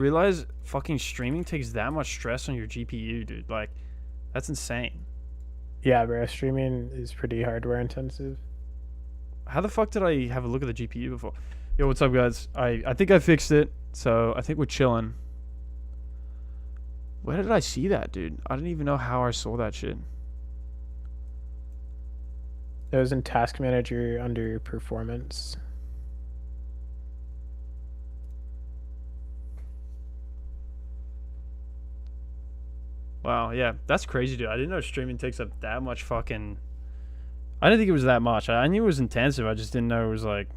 Realize fucking streaming takes that much stress on your GPU, dude. Like, that's insane. Yeah, bro. Streaming is pretty hardware intensive. How the fuck did I have a look at the GPU before? Yo, what's up, guys? I think I fixed it, so I think we're chilling. Where did I see that, dude? I didn't even know how I saw that shit. That was in Task Manager under Performance. Wow, yeah, that's crazy, dude. I didn't know streaming takes up that much fucking. I didn't think it was that much. I knew it was intensive. I just didn't know it was like.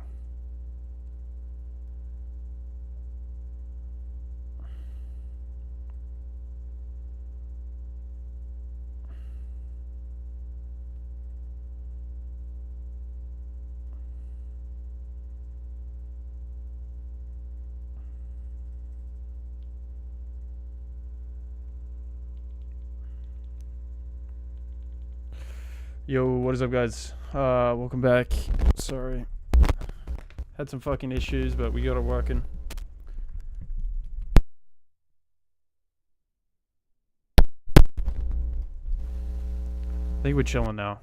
Yo, what is up, guys? Welcome back. Sorry. Had some fucking issues, but we got it working. I think we're chilling now.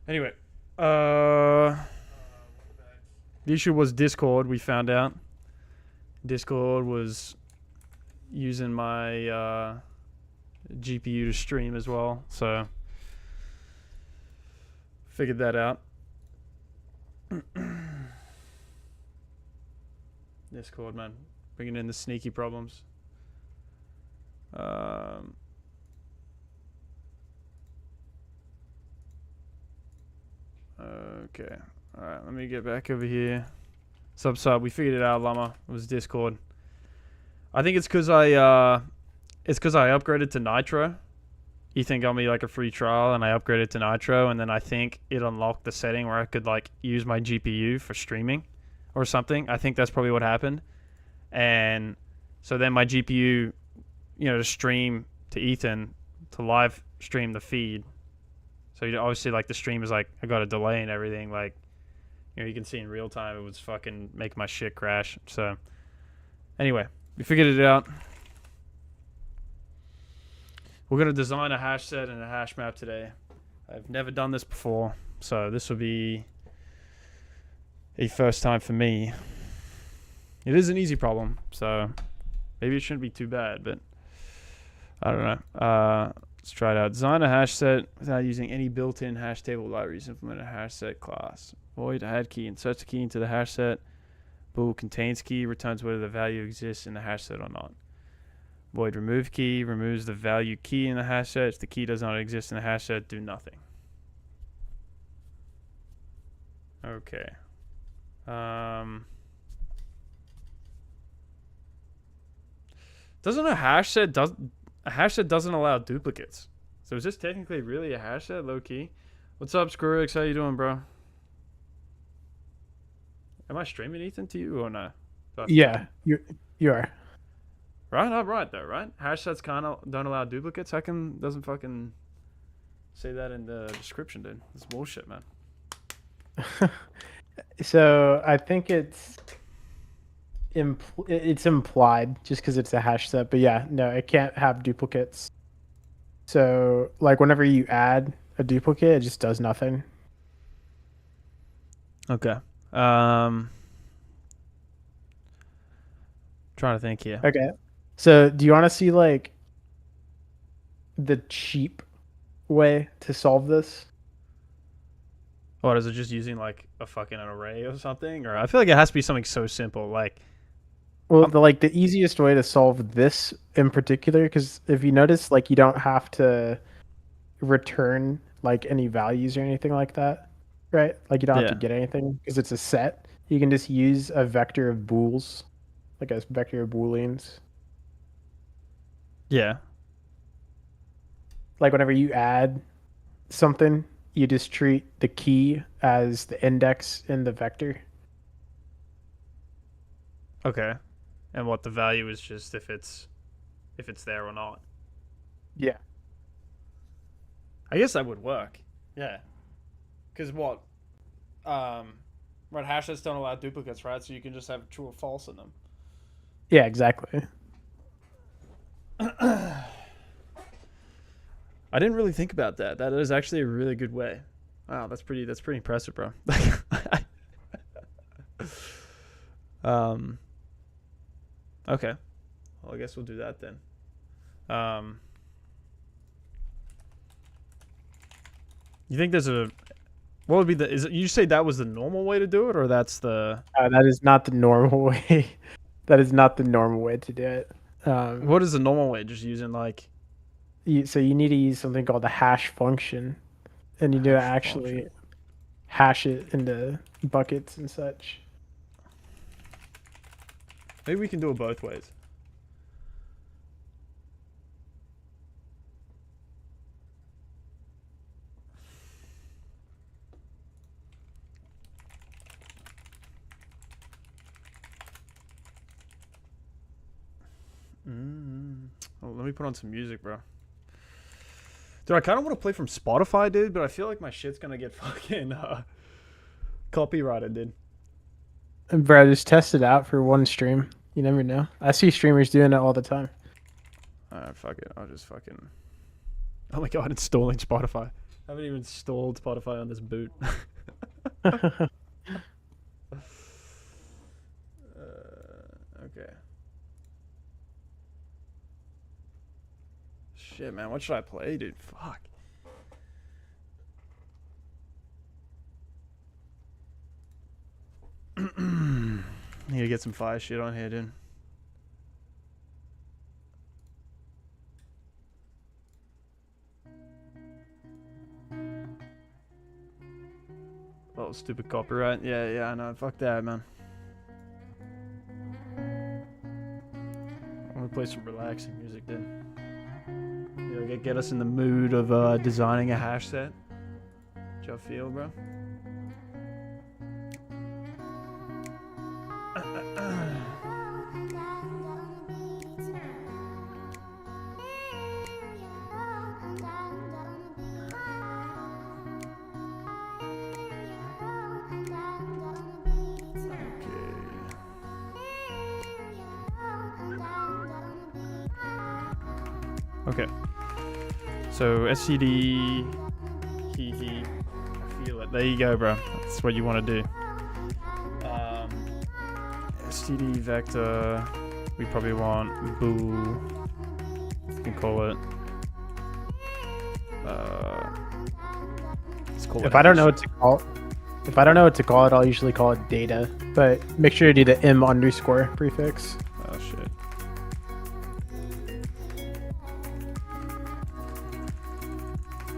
Anyway, the issue was Discord. We found out Discord was using my GPU to stream as well, so figured that out. Discord, man, bringing in the sneaky problems. Okay, all right, let me get back over here. Sub, we figured it out, Llama. It was Discord. I think it's because I upgraded to Nitro. Ethan got me like a free trial, and I upgraded to Nitro, and then I think it unlocked the setting where I could like use my GPU for streaming or something. I think that's probably what happened. And so then my GPU, to stream to Ethan, to live stream the feed. So obviously like the stream is like, I got a delay and everything. Like, you can see in real time it was fucking making my shit crash. So anyway, we figured it out. We're going to design a hash set and a hash map today. I've never done this before, so this will be a first time for me. It is an easy problem, so maybe it shouldn't be too bad, but I don't know. Let's try it out. Design a hash set without using any built-in hash table libraries. Implement a hash set class. Void add key. Inserts the key into the hash set. Bool contains key. Returns whether the value exists in the hash set or not. Void remove key. Removes the value key in the hash set. If the key does not exist in the hash set, do nothing. Okay. Doesn't a hash set doesn't allow duplicates? So is this technically really a hash set, low key? What's up, Screwix? How you doing, bro? Am I streaming Ethan to you or not? Yeah, you are. Right, I'm right though, right? Hash sets don't allow duplicates. How come doesn't fucking say that in the description, dude? It's bullshit, man. So I think it's implied just because it's a hash set, but yeah, no, it can't have duplicates. So like whenever you add a duplicate, it just does nothing. Okay. Trying to think here. Okay. So do you want to see like the cheap way to solve this? Or is it just using like a fucking array or something? Or I feel like it has to be something so simple, like. Well, the easiest way to solve this in particular, because if you notice, like you don't have to return like any values or anything like that, right? Like you don't have to get anything because it's a set. You can just use a vector of bools, like a vector of booleans. Yeah. Like whenever you add something, you just treat the key as the index in the vector. Okay. And what the value is just if it's there or not. Yeah. I guess that would work. Yeah. Because right, hash sets don't allow duplicates, right? So you can just have true or false in them. Yeah, exactly. I didn't really think about that. That is actually a really good way. Wow, that's pretty impressive, bro. um okay. Well, I guess we'll do that then. You think there's a what would be the is it, you say that was the normal way to do it, or that's the That is not the normal way. That is not the normal way to do it. what is the normal way? Just using like So you need to use something called the hash function, and you need to hash actually function. hash it into buckets and such. Maybe we can do it both ways. Oh, let me put on some music, bro. Dude, I kind of want to play from Spotify, dude, but I feel like my shit's gonna get fucking copyrighted, dude. And bro, just test it out for one stream. You never know. I see streamers doing it all the time. Alright, fuck it. I'll just fucking. Oh my god, installing Spotify. I haven't even installed Spotify on this boot. Okay. Shit, man. What should I play, dude? Fuck. Need to get some fire shit on here, dude. Oh, stupid copyright. Yeah, I know. Fuck that, man. I'm gonna play some relaxing music, dude. You know, get us in the mood of designing a hash set. What y'all feel, bro? Okay. So SCD, I feel it. There you go, bro. That's what you want to do. STD vector. We probably want bool. We can call it. Let's call it. If I don't know what to call it, I'll usually call it data. But make sure to do the m underscore prefix. Oh shit.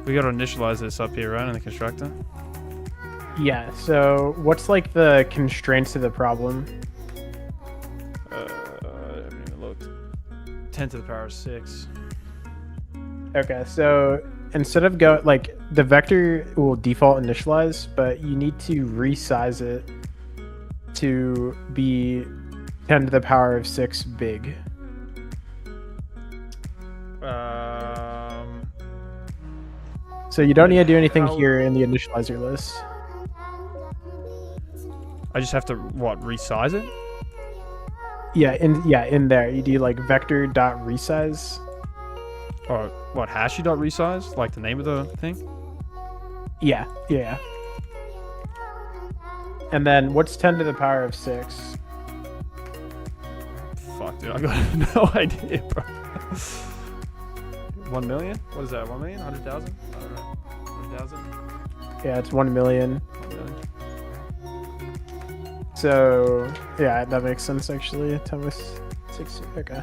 We gotta initialize this up here, right, in the constructor? Yeah, so what's like the constraints to the problem? I haven't even looked. 10 to the power of 6. Okay, so instead of the vector will default initialize, but you need to resize it to be 10 to the power of 6 big. So you don't need to do anything here in the initializer list. I just have to resize it? Yeah, in there you do like vector dot resize. Or what, hashy dot resize? Like the name of the thing? Yeah. And then what's 10 to the power of 6? Fuck, dude, I got no idea, bro. 1 million? What is that? 1 million? 100,000? I don't know. 100,000? Yeah, it's 1 million. 1 million. So yeah, that makes sense actually. 10 with 6. Okay.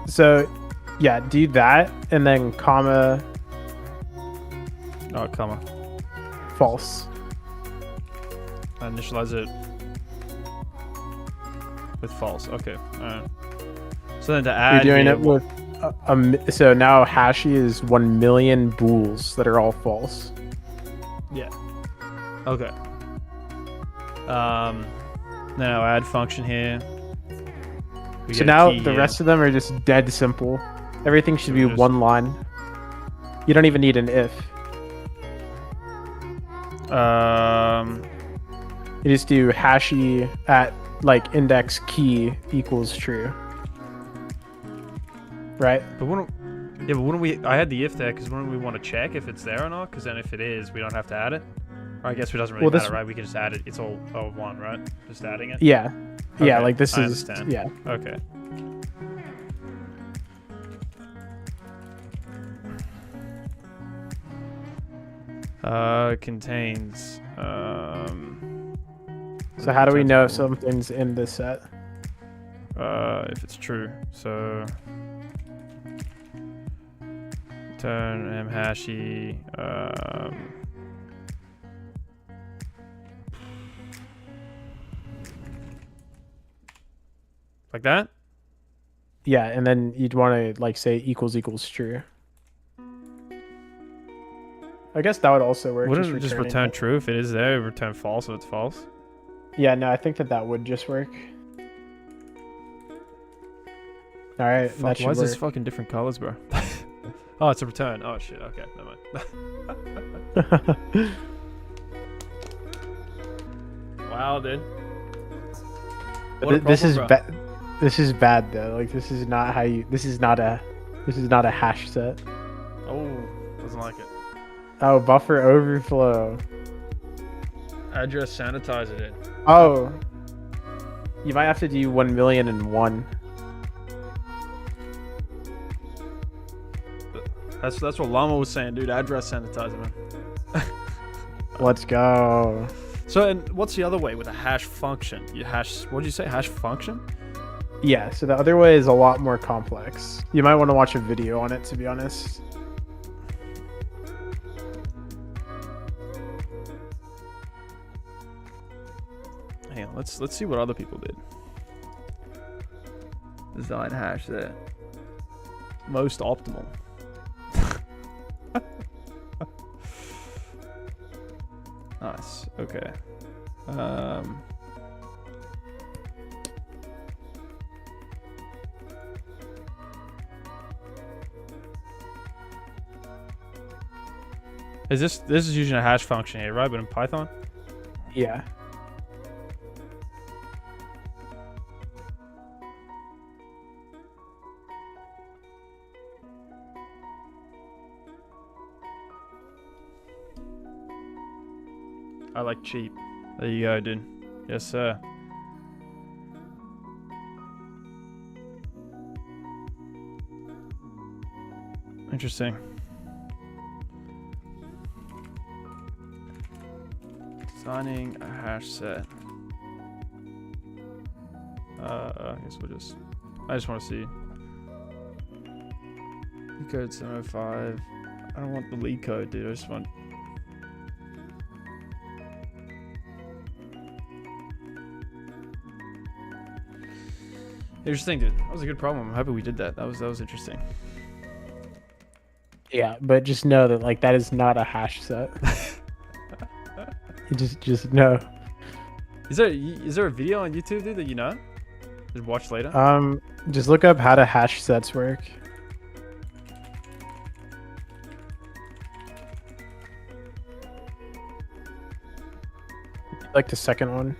So yeah, do that and then comma. Oh, comma. False. Initialize it with false. Okay. Alright. So then to add. You're doing it with. So now hashy is 1 million bools that are all false. Yeah. Okay. Then I'll add function here. So now the rest of them are just dead simple. Everything should be one line. You don't even need an if. You just do hashy at like index key equals true. Right? But wouldn't we? I had the if there because wouldn't we want to check if it's there or not? Because then if it is, we don't have to add it. Or I guess it doesn't really matter, right? We can just add it. It's all one, right? Just adding it. Yeah. Okay, Yeah, like this I is understand. yeah. Okay. Contains. So how do we know if something's in this set? If it's true. So return mhashy. Like that? Yeah, and then you'd want to like say equals true. I guess that would also work. Wouldn't it just return it. true if it is there? Return false if it's false. Yeah, no, I think that would just work. All right, Fuck, why is this fucking different colors, bro? Oh, it's a return. Oh shit. Okay, never mind. Wow, dude. This is bad though. Like this is not how you. This is not a hash set. Oh, doesn't like it. Oh, buffer overflow. Address sanitizer, dude. Oh, you might have to do 1,000,001. That's what Llama was saying, dude. Address sanitizer, man. Let's go. So, and what's the other way with a hash function? You hash. What did you say? Hash function? Yeah. So the other way is a lot more complex. You might want to watch a video on it, to be honest. Hang on, let's see what other people did. Design hash there. Most optimal. Nice. Okay. This is using a hash function here, right? But in Python? Yeah. I like cheap. There you go, dude. Yes, sir. Interesting. Designing a hash set. I guess I just want to see. Leetcode 705. I don't want the Leetcode, dude. I just want. Interesting, dude. That was a good problem. I'm happy we did that. That was interesting. Yeah, but just know that like that is not a hash set. You just know. Is there a video on YouTube, dude, that you know? Just watch later. Just look up how to hash sets work. Like the second one.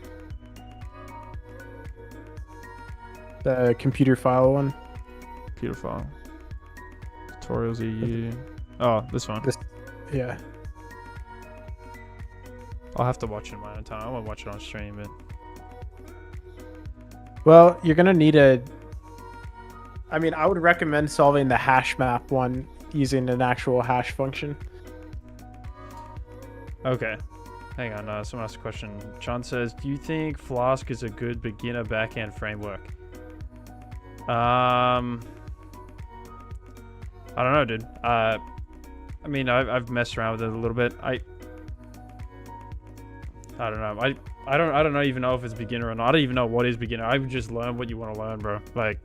The computer file one. Computer file. Tutorials EU. Oh, this one. Yeah. I'll have to watch it in my own time. I won't watch it on stream, but. Well, you're gonna need I mean, I would recommend solving the hash map one using an actual hash function. Okay. Hang on, someone asked a question. John says, do you think Flask is a good beginner backend framework? I don't know, dude. I mean, I've messed around with it a little bit. I don't know. I don't even know if it's beginner or not. I don't even know what is beginner. I would just learn what you want to learn, bro. Like,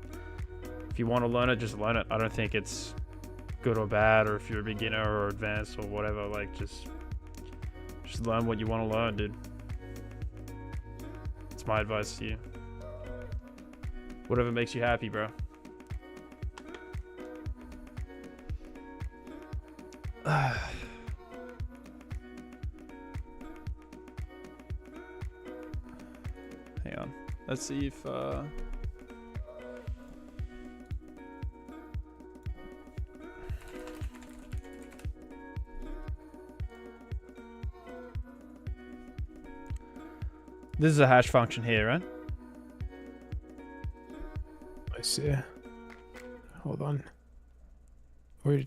if you want to learn it, just learn it. I don't think it's good or bad, or if you're a beginner or advanced or whatever. Like, just learn what you want to learn, dude. It's my advice to you. Whatever makes you happy, bro. Hang on. Let's see if this is a hash function here, right? I see. Hold on. Where?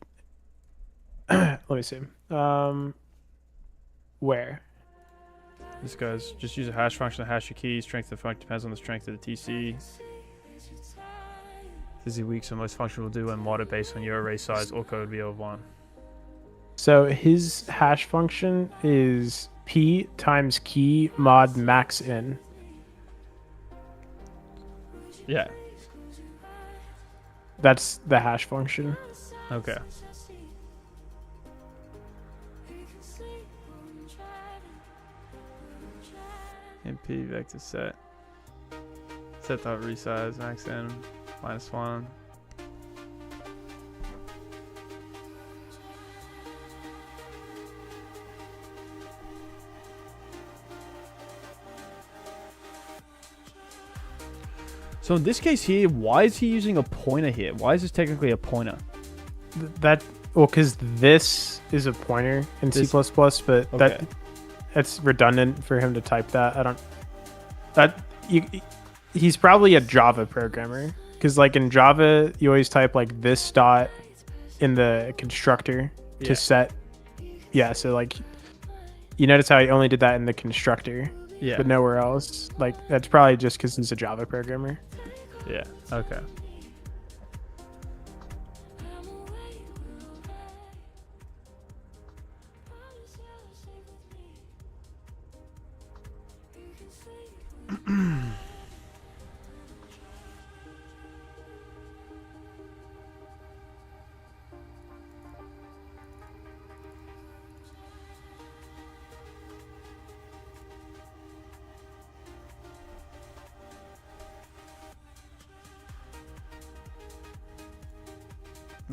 Let me see. Where? This guy's just use a hash function to hash your keys. Strength of the function depends on the strength of the TC. This is weak, so most function will do when modded based on your array size or code be over 1. So his hash function is p times key mod max in. Yeah. That's the hash function. Okay. MP vector set. Set dot resize max n -1. So in this case here, why is he using a pointer here? Why is this technically a pointer? Well, because this is a pointer in C++, but Okay. that's redundant for him to type that. He's probably a Java programmer, because like in Java you always type like this dot in the constructor to set. Yeah, so like you notice how he only did that in the constructor, but nowhere else. Like that's probably just because he's a Java programmer. Yeah. Okay.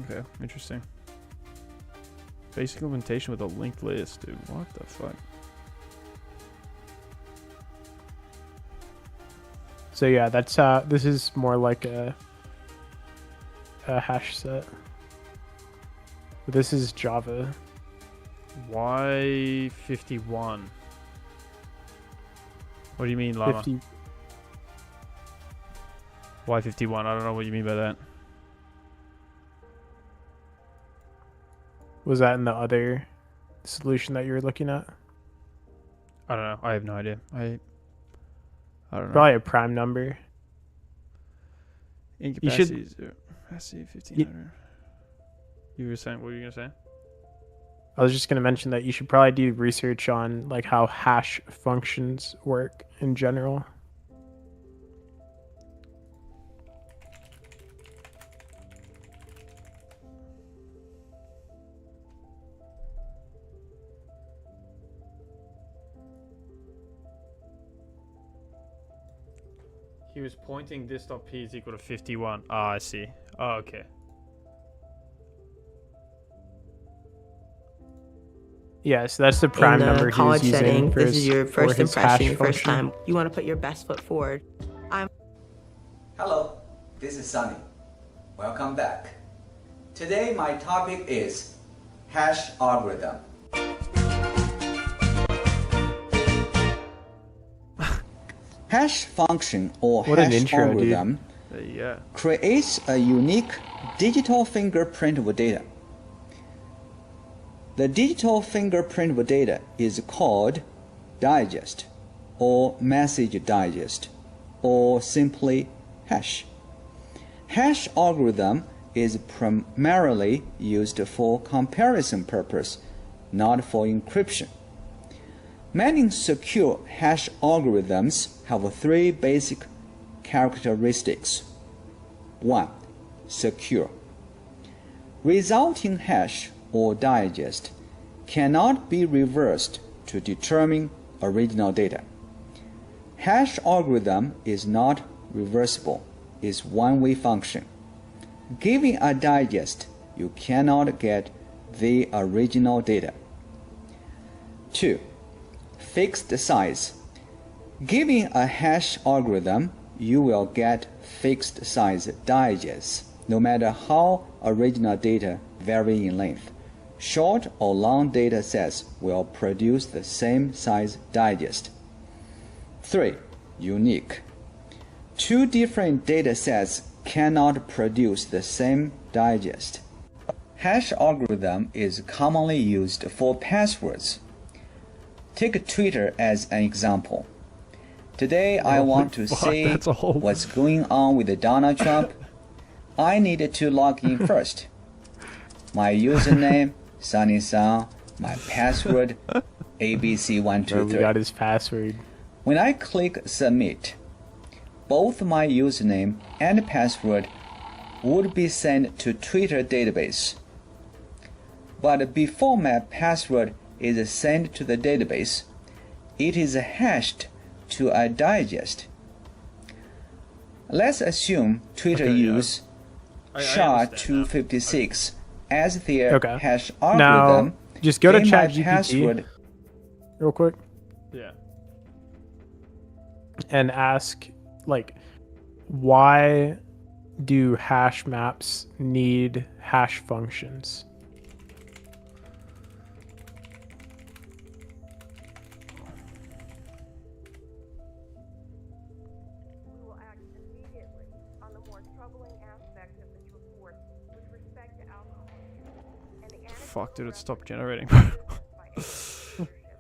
Okay, interesting. Basic implementation with a linked list, dude. What the fuck? So yeah, that's this is more like a hash set. But this is Java. Why 51? What do you mean, Llama? Why 51? I don't know what you mean by that. Was that in the other solution that you were looking at? I don't know. I have no idea. I don't know. Probably a prime number. Incapacity 0. Capacity 1500. You were saying, what were you going to say? I was just going to mention that you should probably do research on like how hash functions work in general. He was pointing this dot p is equal to 51. Ah, I see. Oh, okay. Yeah, so that's the prime number he's college using setting, for this is your first his impression, hash your first function. time. You want to put your best foot forward. Hello, this is Sunny. Welcome back. Today my topic is hash algorithm. Hash function or What an hash intro, algorithm creates a unique digital fingerprint of data. The digital fingerprint of data is called digest or message digest or simply hash. Hash algorithm is primarily used for comparison purpose, not for encryption. Many secure hash algorithms have three basic characteristics. 1. Secure. Resulting hash or digest cannot be reversed to determine original data. Hash algorithm is not reversible, it's one-way function. Given a digest, you cannot get the original data. 2. Fixed size. Given a hash algorithm, you will get fixed size digests, no matter how original data vary in length. Short or long data sets will produce the same size digest. 3. Unique. Two different data sets cannot produce the same digest. Hash algorithm is commonly used for passwords. Take Twitter as an example. Today I want to see what's going on with Donald Trump. I need to log in first. My username, Sunny-san, my password, ABC123. We got his password. When I click submit, both my username and password would be sent to Twitter database. But before my password is sent to the database, it is hashed to a digest. Let's assume Twitter use SHA-256 as their hash algorithm. Now, just go to then my ChatGPT password real quick Yeah. and ask, like, why do hash maps need hash functions? We will act immediately on the more troubling aspect of this report with respect to alcohol use and the Fuck, dude, it stopped generating.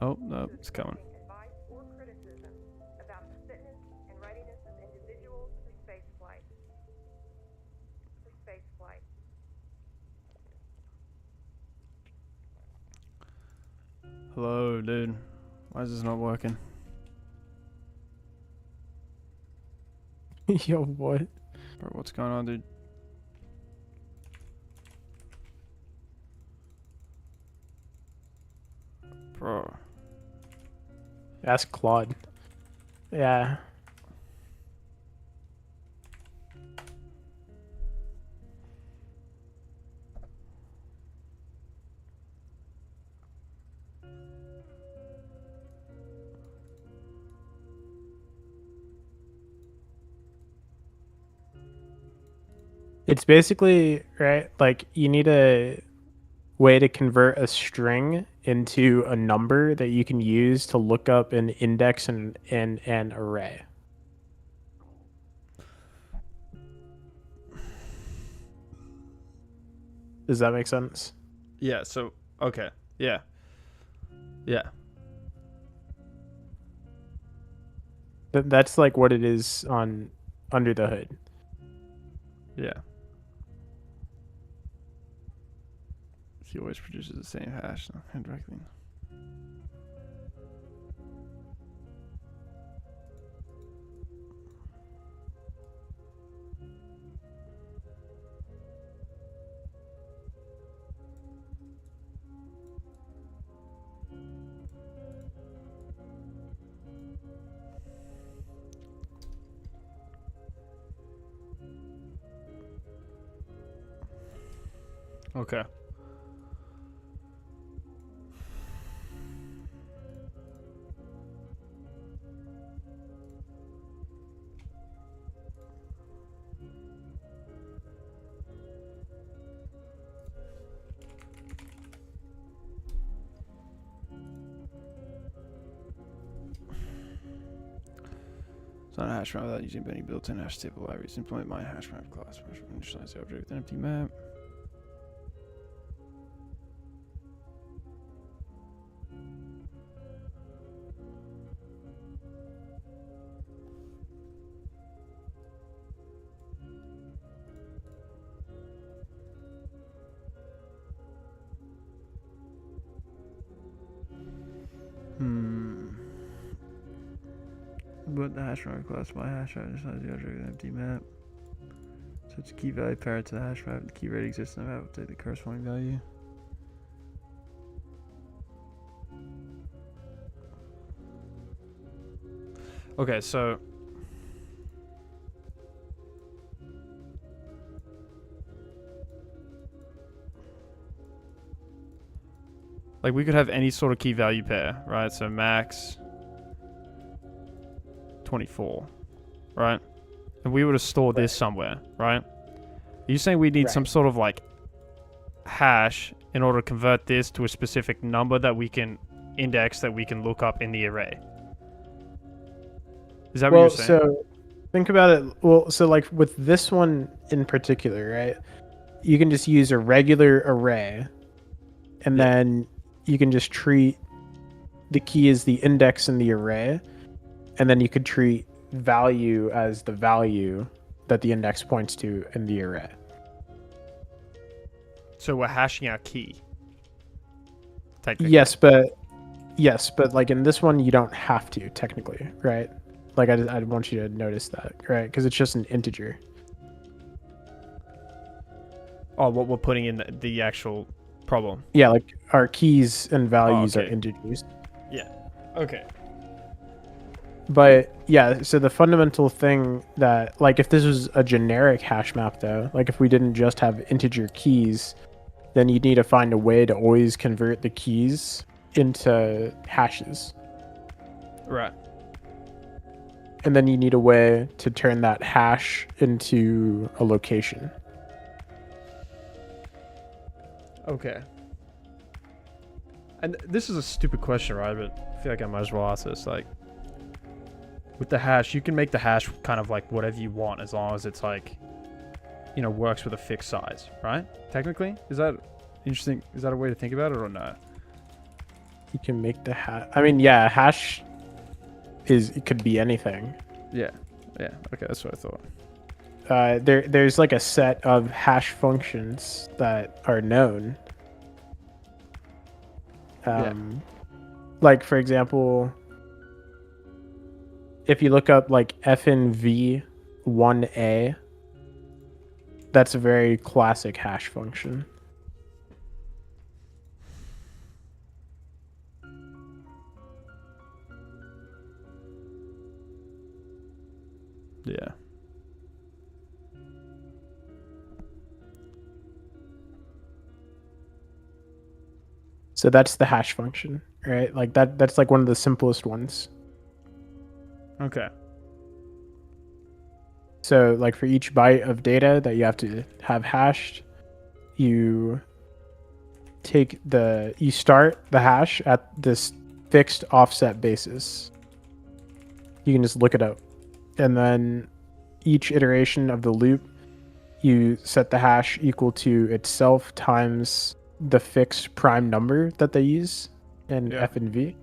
Oh, no, it's coming. advice or criticism about the fitness and readiness of individuals for space flight. Hello, dude. Why is this not working? Yo, what? Bro, what's going on, dude? Bro. Ask Claude. Yeah. It's basically, right, like you need a way to convert a string into a number that you can use to look up an index and an array. Does that make sense? Yeah, so, okay. Yeah. Yeah. That's like what it is on under the hood. Yeah. He always produces the same hash indirectly. Okay. It's not a hash map without using any built-in hash table libraries. Implement my hash map class, which will initialize the object with an empty map. But the hash map class my hash map initialize the object with an empty map. So it's a key value parent to the hash map. The key rate exists in the map will take the corresponding value. Okay, so like we could have any sort of key value pair, right? So max 24, right? and we were to store this somewhere, right? Are you saying we need some sort of like hash in order to convert this to a specific number that we can index, that we can look up in the array? Is that what you're saying? So think about it. Well, so like with this one in particular, right? You can just use a regular array, and then you can just treat the key as the index in the array, and then you could treat value as the value that the index points to in the array. So we're hashing our key. Technically. Yes, but like in this one, you don't have to technically, right? Like I want you to notice that, right? Because it's just an integer. Oh, what we're putting in the actual problem. Yeah, like our keys and values are okay. integers. Yeah. Okay. But yeah, so the fundamental thing that, like, if this was a generic hash map though, like if we didn't just have integer keys, then you'd need to find a way to always convert the keys into hashes. Right. And then you need a way to turn that hash into a location. Okay. And this is a stupid question, right? But I feel like I might as well ask this. Like, with the hash, you can make the hash kind of like whatever you want, as long as it's like, you know, works with a fixed size, right? Technically, is that interesting? Is that a way to think about it, or not? You can make the hash. I mean, yeah, hash it could be anything. Yeah. Yeah. Okay, that's what I thought. There's like a set of hash functions that are known. Like for example, if you look up like FNV1A, that's a very classic hash function. Yeah. So that's the hash function, right? Like that's like one of the simplest ones. Okay. So like for each byte of data that you have to have hashed, you start the hash at this fixed offset basis. You can just look it up. And then each iteration of the loop, you set the hash equal to itself times the fixed prime number that they use in FNV.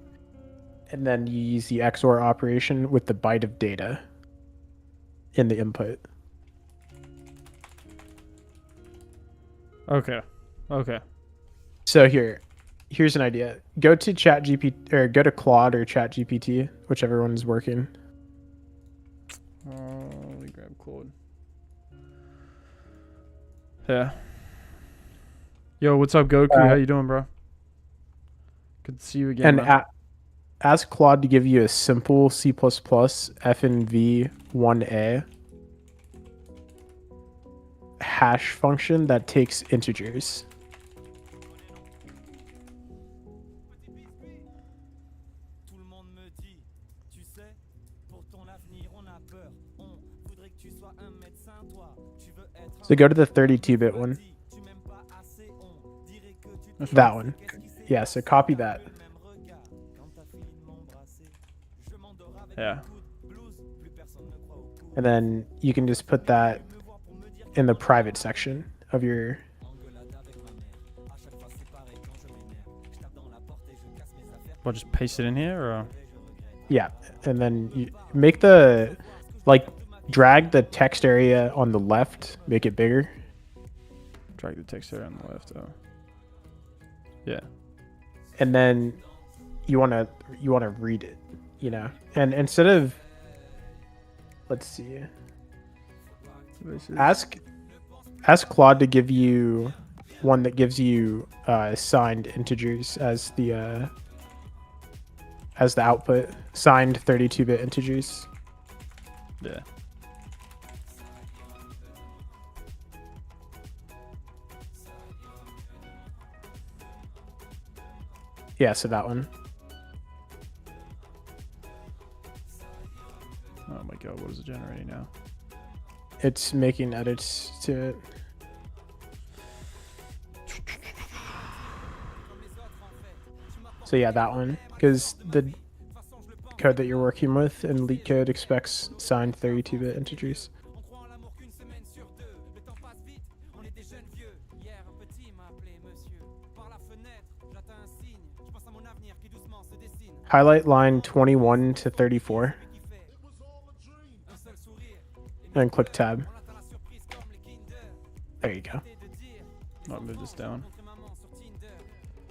And then you use the XOR operation with the byte of data in the input. Okay. Okay. So here's an idea. Go to ChatGPT, or go to Claude or ChatGPT, whichever one is working. Let me grab Claude. Yeah. Yo, what's up, Goku? How you doing, bro? Good to see you again. And ask Claude to give you a simple C++ FNV1A hash function that takes integers. So go to the 32-bit one. That one. Yeah, so copy that. Yeah. And then you can just put that in the private section of your... What, just paste it in here, or? Yeah, and then you make the, like, drag the text area on the left, make it bigger. Drag the text area on the left, oh. Yeah. And then you want to read it, you know. And instead of, let's see, ask Claude to give you one that gives you signed integers as the output, signed 32-bit integers. Yeah. Yeah, so that one. Oh my god, what is it generating now? it's making edits to it. So yeah, that one, because the code that you're working with in Leetcode expects signed 32-bit integers. Highlight line 21 to 34. And click tab. There you go. I'll move this down.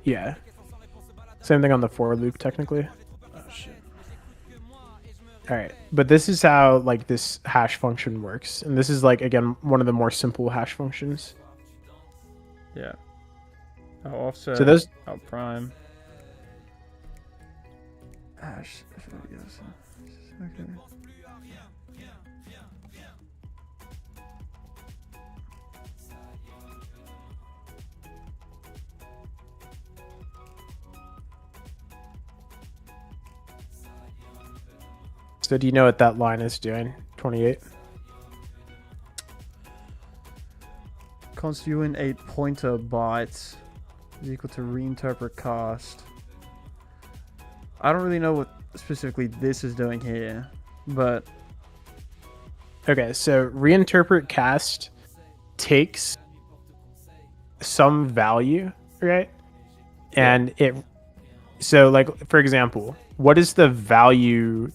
Yeah. Same thing on the for loop, technically. Oh shit. All right, but this is how like this hash function works, and this is like again one of the more simple hash functions. Yeah. I'll offset. So those. I'll prime. Hash. Okay. So do you know what that line is doing? 28. Constituent 8 pointer bytes is equal to reinterpret cast. I don't really know what specifically this is doing here, but Okay, so reinterpret cast takes some value, right? And so like for example, what is the value?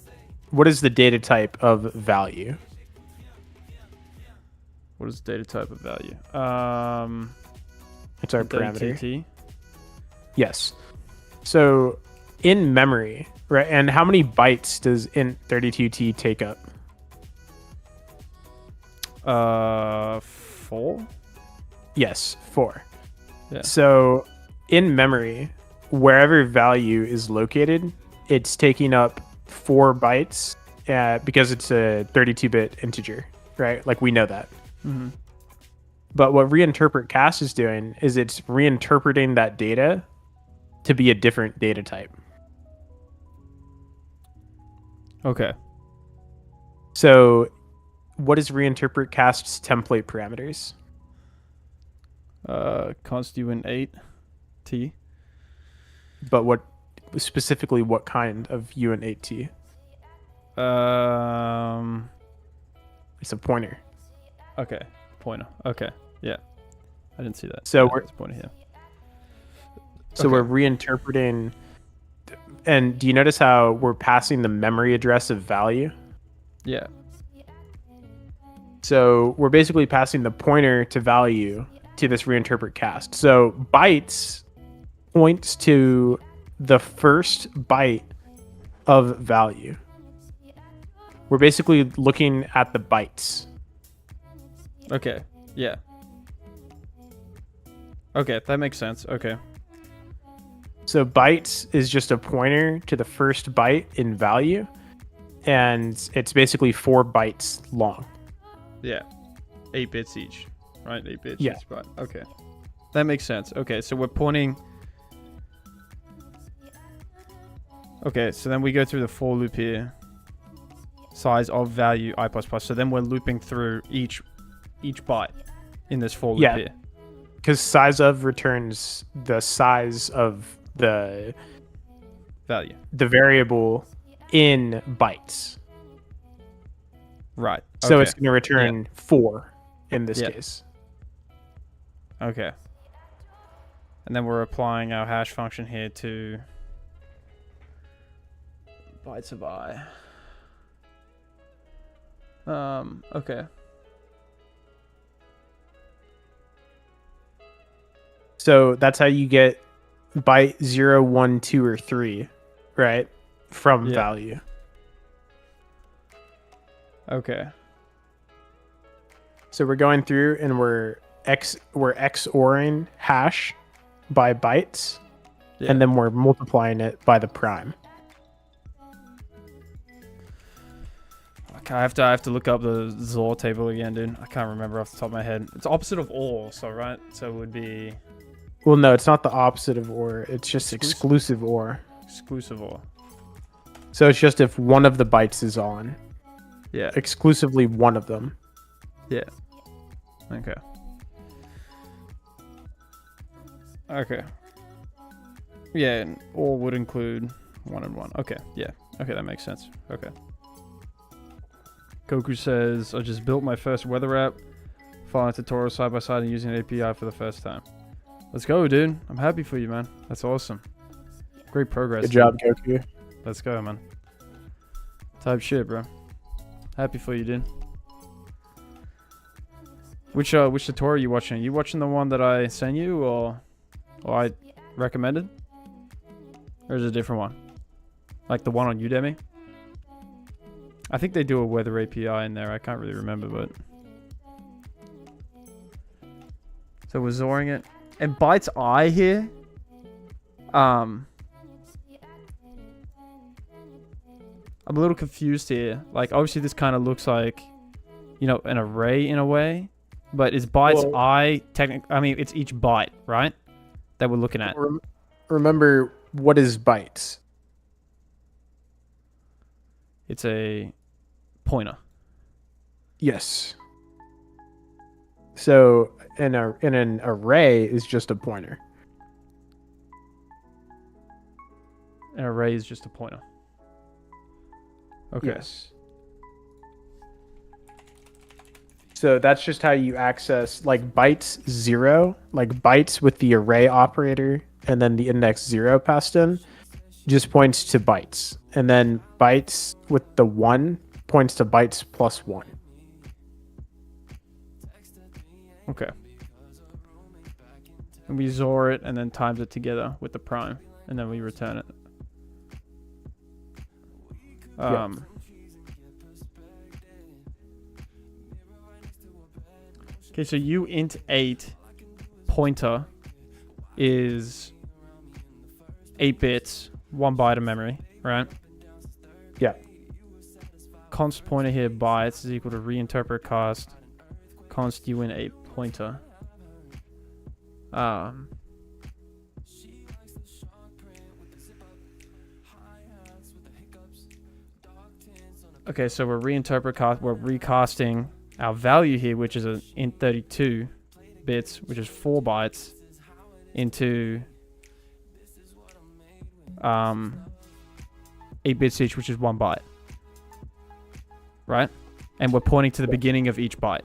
What is the data type of value? what is data type of value? It's our parameter. DTT. Yes. So in memory, right? And how many bytes does int32t take up? 4. Yes, 4. Yeah. So in memory, wherever value is located, it's taking up 4 bytes because it's a 32-bit integer, right? Like we know that. Mm-hmm. But what reinterpret cast is doing is it's reinterpreting that data to be a different data type. Okay. So what is reinterpret cast's template parameters? Constituent 8 T. But what specifically what kind of uint8t? It's a pointer. Okay. Pointer. Okay. Yeah. I didn't see that. So Yeah, we're it's pointer here. So we're reinterpreting. And do you notice how we're passing the memory address of value? Yeah. So we're basically passing the pointer to value to this reinterpret cast. So bytes points to the first byte of value. We're basically looking at the bytes. Okay. Yeah. Okay, that makes sense. Okay. So bytes is just a pointer to the first byte in value, and it's basically 4 bytes long. Yeah. 8 bits each. Right? 8 bits Yeah. each byte. Okay. That makes sense. Okay, so we're pointing. Okay, so then we go through the for loop here. Size of value I++. So then we're looping through each byte in this for loop here. Because size of returns the size of the Value. the variable in bytes. Right. So okay. it's going to return 4 in this Yeah. case. Okay. And then we're applying our hash function here to bytes of I. Okay. So that's how you get byte 0, 1, 2, or 3, right? From Yeah. value. Okay. So we're going through and we're XORing hash by bytes, Yeah. and then we're multiplying it by the prime. Okay, I have to look up the XOR table again, dude. I can't remember off the top of my head. It's opposite of OR, so right? So it would be Well, no, it's not the opposite of OR. It's just Exclusive? exclusive OR. exclusive OR. So it's just if one of the bytes is on, Yeah. exclusively one of them. Yeah. Okay. Okay. Yeah, and all would include 1 and 1. Okay, yeah. Okay, that makes sense. Okay. Goku says, I just built my first weather app, following tutorial side by side and using an API for the first time. Let's go, dude. I'm happy for you, man. That's awesome. Great progress. Good job, Goku. Let's go, man. Type shit, bro. Happy for you, dude. Which tutorial are you watching? Are you watching the one that I sent you or I recommended? Or is it a different one? Like the one on Udemy? I think they do a weather API in there. I can't really remember, but... So we're zoring it. And Byte's eye here... I'm a little confused here. Like, obviously this kind of looks like, you know, an array in a way. But is Byte's eye technically... I mean, it's each byte, right? That we're looking at. Remember, what is bytes? It's a pointer. Yes. So in an array is just a pointer. An array is just a pointer. Okay. Yes. So that's just how you access, like, bytes 0, like bytes with the array operator and then the index 0 passed in just points to bytes. And then bytes with the 1 points to bytes plus 1. Okay. And we XOR it and then times it together with the prime. And then we return it. Okay, so uint8 pointer is 8 bits, 1 byte of memory, right? Yeah. Const pointer here bytes is equal to reinterpret cost const uint8 pointer. Okay, so we're recasting our value here, which is an int 32 bits, which is 4 bytes, into 8 bits each, which is 1 byte. Right? And we're pointing to the beginning of each byte.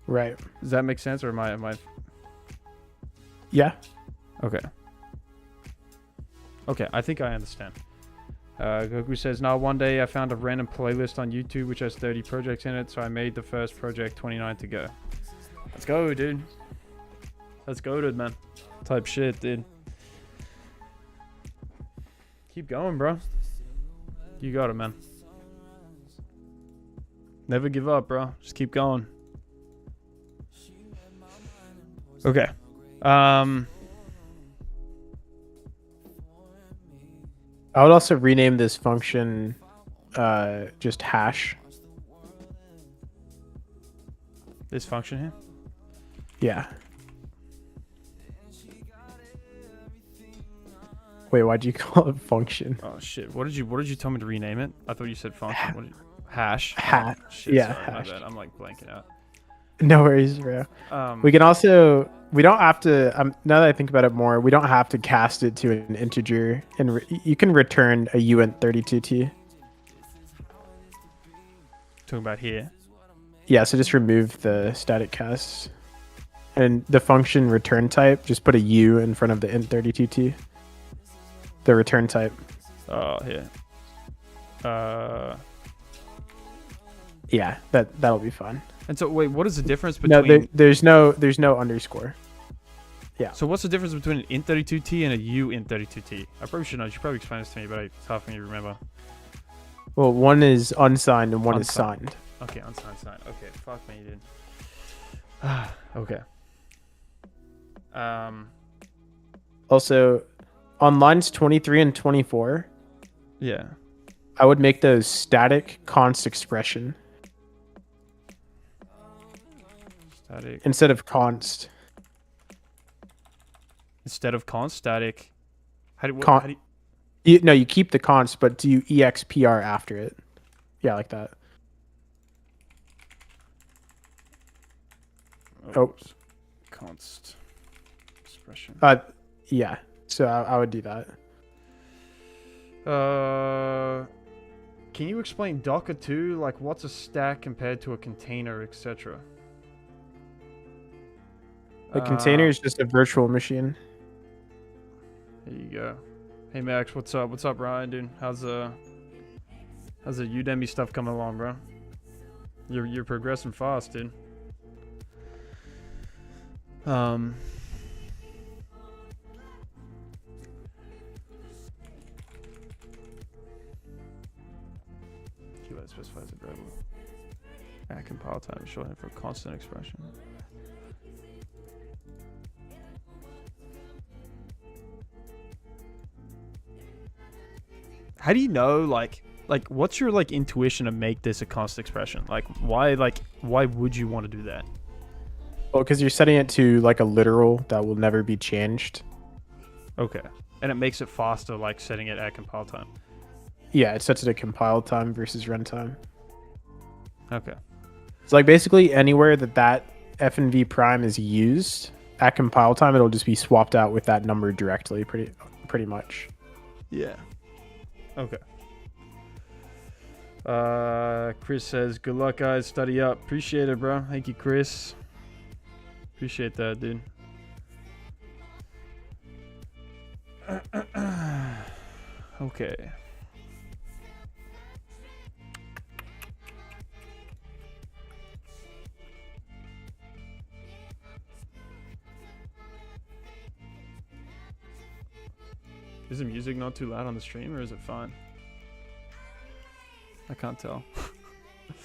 Right. Does that make sense, or am I... Yeah. Okay. Okay, I think I understand. Goku says, now one day I found a random playlist on YouTube which has 30 projects in it, so I made the first project 29 to go. Let's go, dude. Let's go, dude, man. Type shit, dude. Keep going, bro. You got it, man. Never give up, bro. Just keep going. Okay. I would also rename this function just hash. This function here? Yeah. Wait, why'd you call it function? Oh shit! What did you tell me to rename it? I thought you said function. What did you... Hash. Shit, yeah, sorry, hash. my bad. I'm like blanking out. No worries, bro. We can also, we don't have to, now that I think about it more, we don't have to cast it to an integer, and you can return a uint32t. Talking about here. Yeah, so just remove the static cast. And the function return type, just put a u in front of the int32t. The return type. Oh, here. Yeah, that'll be fun. And so, wait, what is the difference between... No, there's no underscore. Yeah. So what's the difference between an int32t and a uint32t? I probably should know. You should probably explain this to me, but it's hard for me to remember. Well, one is unsigned and one is signed. Okay, unsigned, signed. Okay, fuck me, dude. Okay. Also, on lines 23 and 24, yeah. I would make those static const expression. Static. Instead of const. Instead of const, static. How do you... No, you keep the const, but do you expr after it? Yeah, like that. Oh. Const expression. Yeah. So I would do that. Can you explain Docker 2? Like, what's a stack compared to a container, etc.? A container is just a virtual machine. There you go. Hey Max, what's up? What's up, Ryan, dude? How's the Udemy stuff coming along, bro? You're progressing fast, dude. Keyword specifies a variable. At compile time is shorthand for constant expression. How do you know, like what's your like intuition to make this a constant expression? Like why would you want to do that? Well, because you're setting it to like a literal that will never be changed. Okay. And it makes it faster, like setting it at compile time. Yeah, it sets it at compile time versus runtime. Okay. It's like basically anywhere that FNV prime is used at compile time, it'll just be swapped out with that number directly, pretty much. Yeah. Okay. Chris says, good luck, guys. Study up. Appreciate it, bro. Thank you, Chris. Appreciate that, dude. Okay. Is the music not too loud on the stream, or is it fine? I can't tell.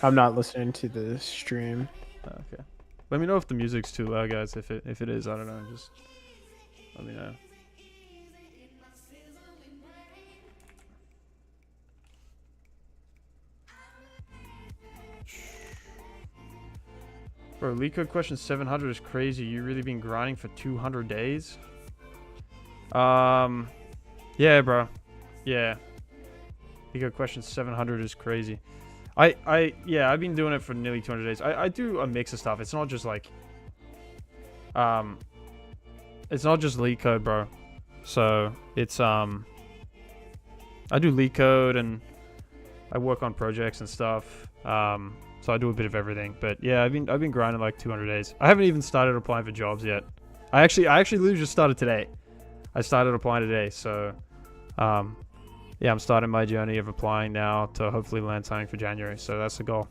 I'm not listening to the stream. Okay. Let me know if the music's too loud, guys. If it is, I don't know. Just let me know. Bro, Leetcodin question 700 is crazy. You really been grinding for 200 days? Yeah, bro. Yeah. Leetcodin question 700 is crazy. Yeah, I've been doing it for nearly 200 days. I do a mix of stuff. It's not just like, it's not just Leetcode, bro. So it's, I do Leetcode and I work on projects and stuff. So I do a bit of everything. But yeah, I've been grinding like 200 days. I haven't even started applying for jobs yet. I actually literally just started today. I started applying today. So, yeah, I'm starting my journey of applying now to hopefully land something for January. So that's the goal.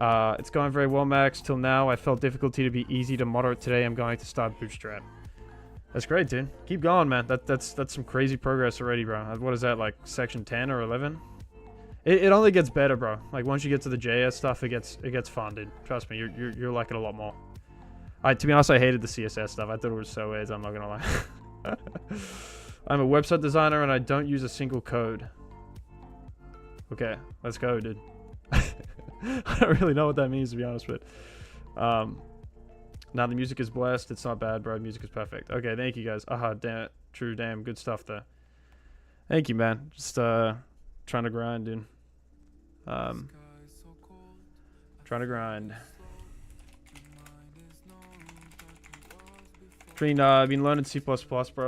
It's going very well, Max. Till now, I felt difficulty to be easy to moderate. Today, I'm going to start Bootstrap. That's great, dude. Keep going, man. That's some crazy progress already, bro. What is that, like section 10 or 11? It only gets better, bro. Like once you get to the JS stuff, it gets fun, dude. Trust me, you'll like it a lot more. To be honest, I hated the CSS stuff. I thought it was so weird. I'm not gonna lie. I'm a website designer and I don't use a single code. Okay, let's go, dude. I don't really know what that means, to be honest, but now the music is blessed. It's not bad, bro. Music is perfect. Okay, thank you guys. Damn it. True, damn, good stuff there. Thank you, man. Just trying to grind, dude. Trying to grind. I've been learning C++, bro,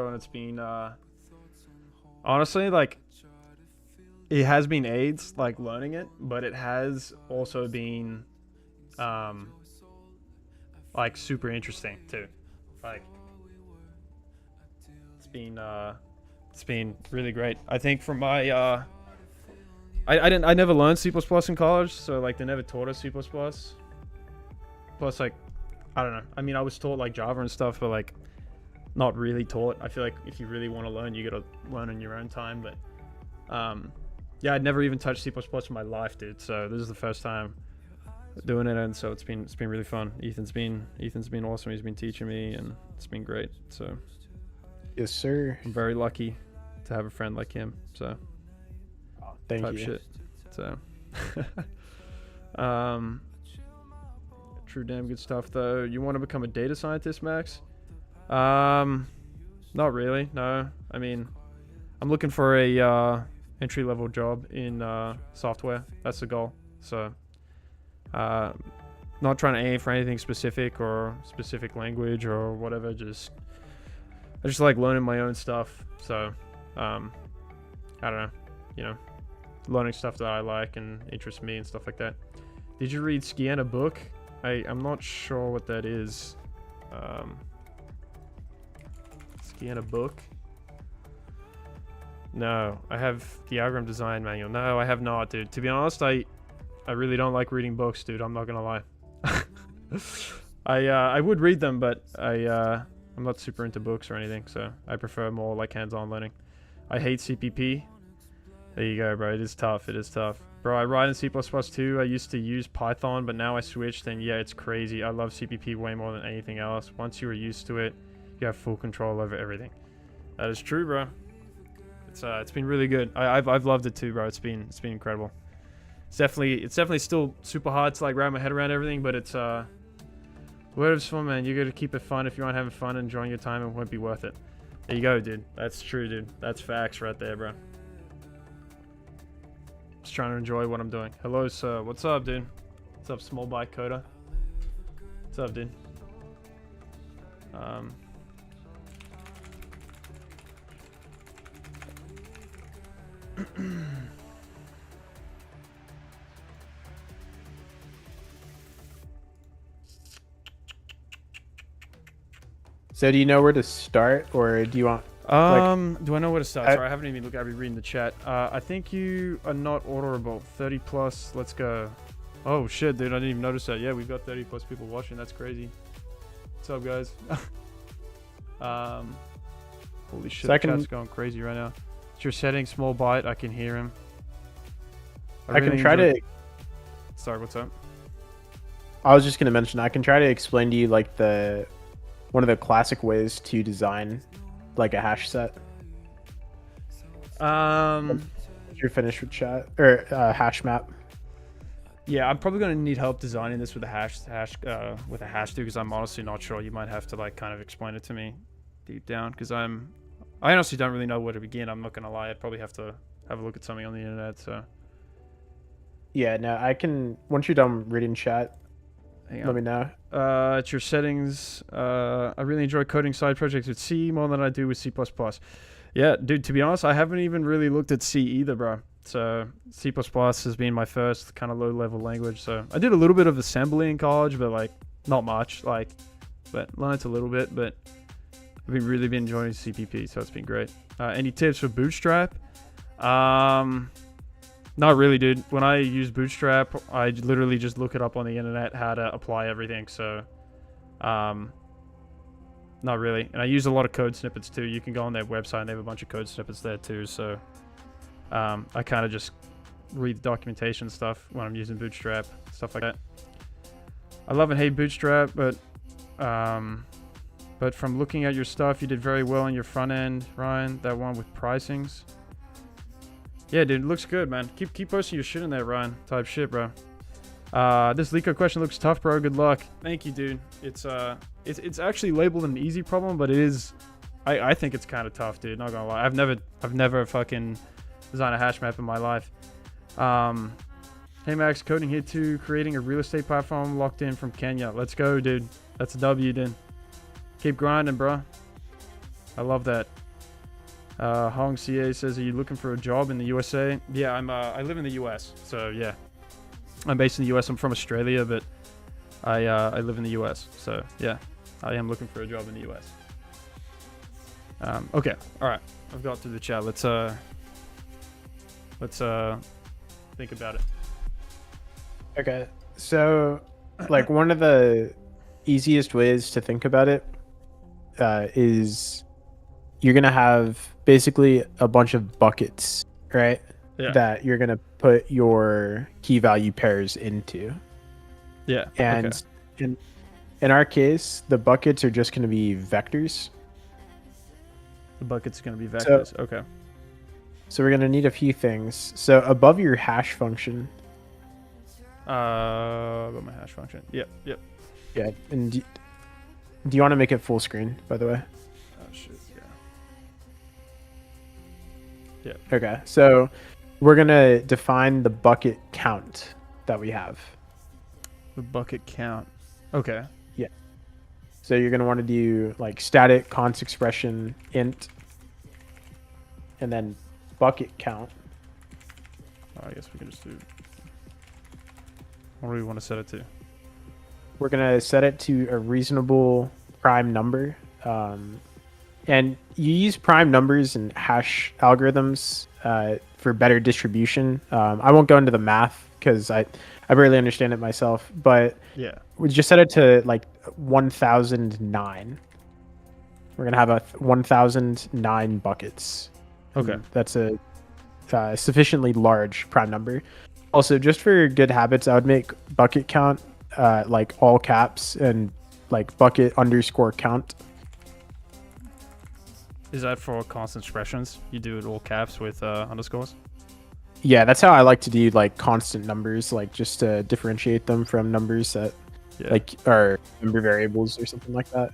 and it's been honestly, like, it has been AIDS, like, learning it, but it has also been like super interesting too. Like, it's been really great. I think from my I never learned C++ in college, so like they never taught us C++. Plus, like, I don't know. I mean, I was taught like Java and stuff, but like not really taught. I feel like if you really want to learn, you gotta learn in your own time. But yeah, I'd never even touched C++ in my life, dude. So this is the first time doing it, and so it's been really fun. Ethan's been awesome. He's been teaching me, and it's been great. So yes, sir. I'm very lucky to have a friend like him. So thank type you. shit. So true, damn good stuff though. You want to become a data scientist, Max? Not really, no. I mean, I'm looking for a entry-level job in software. That's the goal. So not trying to aim for anything specific or specific language or whatever. I just like learning my own stuff. So, I don't know, you know, learning stuff that I like and interests me and stuff like that. Did you read Sciana book? I'm not sure what that is. Sciana book? No, I have the algorithm design manual. No, I have not, dude. To be honest, I really don't like reading books, dude. I'm not gonna lie. I would read them, but I'm not super into books or anything, so I prefer more like hands-on learning. I hate CPP. There you go, bro. It is tough. It is tough. Bro, I write in C++ too. I used to use Python, but now I switched, and yeah, it's crazy. I love CPP way more than anything else. Once you are used to it, you have full control over everything. That is true, bro. It's been really good. I've loved it too, bro. It's been incredible. It's definitely still super hard to like wrap my head around everything, but it's whatever's fun, man. You gotta keep it fun. If you aren't having fun and enjoying your time, it won't be worth it. There you go, dude. That's true, dude. That's facts right there, bro. Just trying to enjoy what I'm doing. Hello, sir. What's up, dude? What's up, small bike coder? What's up, dude? So do you know where to start, or do you want? Do I know where to start? Sorry, I haven't even looked. I've been reading the chat. I think you are not orderable. 30 plus. Let's go. Oh shit, dude! I didn't even notice that. Yeah, we've got 30 plus people watching. That's crazy. What's up, guys? Holy shit! The chat's going crazy right now. It's your settings, small byte. I can hear him. I can try to. Sorry, what's up? I was just gonna mention. I can try to explain to you like one of the classic ways to design like a hash set. If you're finished with chat or hash map. Yeah, I'm probably gonna need help designing this with a hash too, because I'm honestly not sure. You might have to like kind of explain it to me deep down, because I honestly don't really know where to begin. I'm not gonna lie. I'd probably have to have a look at something on the internet. So yeah, no, I can. Once you're done reading chat, let me know. It's your settings. I really enjoy coding side projects with C more than I do with C++. Yeah, dude, to be honest, I haven't even really looked at C either, bro. So C++ has been my first kind of low-level language. So I did a little bit of assembly in college, but like not much. Like, but learned a little bit. But I've really been enjoying CPP, so it's been great. Any tips for Bootstrap? Not really, dude. When I use Bootstrap, I literally just look it up on the internet how to apply everything. So, not really. And I use a lot of code snippets too. You can go on their website and they have a bunch of code snippets there too. So, I kind of just read the documentation stuff when I'm using Bootstrap, stuff like that. I love and hate Bootstrap, but from looking at your stuff, you did very well in your front end, Ryan. That one with pricings. Yeah, dude, it looks good, man. Keep posting your shit in there, Ryan. Type shit, bro. This Leetcodin question looks tough, bro. Good luck. Thank you, dude. It's actually labeled an easy problem, but it is. I think it's kind of tough, dude. Not gonna lie. I've never fucking designed a hash map in my life. Hey Max, coding here too. Creating a real estate platform locked in from Kenya. Let's go, dude. That's a W, dude. Keep grinding, bro. I love that. Hong CA says, are you looking for a job in the USA? Yeah, I live in the US, so yeah. I'm based in the US. I'm from Australia, but I live in the US, so yeah. I am looking for a job in the US. Okay, alright. I've got through the chat. Let's think about it. Okay, so like one of the easiest ways to think about it is you're gonna have basically a bunch of buckets, right? Yeah. That you're gonna put your key value pairs into. Yeah. And in our case, the buckets are just gonna be vectors. The bucket's gonna be vectors. Okay. So we're gonna need a few things. So above your hash function. Above my hash function. Yep. Yeah. And do you want to make it full screen, by the way? Oh shit. Yeah. Okay, so we're gonna define the bucket count that we have. The bucket count. Okay. So you're going to want to do like static const expression int and then bucket count. I guess we can just do. What do we want to set it to? We're going to set it to a reasonable prime number. And you use prime numbers and hash algorithms for better distribution. I won't go into the math because I barely understand it myself, but Yeah. we just set it to like 1009. We're going to have 1009 buckets. Okay. And that's a sufficiently large prime number. Also, just for good habits, I would make bucket count like all caps and like bucket underscore count. Is that for constant expressions? You do it all caps with underscores? Yeah, that's how I like to do like constant numbers, like just to differentiate them from numbers that like are number variables or something like that.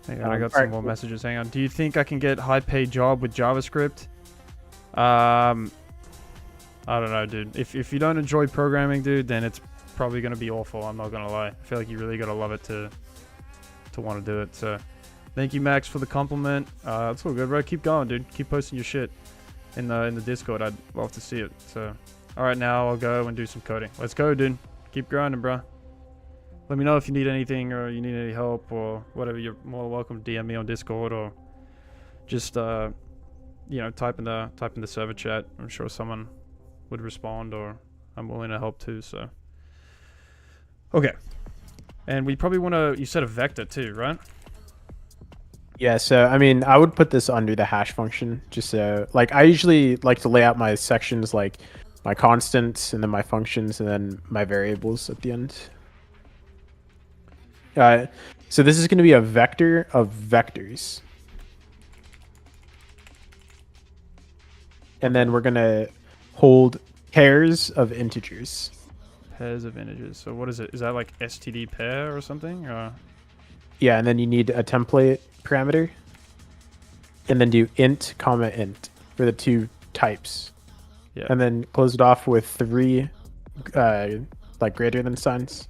Hang on, I got some more messages. Hang on. Do you think I can get high paid job with JavaScript? I don't know, dude. If you don't enjoy programming, dude, then it's probably gonna be awful. I'm not gonna lie. I feel like you really gotta love it to want to do it. So, thank you, Max, for the compliment. It's all good, bro. Keep going, dude. Keep posting your shit in the Discord. I'd love to see it. So, all right, now I'll go and do some coding. Let's go, dude. Keep grinding, bro. Let me know if you need anything or you need any help or whatever. You're more welcome to DM me on Discord or just type in the server chat. I'm sure someone would respond, or I'm willing to help too. So, okay. And we probably want to. You said a vector too, right? Yeah, so I mean, I would put this under the hash function, just so like I usually like to lay out my sections like my constants and then my functions and then my variables at the end. So this is going to be a vector of vectors. And then we're going to hold pairs of integers. Pairs of integers. So what is it? Is that like std pair or something? Or? Yeah, and then you need a template parameter. And then do int, comma, int for the two types. Yeah. And then close it off with 3 like greater than signs.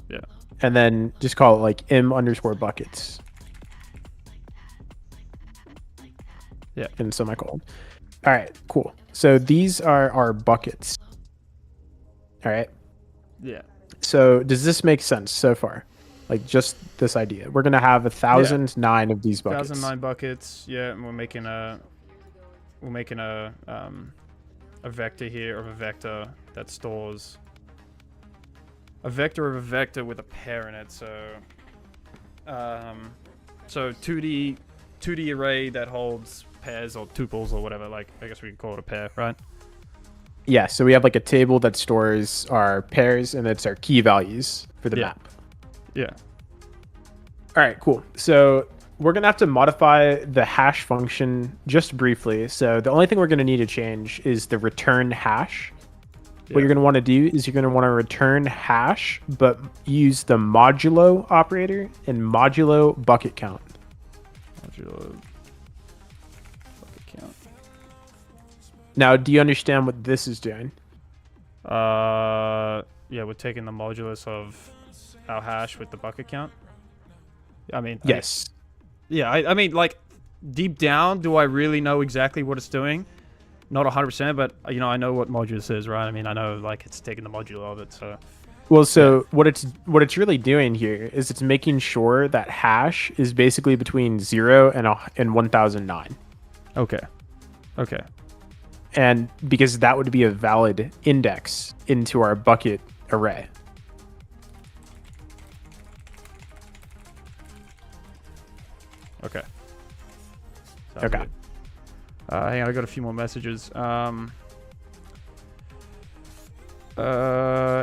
Yeah. And then just call it like m underscore buckets. Yeah. And semicolon. All right, cool. So these are our buckets. All right. Yeah. So does this make sense so far? Like just this idea. We're gonna have 1009 of these buckets. 1009 buckets. Yeah, and we're making a vector here of a vector that stores a vector of a vector with a pair in it. So 2D array that holds pairs or tuples or whatever. Like I guess we can call it a pair, right? Yeah. So we have like a table that stores our pairs and it's our key values for the map. Yeah. All right, cool. So we're going to have to modify the hash function just briefly. So the only thing we're going to need to change is the return hash. What you're going to want to do is you're going to want to return hash, but use the modulo operator and modulo bucket count. Modulo bucket count. Now, do you understand what this is doing? Yeah, we're taking the modulus of our hash with the bucket count. I mean, yes. I mean, like, deep down, do I really know exactly what it's doing? Not 100%, but, I know what modulus is, right? I mean, I know, like, it's taking the modulo of it, so... Well, so what it's really doing here is it's making sure that hash is basically between 0 and 1009. Okay. And because that would be a valid index into our bucket array. Okay. Sounds Okay. good. Hang on, I got a few more messages.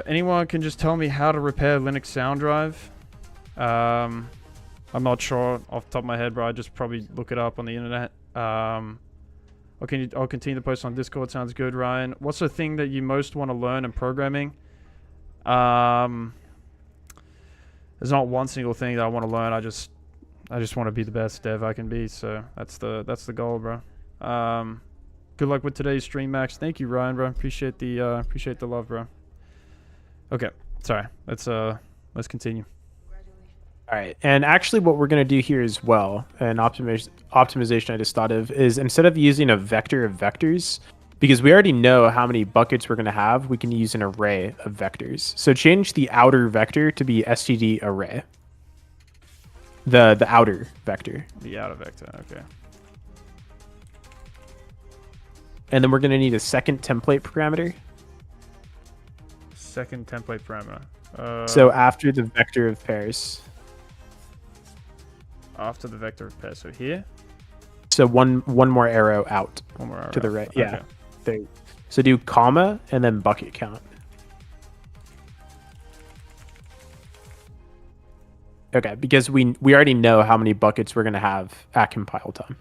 Anyone can just tell me how to repair Linux sound drive? I'm not sure off the top of my head, bro. I just probably look it up on the internet. I'll continue to post on Discord. Sounds good, Ryan. What's the thing that you most want to learn in programming? There's not one single thing that I want to learn. I just want to be the best dev I can be. So that's the goal, bro. Good luck with today's stream, Max. Thank you, Ryan, bro. Appreciate the love, bro. Okay. Sorry. Let's continue. All right. And actually what we're going to do here as well, an optimization I just thought of, is instead of using a vector of vectors, because we already know how many buckets we're going to have, we can use an array of vectors. So change the outer vector to be std array. The outer vector. The outer vector. Okay. And then we're going to need a second template parameter. Second template parameter. So after the vector of pairs. After the vector of pairs. So here. So one more arrow out. One more arrow to the out. right. Yeah. Okay. There. So do comma and then bucket count. Okay, because we already know how many buckets we're going to have at compile time.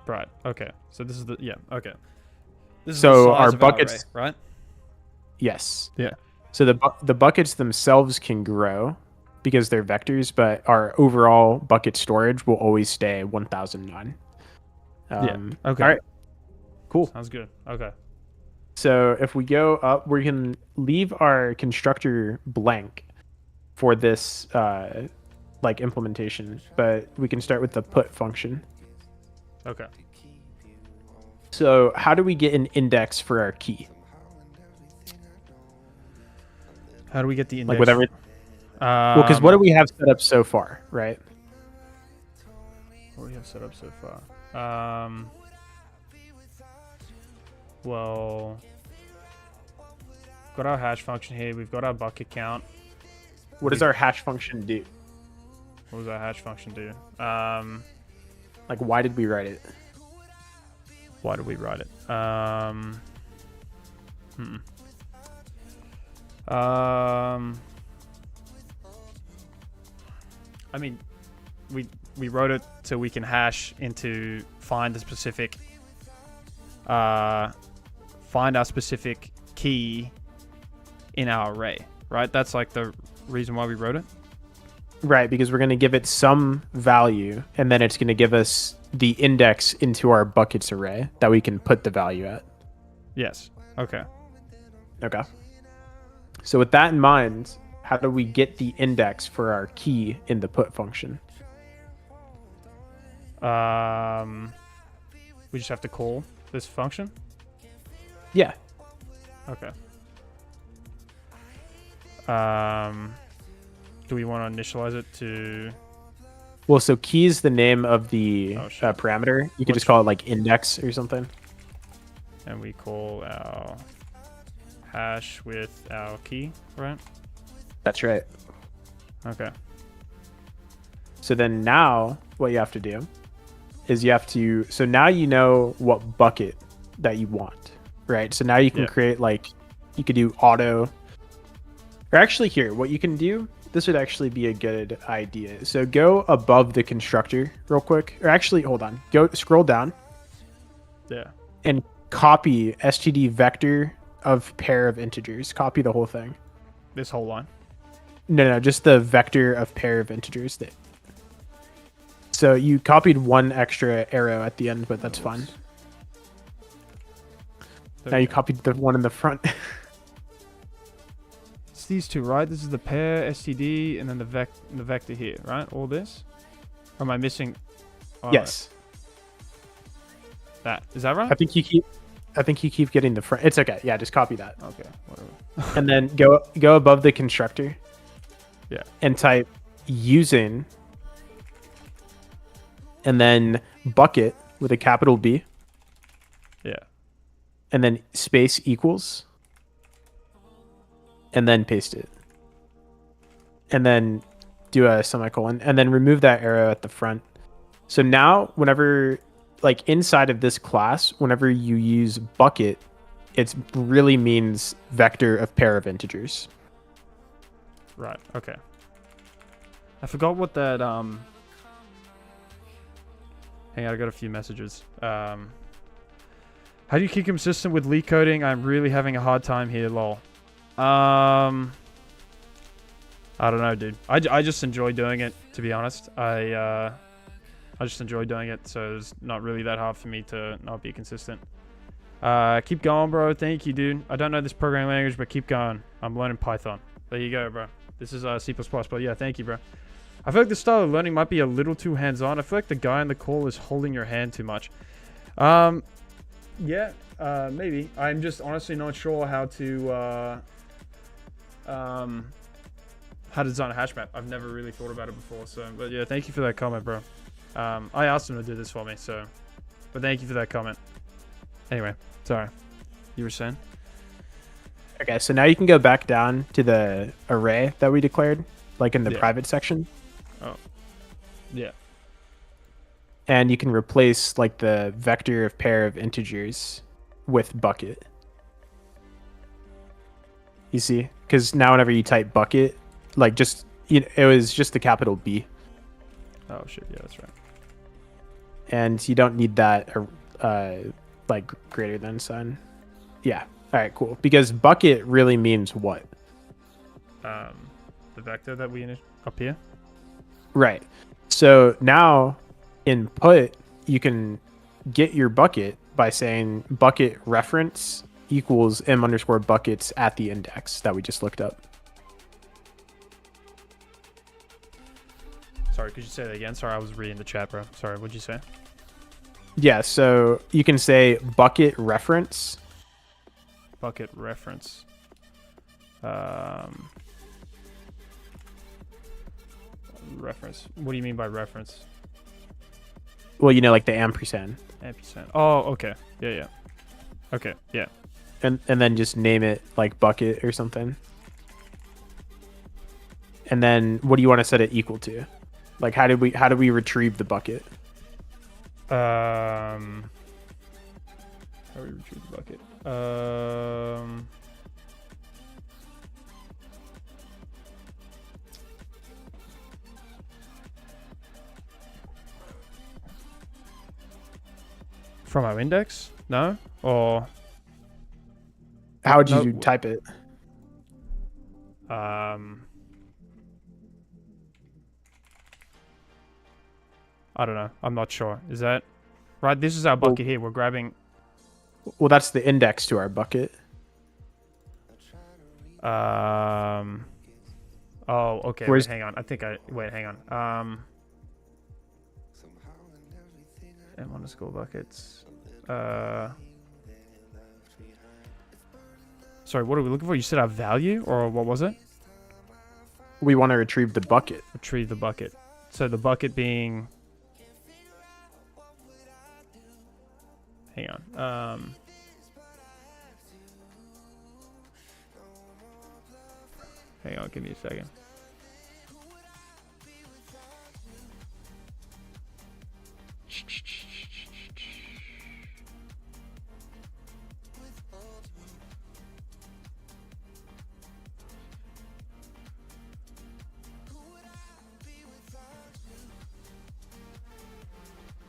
Right. Okay. So this is the Okay. This is So the size our of buckets, array, right? yes. Yeah. So the buckets themselves can grow because they're vectors, but our overall bucket storage will always stay 1009. Yeah. Okay. All right. Cool. Sounds good. Okay. So if we go up, we can leave our constructor blank for this like implementation, but we can start with the put function. Okay. So how do we get an index for our key? How do we get the index? Like with every, well, because what do we have set up so far, right? What do we have set up so far? Well, got our hash function here. We've got our bucket count. What does our hash function do? What does our hash function do? Like, why did we write it? Why did we write it? I mean, we wrote it so we can hash into find our specific key in our array, right? That's like the reason why we wrote it. Right, because we're going to give it some value, and then it's going to give us the index into our buckets array that we can put the value at. Yes. Okay. Okay. So with that in mind, how do we get the index for our key in the put function? We just have to call this function. Yeah. Okay. Do we want to initialize it to? Well, so key is the name of the Oh, shit. parameter. You could just call it like index or something. And we call our hash with our key, right? That's right. Okay. So then now what you have to do is you have to, so now you know what bucket that you want, right? So now you can create like, you could do auto, or actually here, what you can do, this would actually be a good idea. So go above the constructor real quick, or actually, hold on, go scroll down. Yeah. And copy std vector of pair of integers. Copy the whole thing. This whole line. No, just the vector of pair of integers. So you copied one extra arrow at the end, but that's fine. Now you copied the one in the front. It's these two, right? This is the pair std, and then the vector here, right? All this. Or am I missing? Oh, Yes. That is that right? I think you keep getting the front. It's okay. Yeah, just copy that. Okay. Whatever. And then go above the constructor. Yeah. And type using, and then bucket with a capital B. Yeah. And then space equals. And then paste it. And then do a semicolon. And then remove that arrow at the front. So now whenever, like inside of this class, whenever you use bucket, it really means vector of pair of integers. Right. Okay. I forgot what that Hang on, I got a few messages. How do you keep consistent with Leetcodin? I'm really having a hard time here, lol. I don't know, dude. I just enjoy doing it, to be honest. I just enjoy doing it, so it's not really that hard for me to not be consistent. Keep going, bro. Thank you, dude. I don't know this programming language, but keep going. I'm learning Python. There you go, bro. This is C++, but yeah, thank you, bro. I feel like the style of learning might be a little too hands-on. I feel like the guy in the call is holding your hand too much. Yeah, maybe. I'm just honestly not sure how to design a hash map. I've never really thought about it before. So, but yeah, thank you for that comment, bro. I asked him to do this for me, so, but thank you for that comment. Anyway, sorry. You were saying? Okay, so now you can go back down to the array that we declared, like in the private section. Oh, yeah. And you can replace like the vector of pair of integers with bucket. You see? Because now whenever you type bucket, like just, you know, it was just the capital B. Oh shit, yeah, that's right. And you don't need that like greater than sign. Yeah. All right, cool. Because bucket really means what? The vector that we up here. Right. So now in put, you can get your bucket by saying bucket reference equals m underscore buckets at the index that we just looked up. Sorry, could you say that again? Sorry, I was reading the chat, bro. Sorry, what'd you say? Yeah, so you can say bucket reference. Bucket reference. Reference. What do you mean by reference? Well, you know, like the ampersand. Ampersand. Oh, okay. Yeah, yeah. Okay, yeah. And then just name it like bucket or something. And then what do you want to set it equal to? Like how do we retrieve the bucket? How do we retrieve the bucket? From our index? No? Or how would no, you type it? I don't know. I'm not sure. Is that right? This is our bucket here. We're grabbing. Well, that's the index to our bucket. Oh, okay. Wait, hang on. Wait, hang on. M underscore buckets. Sorry, what are we looking for? You said our value, or what was it? We want to retrieve the bucket. Retrieve the bucket. So the bucket being. Hang on. Hang on, give me a second.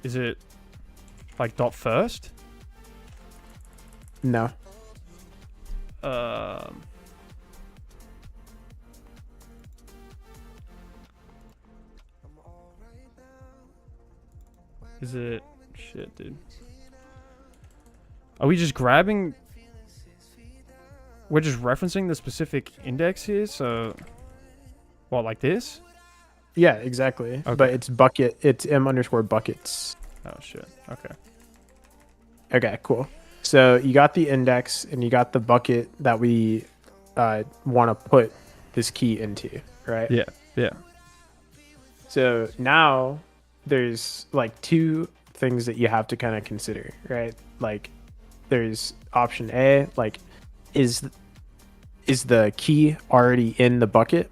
Is it like dot first? No. Is it shit, dude? Are we just grabbing? We're just referencing the specific index here, so what, like this? Yeah, exactly. Okay. But it's bucket. It's m underscore buckets. Oh shit. Okay. Okay, cool. So you got the index and you got the bucket that we want to put this key into, right? Yeah. Yeah. So now there's like two things that you have to kind of consider, right? Like there's option A, like is the key already in the bucket?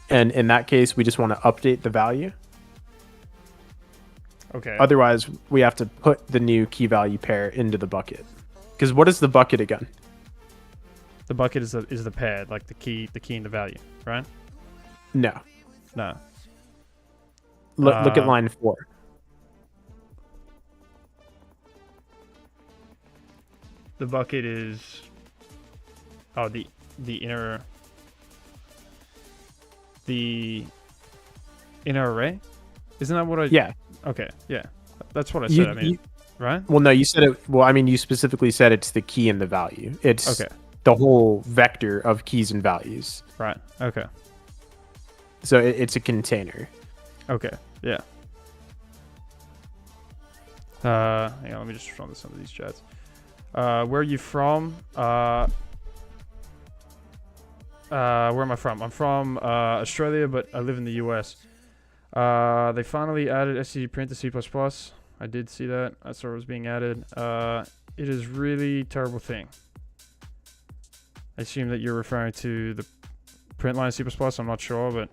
And in that case, we just want to update the value. Okay. Otherwise, we have to put the new key value pair into the bucket. Because what is the bucket again? The bucket is the pair, like the key and the value, right? No. No. Look at line 4. The bucket is the inner array. Isn't that what I? Yeah. Okay. Yeah. That's what I said. Right? Well, no, you said it. Well, I mean, you specifically said it's the key and the value. It's okay. the whole vector of keys and values. Right. Okay. So it's a container. Okay. Yeah. Hang on, let me just respond to some of these chats. Where are you from? Where am I from? I'm from Australia, but I live in the US. They finally added SSD print to C++. I did see that. I saw it was being added. It is really terrible thing. I assume that you're referring to the print line of C++. I'm not sure, but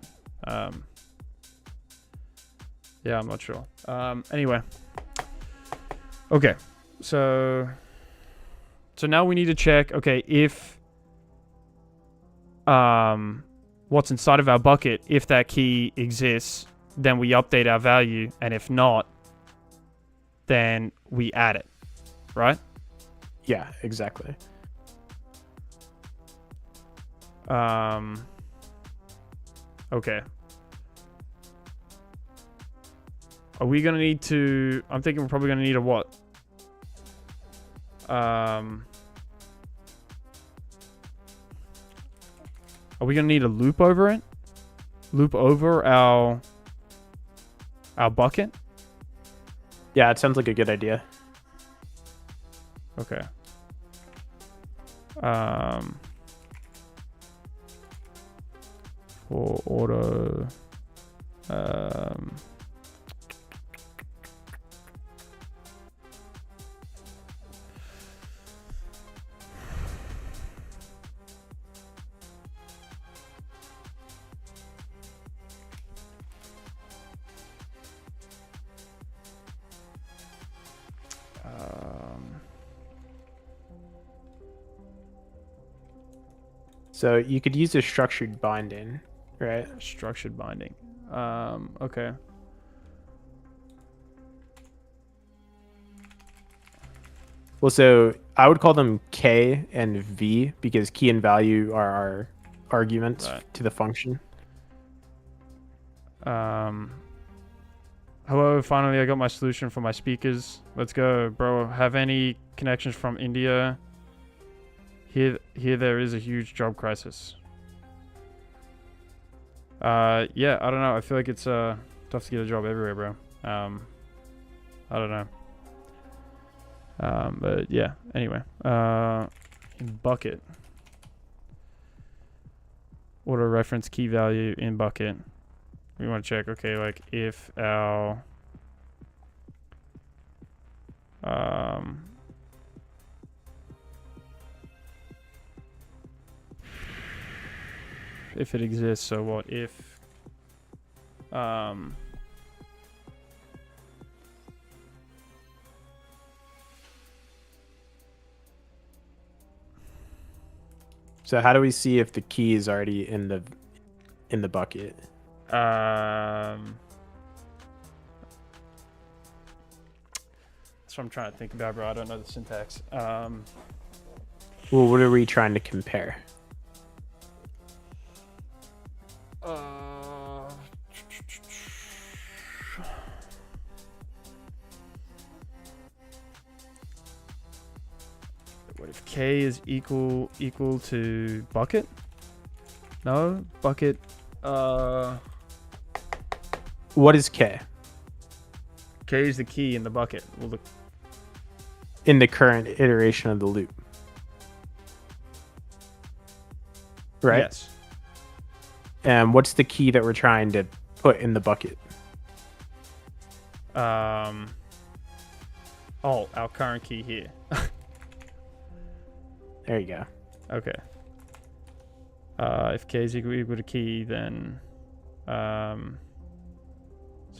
yeah, I'm not sure. Anyway. Okay. So now we need to check, okay, if what's inside of our bucket, if that key exists, then we update our value, and if not, then we add it, right? Yeah, exactly. Okay. Are we gonna need to? I'm thinking we're probably gonna need a what? Are we gonna need a loop over it? Loop over our bucket? Yeah, it sounds like a good idea. Okay. For auto. So you could use a structured binding, right? Structured binding. Okay. Well, so I would call them K and V because key and value are our arguments Right. to the function. Hello, finally I got my solution for my speakers. Let's go, bro. Have any connections from India? Here there is a huge job crisis. Yeah, I don't know. I feel like it's tough to get a job everywhere, bro. I don't know. But yeah, anyway. In bucket. Auto reference key value in bucket. We want to check, okay, like if our if it exists, so what if So how do we see if the key is already in the bucket? that's what I'm trying to think about, bro. I don't know the syntax. Well, what are we trying to compare? What if K is equal to bucket? No, bucket. What is K K is the key in the bucket. Well, the in the current iteration of the loop? Right? Yes. And what's the key that we're trying to put in the bucket? Oh, our current key here. There you go. Okay. If K is equal to key, then so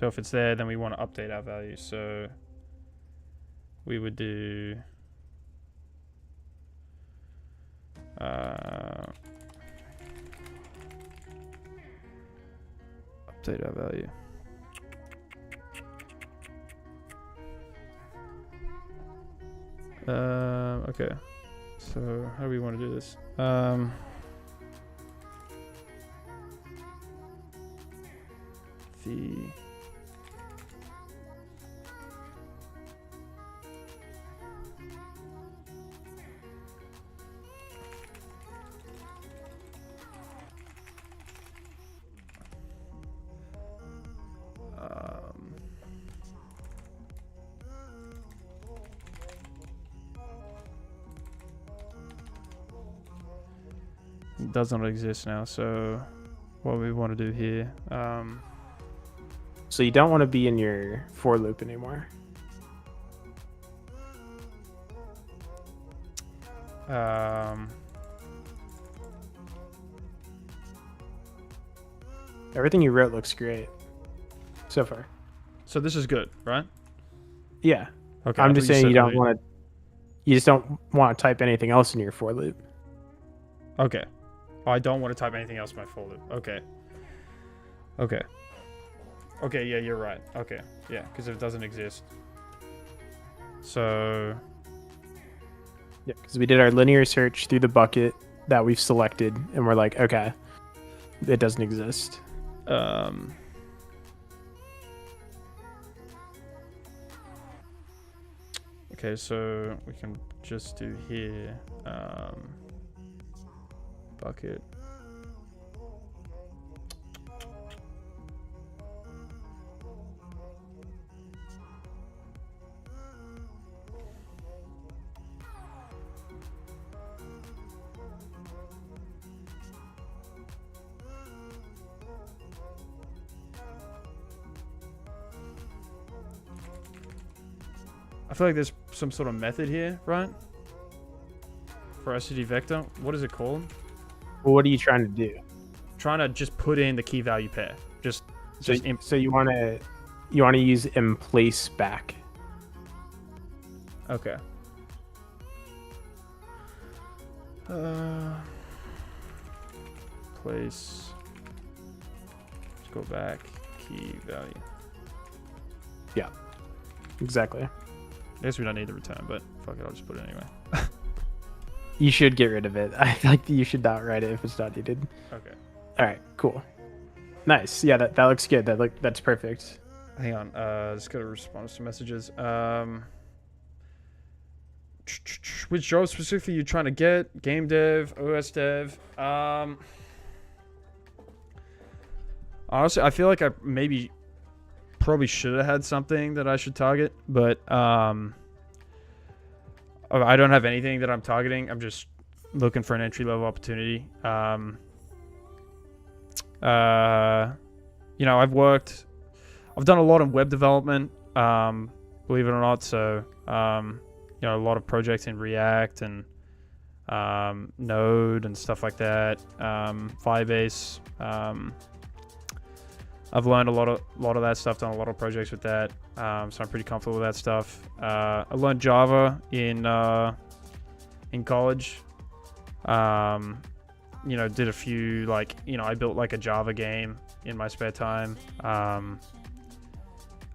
if it's there, then we want to update our value. So we would do update our value. Okay. So how do we want to do this? The does not exist now. So what we want to do here, So you don't want to be in your for loop anymore. Everything you wrote looks great so far. so this is good, right? Yeah. Okay. I'm I just thought saying said you don't wait. want to. You just don't want to type anything else in your for loop. Okay. Oh, I don't want to type anything else in my for loop. Okay. Okay. Okay, yeah, you're right. Okay. Yeah, because it doesn't exist. So, Yeah, because we did our linear search through the bucket that we've selected, and we're like, okay, it doesn't exist. Okay, so we can just do here, bucket. I feel like there's some sort of method here, right? For std vector. What is it called? Well, what are you trying to do? Trying to just put in the key value pair. Just So you want to use emplace back. okay. Place. Let's go back. Key value. Yeah, exactly. I guess we don't need the return, but fuck it, I'll just put it anyway. You should get rid of it. I think you should not write it if it's not needed. Okay. All right, cool, nice. Yeah, that looks good. That's perfect. Hang on. Just gotta respond to some messages. Which job specifically are you trying to get? Game dev, OS dev. Honestly, I feel like I probably should have had something that I should target, but I don't have anything that I'm targeting. I'm just looking for an entry-level opportunity. You know, I've done a lot of web development, believe it or not. So, you know, a lot of projects in React and Node and stuff like that. Firebase. I've learned a lot of that stuff, done a lot of projects with that, so I'm pretty comfortable with that stuff. I learned Java in college. You know, did a few, like, you know, I built like a Java game in my spare time.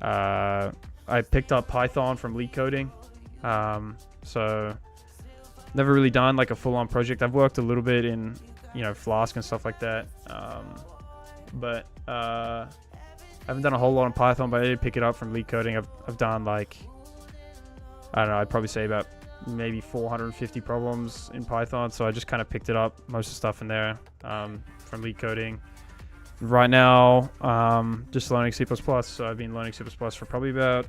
I picked up Python from Leetcodin, so never really done like a full-on project. I've worked a little bit in, you know, Flask and stuff like that. But I haven't done a whole lot in Python, but I did pick it up from Leetcodin. I've done like, I don't know, I'd probably say about maybe 450 problems in Python. So I just kind of picked it up, most of the stuff in there, from Leetcodin. Right now, just learning C++. So I've been learning C++ for probably about,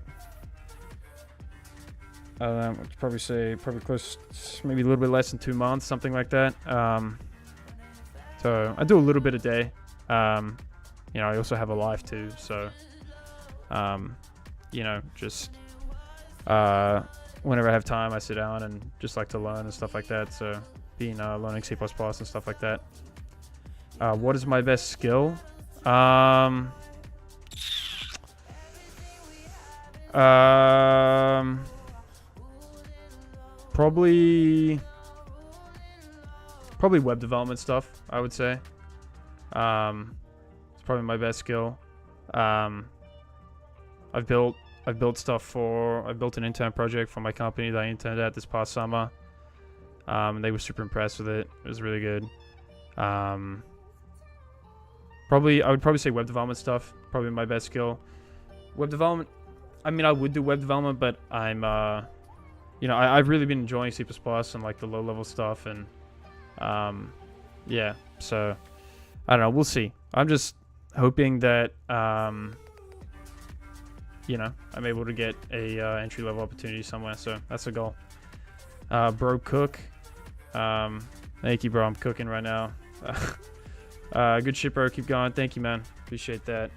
I'd probably say close, maybe a little bit less than 2 months, something like that. So I do a little bit a day. You know, I also have a life too, so you know, just whenever I have time, I sit down and just like to learn and stuff like that. So being learning C++ and stuff like that. What is my best skill? Probably web development stuff, I would say. It's probably my best skill. I've built stuff I built an intern project for my company that I interned at this past summer. And they were super impressed with it. It was really good. I would probably say web development stuff, probably my best skill. Web development, I mean, I would do web development, but I'm, you know, I've really been enjoying C++ and like the low level stuff. And, yeah, so I don't know. We'll see. I'm just hoping that, you know, I'm able to get a entry level opportunity somewhere. So that's the goal. Bro, cook. Thank you, bro. I'm cooking right now. Good shit, bro. Keep going. Thank you, man. Appreciate that.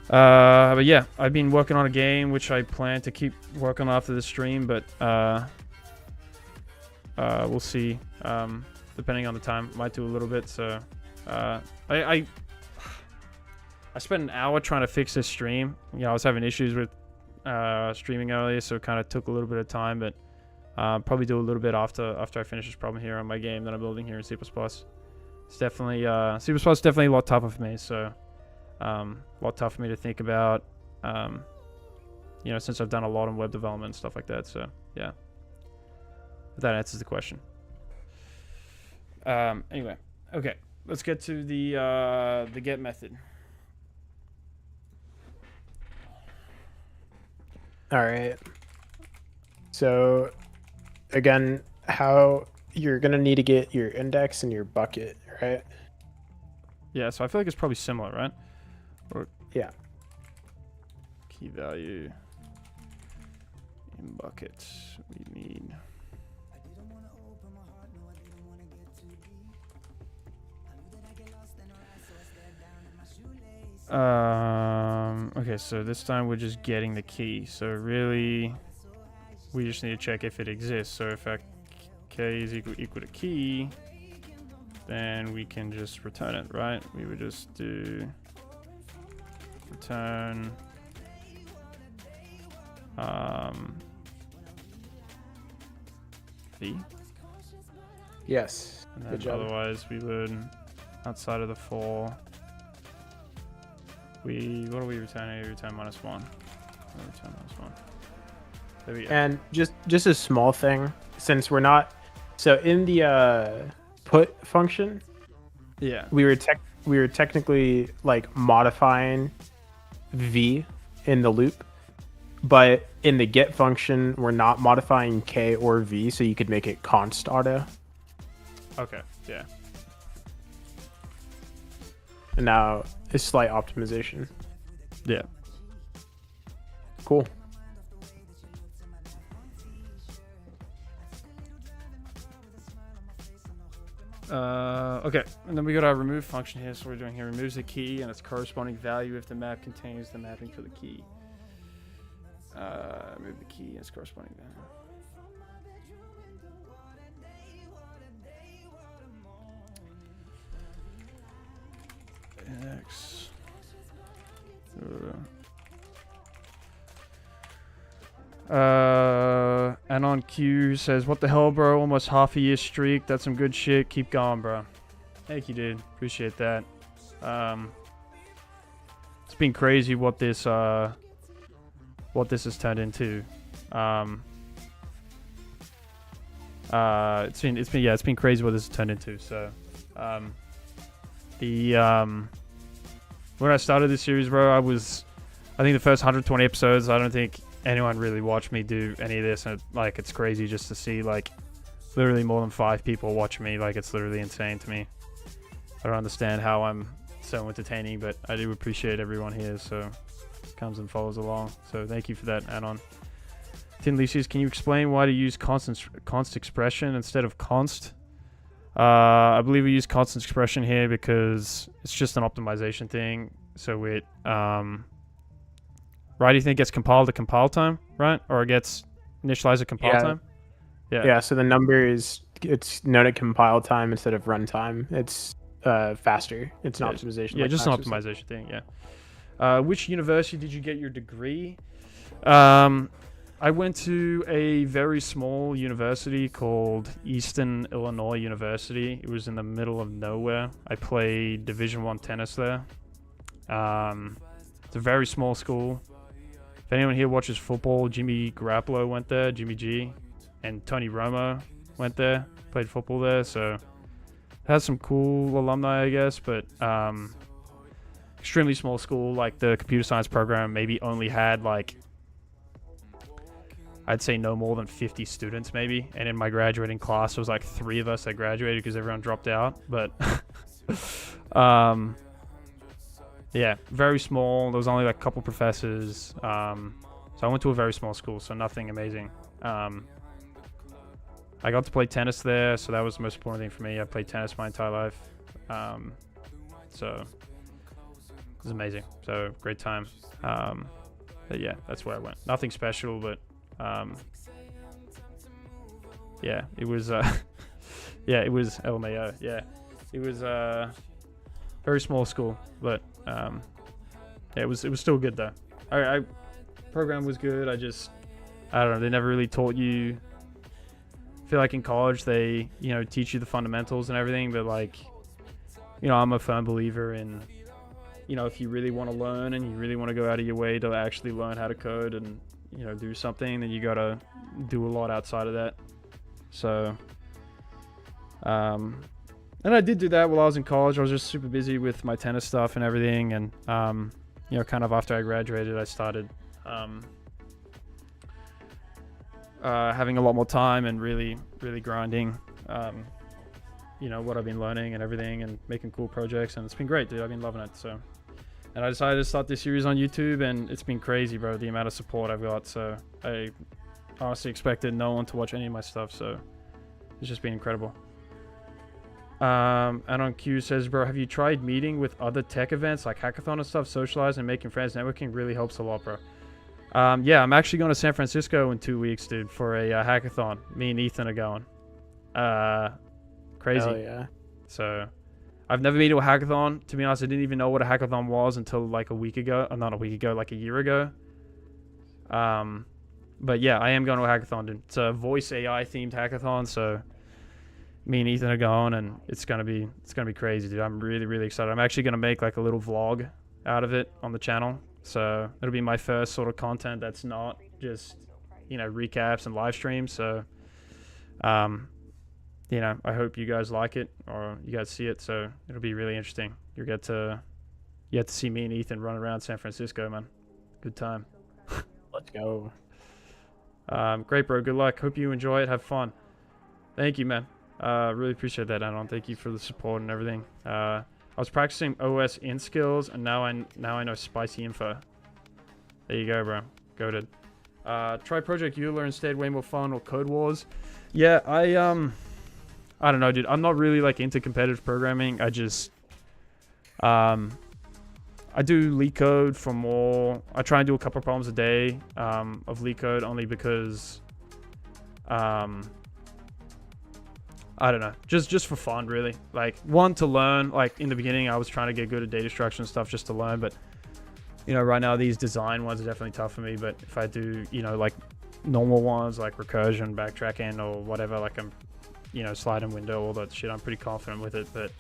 But yeah, I've been working on a game which I plan to keep working on after the stream, but we'll see. Depending on the time, might do a little bit. So I spent an hour trying to fix this stream. You know, I was having issues with streaming earlier, so it kind of took a little bit of time, but probably do a little bit after I finish this problem here on my game that I'm building here in C++. It's definitely C++ is definitely a lot tougher for me, so a lot tougher for me to think about, you know, since I've done a lot on web development and stuff like that. So yeah, if that answers the question. Anyway, okay, let's get to the get method. All right. So again, how you're gonna need to get your index and your bucket, right? Yeah, so I feel like it's probably similar, right? Or Yeah. key value in bucket we need. Okay, so this time we're just getting the key. So really, we just need to check if it exists. So if k is equal to key, then we can just return it, right? We would just do return v. Yes. And Good then job. otherwise we would, outside of the for, what do we return? We return -1. We'll return -1. There we go. And just a small thing, since we're not, so in the put function, Yeah. we were technically like modifying v in the loop, but in the get function we're not modifying k or v, so you could make it const auto. Okay. Yeah. And now it's slight optimization. Yeah. Cool. Okay, and then we got our remove function here. So what we're doing here removes the key and its corresponding value if the map contains the mapping for the key. Remove the key and its corresponding value. X. Anon Q says, "What the hell, bro? Almost half a year streak. That's some good shit. Keep going, bro." Thank you, dude. Appreciate that. It's been crazy what this has turned into. It's been crazy what this has turned into. So, when I started this series, bro, I think the first 120 episodes, I don't think anyone really watched me do any of this, and like it's crazy just to see like literally more than 5 people watch me. Like it's literally insane to me. I don't understand how I'm so entertaining, but I do appreciate everyone here, so comes and follows along. So thank you for that, Anon. Tin Lucius, can you explain why to use const expression instead of const? I believe we use constant expression here because it's just an optimization thing. So it, right, you think it gets compiled at compile time, right? Or it gets initialized at compile time? Yeah. Yeah, so the number it's known at compile time instead of runtime. It's faster. It's an optimization. Yeah, like just an Max was saying. optimization thing, yeah. Which university did you get your degree? I went to a very small university called Eastern Illinois University. It was in the middle of nowhere. I played Division I tennis there. It's a very small school. If anyone here watches football, Jimmy Garoppolo went there, Jimmy G, and Tony Romo went there, played football there. So it has some cool alumni, I guess, but extremely small school. Like the computer science program maybe only had like, I'd say no more than 50 students maybe, and in my graduating class there was like 3 of us that graduated because everyone dropped out. But yeah, very small. There was only like a couple professors, so I went to a very small school, so nothing amazing. I got to play tennis there, so that was the most important thing for me. I played tennis my entire life. So it was amazing. So great time. But yeah, that's where I went. Nothing special, but yeah, it was yeah, it was LMAO. Yeah, it was very small school, but yeah, it was still good though. I program was good. I don't know, they never really taught you. I feel like in college they, you know, teach you the fundamentals and everything, but like, you know, I'm a firm believer in, you know, if you really want to learn and you really want to go out of your way to actually learn how to code and, you know, do something, then you got to do a lot outside of that. So and I did do that while I was in college. I was just super busy with my tennis stuff and everything, and you know, kind of after I graduated, I started having a lot more time and really grinding you know, what I've been learning and everything, and making cool projects, and it's been great, dude. I've been loving it. So, and I decided to start this series on YouTube, and it's been crazy, bro, the amount of support I've got. So I honestly expected no one to watch any of my stuff, so it's just been incredible. And on Q says, bro, have you tried meeting with other tech events like hackathon and stuff? Socializing and making friends, networking really helps a lot, bro. Yeah, I'm actually going to San Francisco in 2 weeks, dude, for a hackathon. Me and Ethan are going. Crazy. Hell yeah. So I've never been to a hackathon. To be honest, I didn't even know what a hackathon was until like a week ago. Not a week ago, like a year ago. But yeah, I am going to a hackathon, dude. It's a voice AI themed hackathon, so me and Ethan are going, and it's gonna be crazy, dude. I'm really excited. I'm actually gonna make like a little vlog out of it on the channel, so it'll be my first sort of content that's not just, you know, recaps and live streams. So you know, I hope you guys like it, or you guys see it. So it'll be really interesting. You get to see me and Ethan run around San Francisco, man. Good time. Let's go. Great, bro. Good luck. Hope you enjoy it. Have fun. Thank you, man. Really appreciate that, Anon. Thank you for the support and everything. I was practicing OS in skills, and now I know spicy info. There you go, bro. Goated. Try Project Euler instead. Way more fun. Or Code Wars. Yeah, I don't know, dude. I'm not really like into competitive programming. I just I do Leetcode for more. I try and do a couple of problems a day of Leetcode, only because I don't know, just for fun, really. Like, one, to learn. Like, in the beginning, I was trying to get good at data structure and stuff just to learn. But, you know, right now, these design ones are definitely tough for me. But if I do, you know, like, normal ones, like recursion, backtracking, or whatever, like, I'm, you know, slide and window, all that shit, I'm pretty confident with it. But,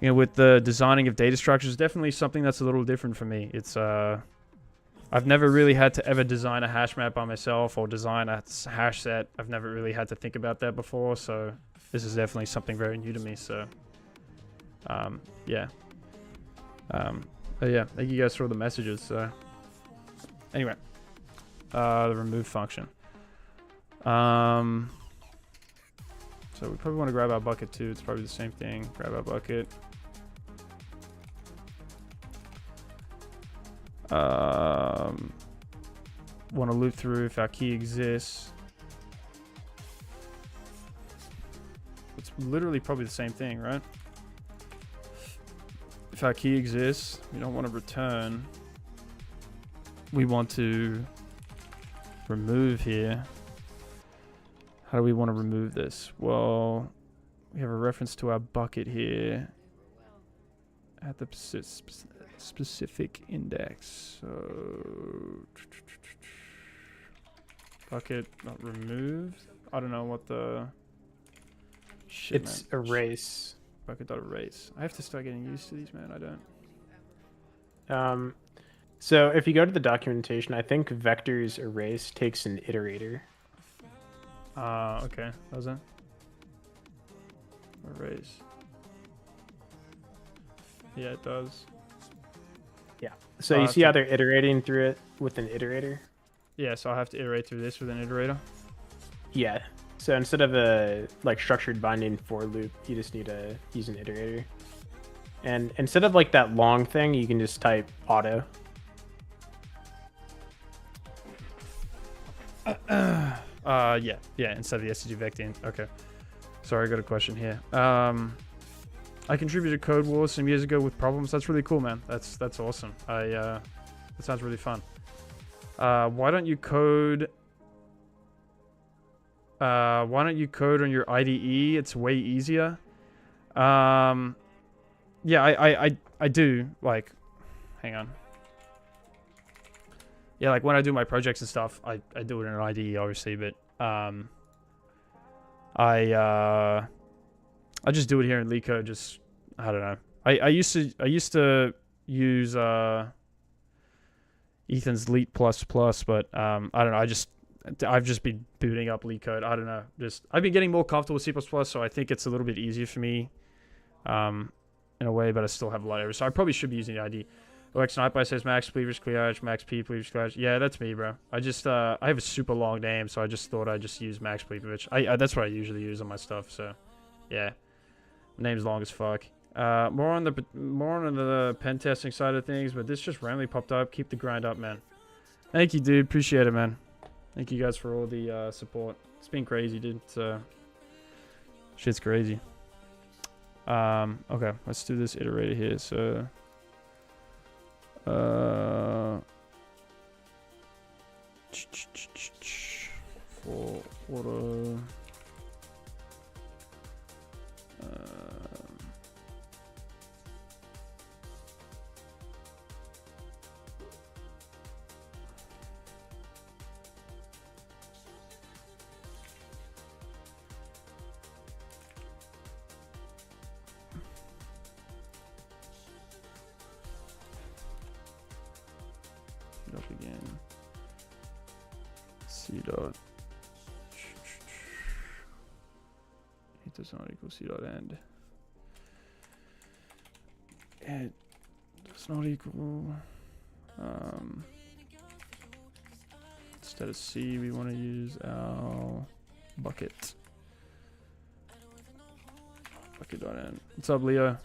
you know, with the designing of data structures, definitely something that's a little different for me. It's, I've never really had to ever design a hash map by myself or design a hash set. I've never really had to think about that before, so this is definitely something very new to me. So, yeah. But yeah, thank you guys for all the messages. So, anyway, the remove function. So we probably want to grab our bucket too. It's probably the same thing. Grab our bucket. Want to loop through if our key exists. It's literally probably the same thing, right? If our key exists, we don't want to return. We want to remove here. How do we want to remove this? Well, we have a reference to our bucket here at the specific index. So bucket not removed. I don't know what the shit. It's erase. Bucket dot erase. I have to start getting used to these, man. I don't. So if you go to the documentation, I think vectors erase takes an iterator. Okay. Does it? Erase. Yeah, it does. Yeah. So you see how they're iterating through it with an iterator? Yeah, so I have to iterate through this with an iterator? Yeah. So instead of a like structured binding for loop, you just need to use an iterator. And instead of like that long thing, you can just type auto. Yeah, instead of the SCG Vectin. Okay. Sorry, I got a question here. I contributed Code Wars some years ago with problems. That's really cool, man. That's awesome. That sounds really fun. Why don't you code on your IDE? It's way easier. Yeah, I do, like, hang on. Yeah, like when I do my projects and stuff, I do it in an IDE, obviously, but I just do it here in Leetcode. Just, I don't know. I used to use Ethan's Leet++, but I don't know. I've just been booting up Leetcode. I don't know. I've been getting more comfortable with C++, so I think it's a little bit easier for me, in a way. But I still have a lot of errors, so I probably should be using the ID. OX Sniper says Max Cleavage Cleavage, Max P Cleavage Cleavage. Yeah, that's me, bro. I have a super long name, so I just thought I'd just use Max Cleavage. That's what I usually use on my stuff. So, yeah, my name's long as fuck. More on the pen testing side of things, but this just randomly popped up. Keep the grind up, man. Thank you, dude. Appreciate it, man. Thank you guys for all the support. It's been crazy, dude. Shit's crazy. Okay, let's do this iterator here. So, for auto. Up again. C dot. It does not equal C dot end. It does not equal. Instead of C, we want to use our bucket. Bucket dot end. What's up, Leo?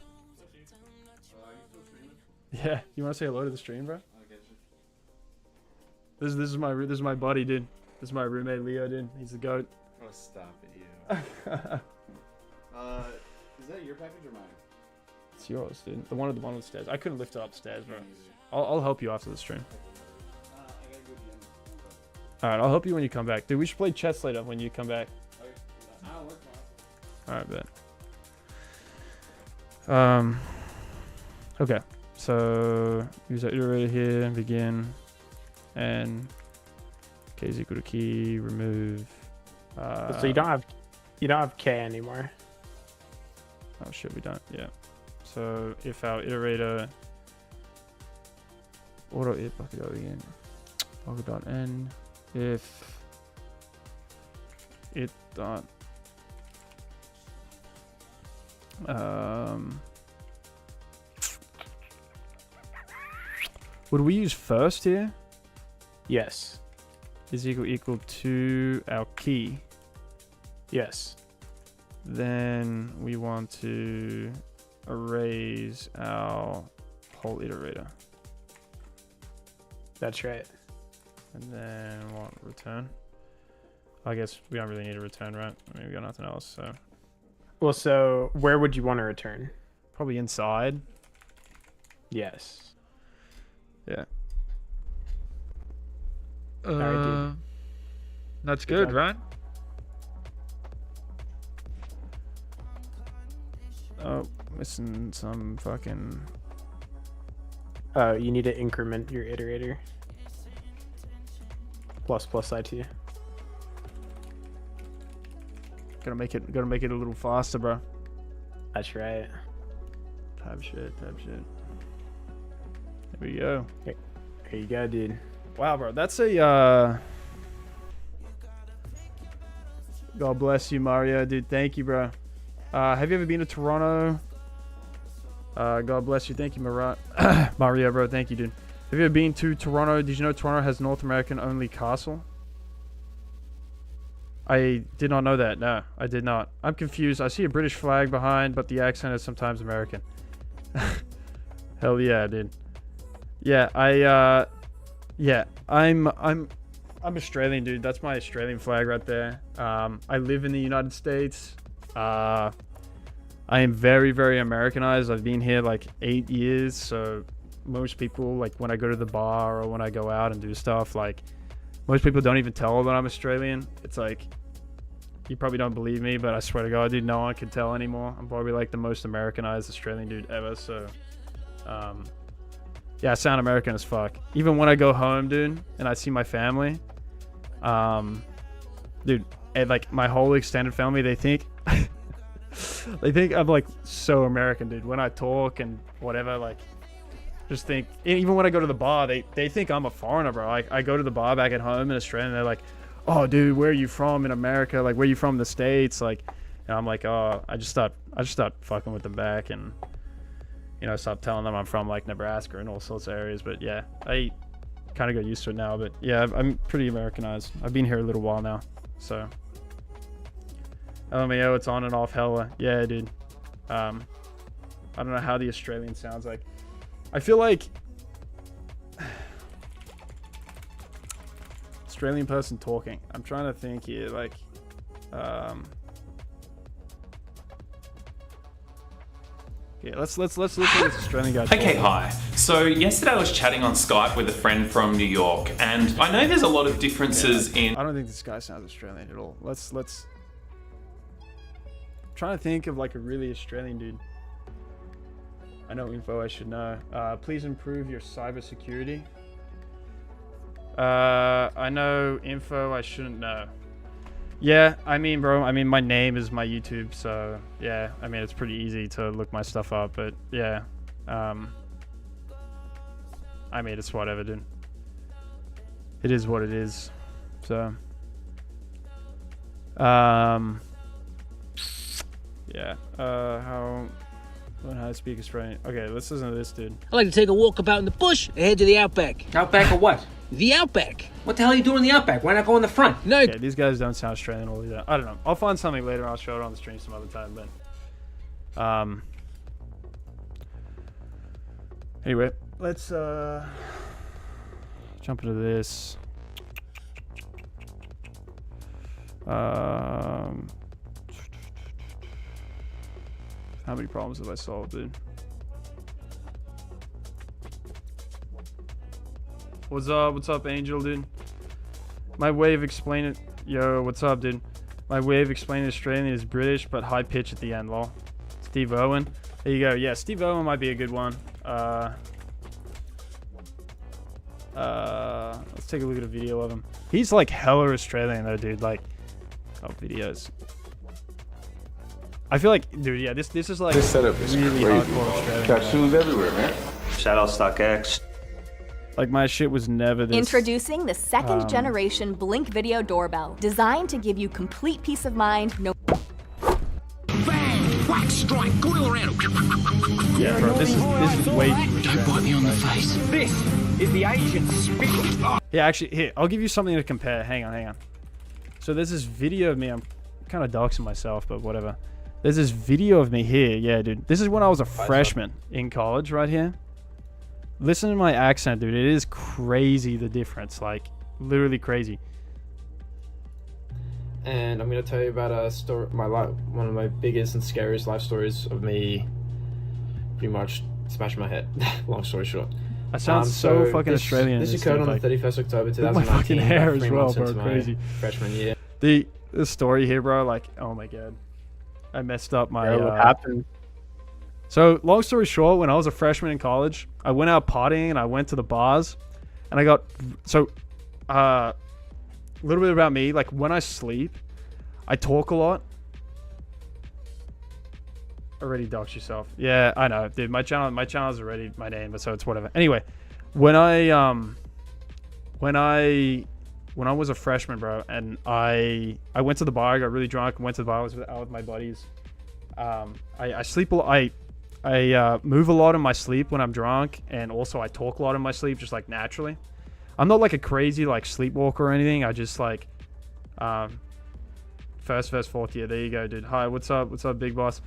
Yeah, you want to say hello to the stream, bro? This is my buddy, dude. This is my roommate, Leo, dude. He's the goat. Oh, stop it, you. Is that your package or mine? It's yours, dude. The one at the bottom of the stairs. I couldn't lift it upstairs, bro. I'll help you after the stream. I gotta go to the end. Alright, I'll help you when you come back. Dude, we should play chess later when you come back. Okay. I don't work tomorrow. Alright, bet. Okay. So use our iterator here and begin. And K is equal to key, remove. So you don't have K anymore. Oh shit, we don't. Yeah. So if our iterator auto it bucket again, bucket dot n, if it dot would we use first here? Yes. Is equal to our key. Yes. Then we want to erase our whole iterator. That's right. And then what, return? I guess we don't really need a return, right? I mean, we got nothing else, so. Well, so where would you want to return? Probably inside. Yes. Yeah. Alright, That's Good good, job. right? Oh, missing some fucking. Oh, you need to increment your iterator. Plus IT. Gotta make it a little faster, bro. That's right. Type shit. There we go. There you go, dude. Wow, bro, that's a God bless you, Mario, dude. Thank you, bro. Have you ever been to Toronto? God bless you. Thank you, Mario, bro. Thank you, dude. Have you ever been to Toronto? Did you know Toronto has North American only castle? I did not know that. No, I did not. I'm confused. I see a British flag behind, but the accent is sometimes American. Hell yeah, dude. Yeah, I'm I'm Australian, dude. That's my Australian flag right there. I live in the United States. I am very, very Americanized. I've been here like 8 years, so most people, like when I go to the bar or when I go out and do stuff, like most people don't even tell that I'm Australian. It's like, you probably don't believe me, but I swear to God, dude, no one can tell anymore. I'm probably like the most Americanized Australian dude ever, so yeah, I sound American as fuck. Even when I go home, dude, and I see my family, dude, and like my whole extended family, they think they think I'm like so American, dude. When I talk and whatever, like just think, even when I go to the bar, they think I'm a foreigner, bro. Like I go to the bar back at home in Australia and they're like, oh dude, where are you from in America? Like where are you from in the States? Like, and I'm like, oh, I just start fucking with them back and, you know, stop telling them I'm from like Nebraska and all sorts of areas. But yeah, I kind of got used to it now, but yeah, I'm pretty Americanized. I've been here a little while now, so. LMAO, it's on and off hella. Yeah, dude. I don't know how the Australian sounds like. I feel like Australian person talking. I'm trying to think here, like, yeah, let's look at this Australian guy. Okay, hi. So yesterday I was chatting on Skype with a friend from New York, and I know there's a lot of differences in. I don't think this guy sounds Australian at all. Let's. I'm trying to think of like a really Australian dude. I know info I should know. Please improve your cybersecurity. I know info I shouldn't know. Yeah, I mean, bro, I mean, my name is my YouTube, so yeah, I mean, it's pretty easy to look my stuff up, but yeah, I mean, it's whatever, dude. It is what it is, so, yeah, learn how to speak Australian. Okay, let's listen to this, dude. I like to take a walk about in the bush and head to the outback. Outback or what? The outback. What the hell are you doing in the outback? Why not go in the front? No. Yeah, these guys don't sound Australian all either. I don't know. I'll find something later. I'll show it on the stream some other time. But anyway, let's jump into this. How many problems have I solved, dude? What's up, Angel, dude? My way of explaining... Yo, what's up, dude? My way of explaining Australian is British, but high pitch at the end, lol. Steve Owen. There you go. Yeah, Steve Owen might be a good one. Let's take a look at a video of him. He's like hella Australian, though, dude. Like, oh, videos. I feel like, dude, yeah, this is like this setup is really crazy. hardcore Australian. Got shoes everywhere, man. Shout out StockX. Like my shit was never this. Introducing the second generation Blink Video Doorbell, designed to give you complete peace of mind. No. Bang! Whack! Strike! Go around. Yeah, bro, this is way. Don't bite me on the face. This is the Asian spit. Yeah, actually, here, I'll give you something to compare. Hang on. So there's this video of me. I'm kind of doxing myself, but whatever. There's this video of me here. Yeah, dude. This is when I was a freshman in college, right here. Listen to my accent, dude. It is crazy, the difference. Like, literally crazy. And I'm gonna tell you about a story, one of my biggest and scariest life stories of me pretty much smashing my head. Long story short. I sound so fucking Australian. This occurred on the 31st October 2019. My fucking hair as 3 well, months bro. into Crazy. my freshman year. The story here, bro. Like, oh my god, I messed up my. What happened? So, long story short, when I was a freshman in college, I went out partying and I went to the bars, and I got a little bit about me. Like, when I sleep, I talk a lot. Already doxed yourself. Yeah, I know, dude. My channel is already my name, but so it's whatever. Anyway, when I was a freshman, bro, and I went to the bar, I got really drunk, went to the bar, I was out with my buddies. I sleep a lot. I move a lot in my sleep when I'm drunk, and also I talk a lot in my sleep, just like naturally. I'm not like a crazy like sleepwalker or anything. I just like first, fourth year. There you go, dude. Hi, what's up, big boss?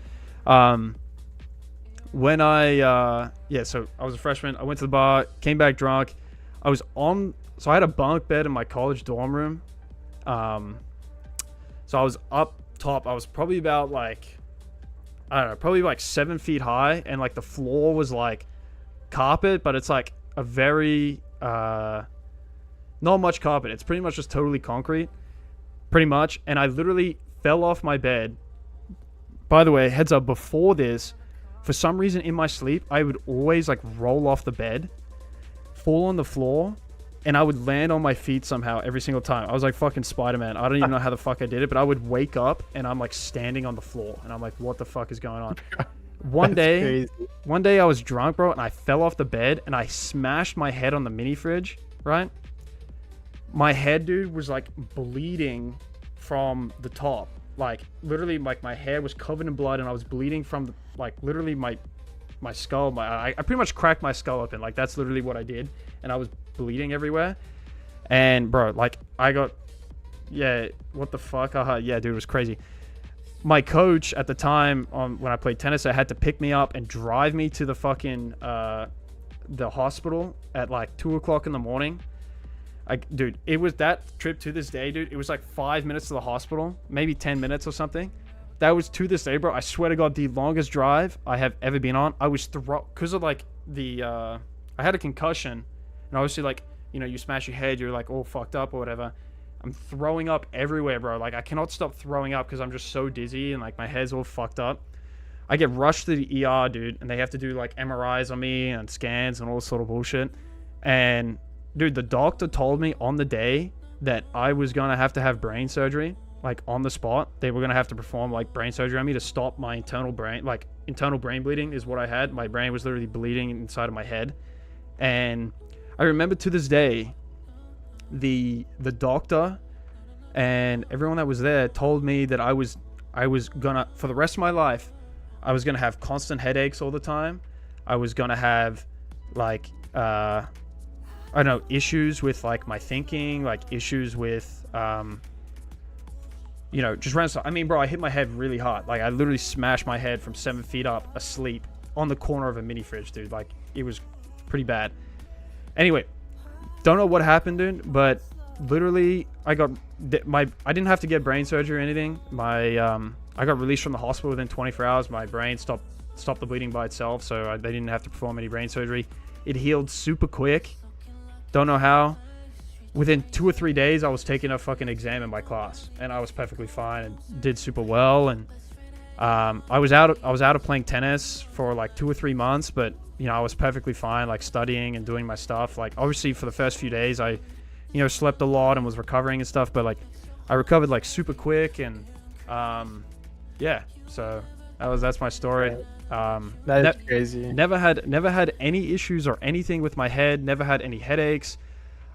When I so I was a freshman. I went to the bar, came back drunk. I was on so I had a bunk bed in my college dorm room. So I was up top. I was probably about like, I don't know, probably like 7 feet high, and like the floor was like carpet, but it's like a very not much carpet. It's pretty much just totally concrete, pretty much. And I literally fell off my bed. By the way, heads up, before this, for some reason in my sleep, I would always like roll off the bed, fall on the floor, and I would land on my feet somehow every single time. I was like fucking Spider-Man. I don't even know how the fuck I did it, but I would wake up and I'm like standing on the floor, and I'm like, what the fuck is going on? One day I was drunk, bro, and I fell off the bed and I smashed my head on the mini fridge, right? My head, dude, was like bleeding from the top. Like literally, like my hair was covered in blood and I was bleeding from like literally my skull. I pretty much cracked my skull open. Like that's literally what I did, and I was bleeding everywhere. And bro, like I got, yeah, what the fuck? Yeah, dude, it was crazy. My coach at the time, when I played tennis, I had to pick me up and drive me to the fucking the hospital at like 2 o'clock in the morning. Dude, it was that trip to this day, dude. It was like 5 minutes to the hospital, maybe 10 minutes or something. That was to this day, bro. I swear to God, the longest drive I have ever been on. I was because of like I had a concussion, and obviously like, you know, you smash your head, you're like all fucked up or whatever. I'm throwing up everywhere, bro. Like I cannot stop throwing up because I'm just so dizzy and like my head's all fucked up. I get rushed to the ER, dude, and they have to do like MRIs on me and scans and all sort of bullshit. And dude, the doctor told me on the day that I was gonna have to have brain surgery. Like on the spot, they were gonna have to perform like brain surgery on me to stop my internal brain, like internal brain bleeding is what I had. My brain was literally bleeding inside of my head. And I remember to this day, the doctor and everyone that was there told me that I was gonna, for the rest of my life, I was gonna have constant headaches all the time. I was gonna have like I don't know, issues with like my thinking, like issues with you know, just random stuff. I mean, bro, I hit my head really hard. Like I literally smashed my head from 7 feet up asleep on the corner of a mini fridge, dude. Like it was pretty bad. Anyway, don't know what happened, dude, but literally I didn't have to get brain surgery or anything. I got released from the hospital within 24 hours. My brain stopped the bleeding by itself, so they didn't have to perform any brain surgery. It healed super quick. Don't know how. Within 2 or 3 days, I was taking a fucking exam in my class, and I was perfectly fine and did super well. And I was out of playing tennis for like 2 or 3 months, but you know, I was perfectly fine, like studying and doing my stuff. Like obviously for the first few days, I, you know, slept a lot and was recovering and stuff, but like I recovered like super quick. And yeah, so that's my story. That is crazy. Never had any issues or anything with my head. Never had any headaches.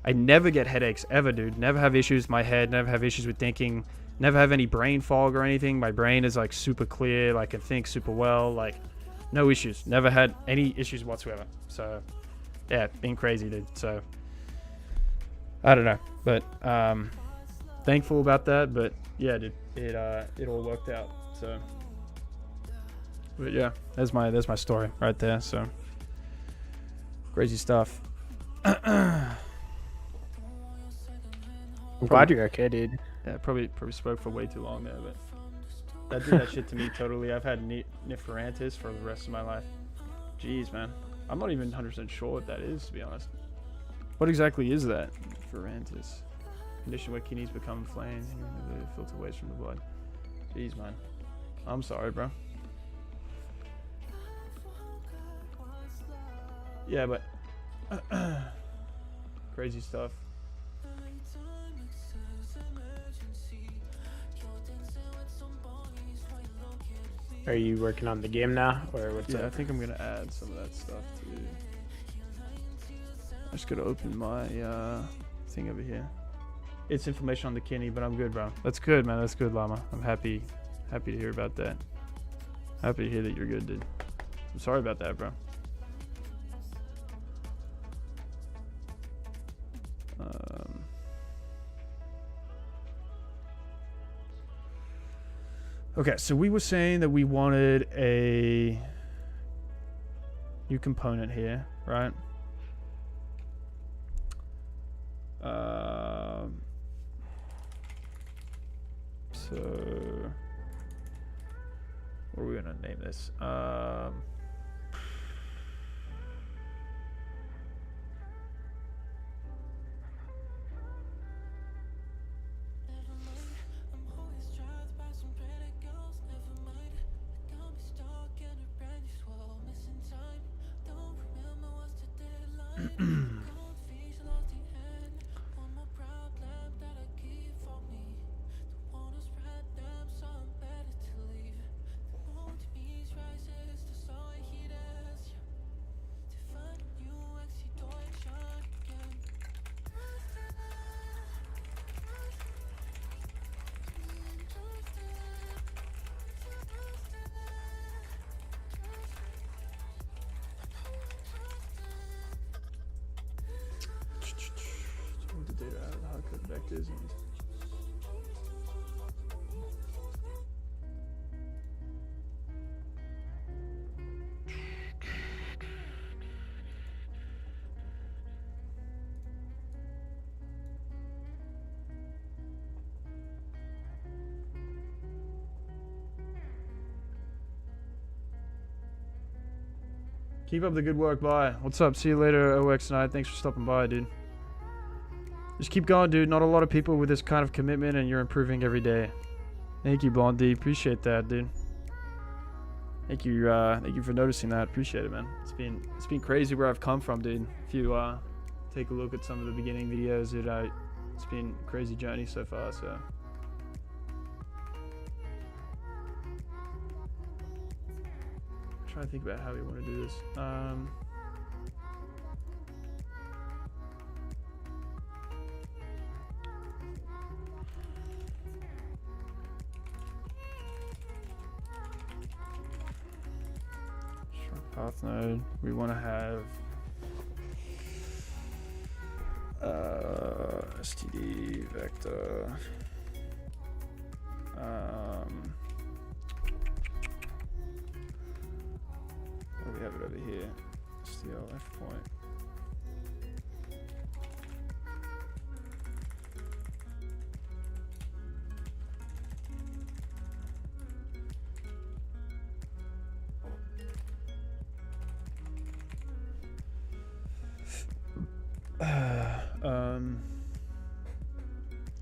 I never get headaches ever, dude. Never have issues with my head. Never have issues with thinking. Never have any brain fog or anything. My brain is like super clear. Like, I can think super well. Like, no issues. Never had any issues whatsoever. So, yeah, been crazy, dude. So, I don't know, but thankful about that. But yeah, dude, it all worked out. So, but yeah, that's my story right there. So, crazy stuff. I'm glad you're okay, dude. Yeah, probably spoke for way too long there, but that did that shit to me totally. I've had nephronitis for the rest of my life. Jeez, man. I'm not even 100% sure what that is, to be honest. What exactly is that? Nephronitis. Condition where kidneys become inflamed and filter waste from the blood. Jeez, man. I'm sorry, bro. Yeah, but crazy stuff. Are you working on the game now, or what's up? I think I'm gonna add some of that stuff too. I'm just gonna open my thing over here. It's information on the kidney, but I'm good, bro. That's good, man. That's good, Llama. I'm happy to hear about that. Happy to hear that you're good, dude. I'm sorry about that, bro. Okay, so we were saying that we wanted a new component here, right? So, what are we gonna name this? The data out of the hardcode vectors and keep up the good work. Bye. What's up? See you later, OX9. Thanks for stopping by, dude. Just keep going, dude. Not a lot of people with this kind of commitment, and you're improving every day. Thank you, Blondie. Appreciate that, dude. Thank you for noticing that. Appreciate it, man. It's been crazy where I've come from, dude. If you take a look at some of the beginning videos, dude, it's been a crazy journey so far. So. Trying to think about how we want to do this. Short path node. We want to have std vector. We have it over here. STL F point.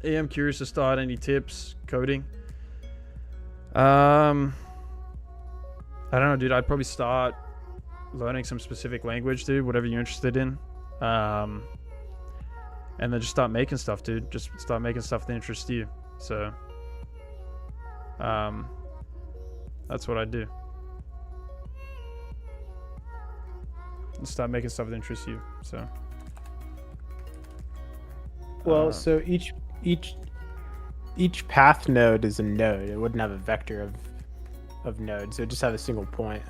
I'm curious to start. Any tips coding? I don't know, dude. I'd probably start learning some specific language, dude, whatever you're interested in, and then just start making stuff, dude. Just start making stuff that interests you. So that's what I do. Just start making stuff that interests you. So well, so each path node is a node. It wouldn't have a vector of nodes. It would just have a single point.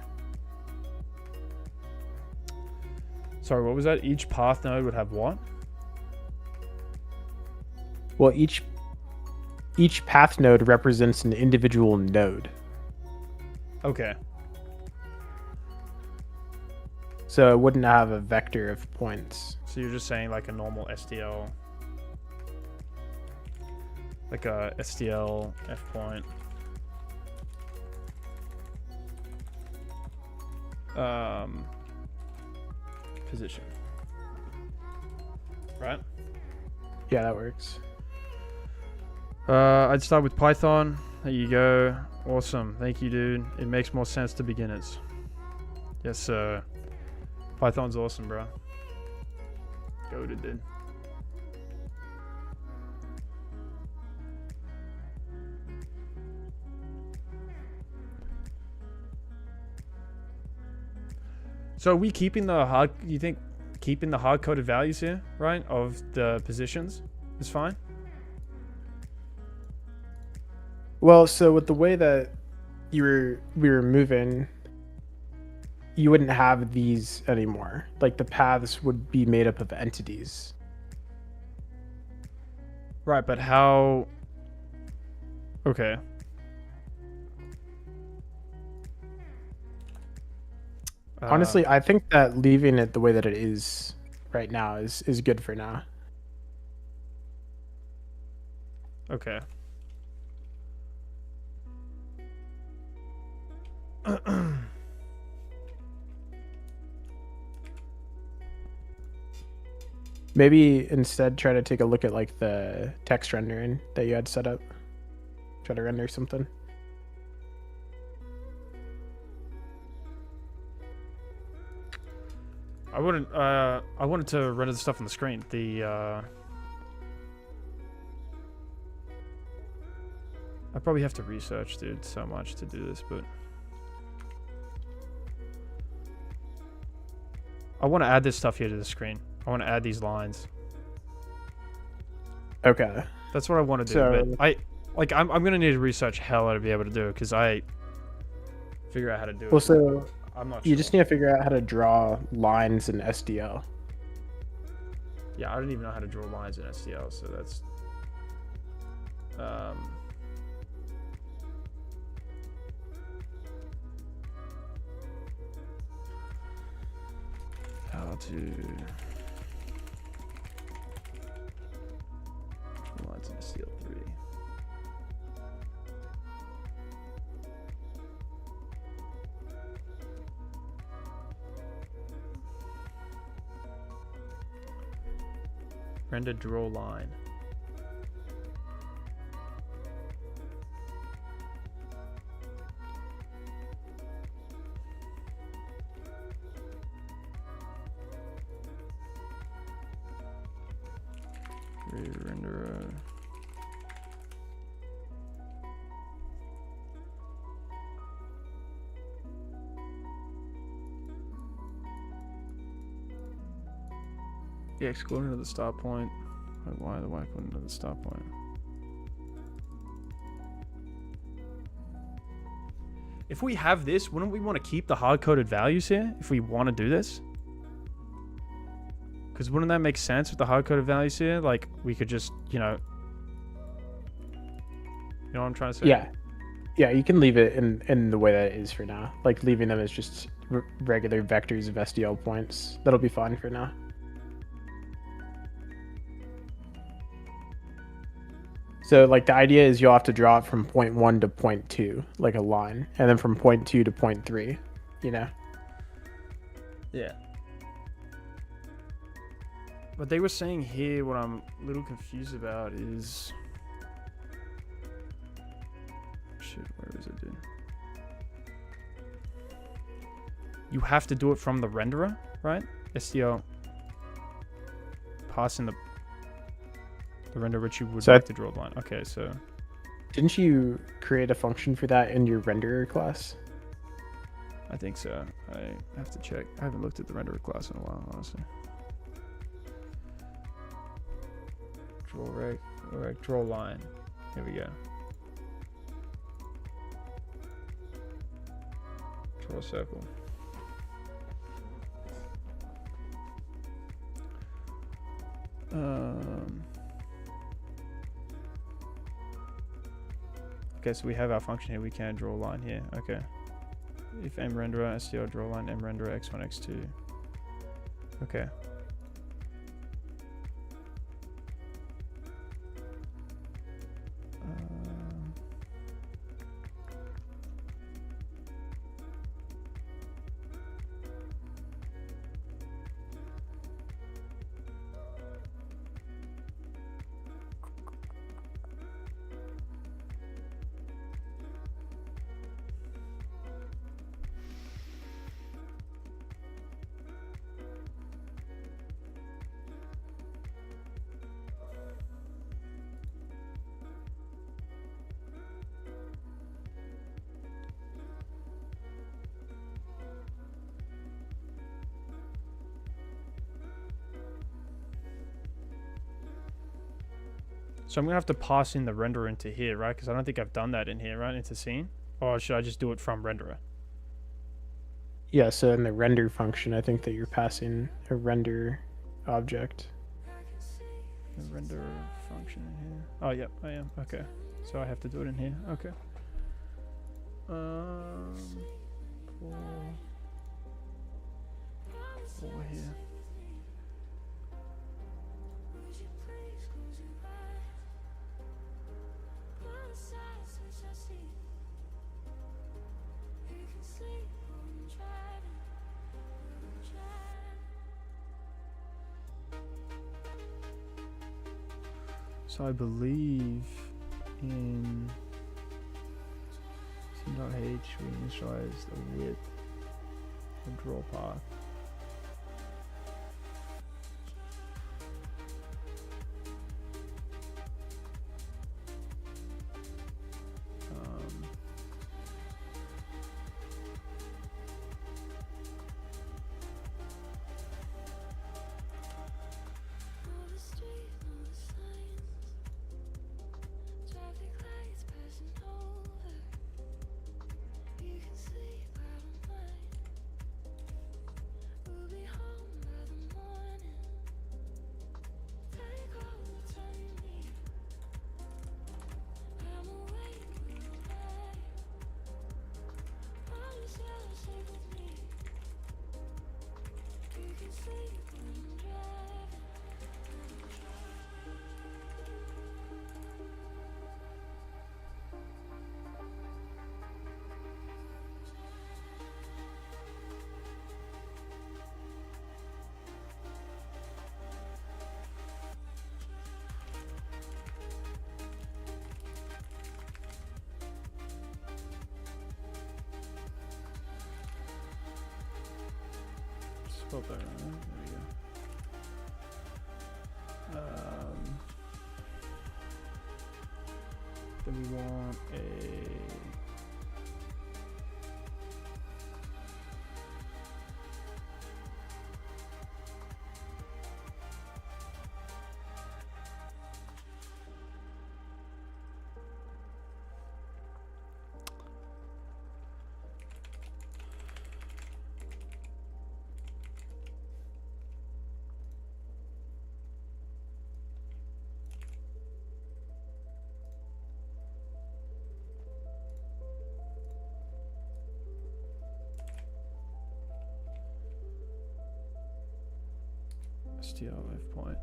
Sorry, what was that? Each path node would have what? Well, each path node represents an individual node. Okay. So it wouldn't have a vector of points. So you're just saying like a normal STL, like a STL F point. Position. Right? Yeah, that works. I'd start with Python. There you go. Awesome. Thank you, dude. It makes more sense to beginners. Yes, sir. Python's awesome, bro. Go to dude. So are we keeping the hard? You think keeping the hard-coded values here, right, of the positions is fine? Well, so with the way that we were moving, you wouldn't have these anymore. Like the paths would be made up of entities. Right, but how? Okay. Honestly, I think that leaving it the way that it is right now is good for now. Okay. Maybe instead try to take a look at like the text rendering that you had set up. Try to render something. I wanted to render the stuff on the screen. I probably have to research, dude, so much to do this, but I want to add this stuff here to the screen. I want to add these lines. Okay. That's what I want to do. So, but I'm gonna need to research hell to be able to do it because I figure out how to do it. Well, so I'm not you sure. just need to figure out how to draw lines in SDL. Yeah, I don't even know how to draw lines in STL, so that's how to draw lines in STL3. Render draw line. Render. Yeah, excluding to the start point. Why the whack wouldn't to the start point? If we have this, wouldn't we want to keep the hard-coded values here if we want to do this? Because wouldn't that make sense with the hard-coded values here? Like, we could just, you know what I'm trying to say? Yeah. Yeah, you can leave it in the way that it is for now. Like, leaving them as just regular vectors of SDL points. That'll be fine for now. So, like, the idea is you'll have to draw it from point 1 to point 2, like a line. And then from point 2 to point 3, you know? Yeah. But they were saying here, what I'm a little confused about is... Shit, where is it, dude? You have to do it from the renderer, right? SDL. Passing the render which you would like to draw a line. Okay, so... Didn't you create a function for that in your renderer class? I think so. I have to check. I haven't looked at the renderer class in a while, honestly. Draw rect, draw line. Here we go. Draw a circle. Okay, so we have our function here. We can draw a line here. Okay. If mRenderer, STL draw line, mRenderer, x1, x2. Okay. So I'm going to have to pass in the renderer into here, right? Because I don't think I've done that in here, right? Into scene? Or should I just do it from renderer? Yeah, so in the render function, I think that you're passing a render object. The render function in here. Oh, yep, I am. Okay. So I have to do it in here. Okay. Four here. So I believe in sim.h we initialize the width of draw path. Spelled that right. There we go. Then we want a STLF point.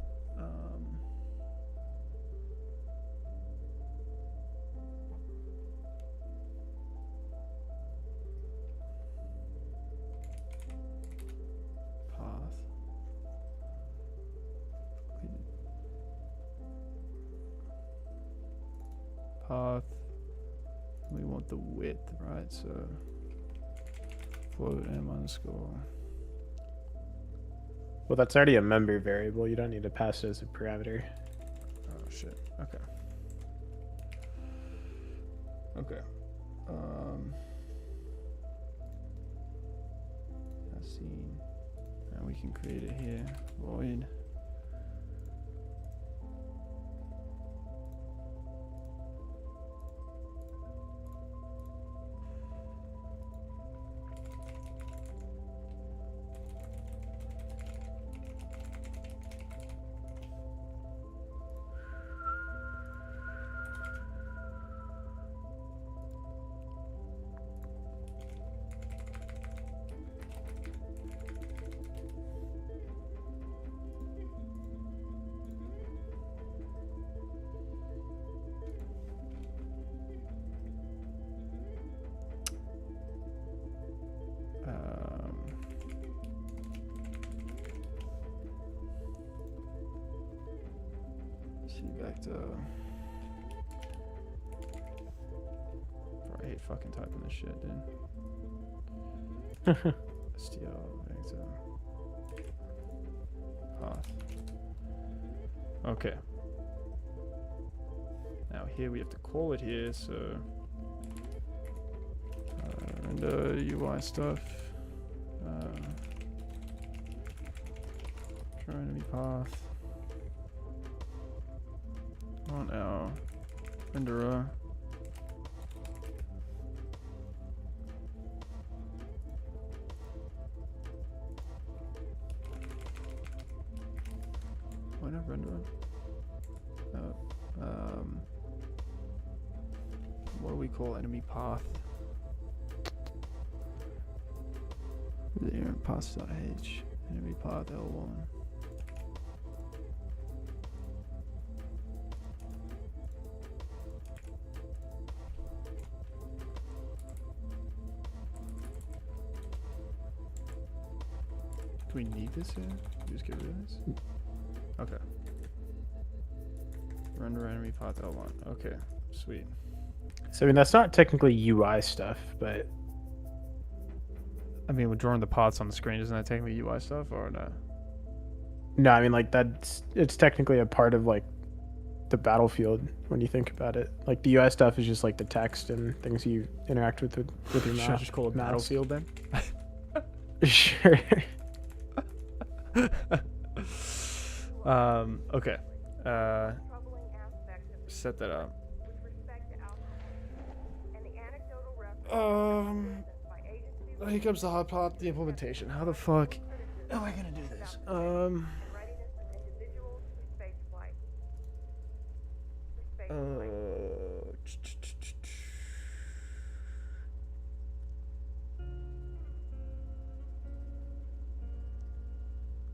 Path. Path. We want the width, right? So float m underscore. Well, that's already a member variable. You don't need to pass it as a parameter. Oh shit. Okay. Okay. Scene. And we can create it here. Void. Back to. I hate fucking typing this shit, dude. STL vector path. Okay. Now here we have to call it here, so render UI stuff. Draw enemy path. On our renderer. Why not renderer? What do we call enemy path? There, path.h. Enemy path L1. Do we need this here? Just get rid of this? Okay. render enemy path L1. Okay, sweet. So I mean, that's not technically UI stuff, but I mean, we're drawing the paths on the screen. Isn't that technically UI stuff or no? no, I mean like it's technically a part of like the battlefield when you think about it. Like the UI stuff is just like the text and things you interact with your Should I mouse. just call it mouse. battlefield then? Sure. Okay. Set that up. Here comes the hard part, the implementation. How the fuck am I gonna do this?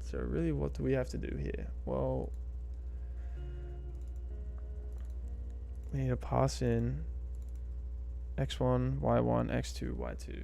So really, what do we have to do here? Well, we need to pass in x1, y1, x2, y2.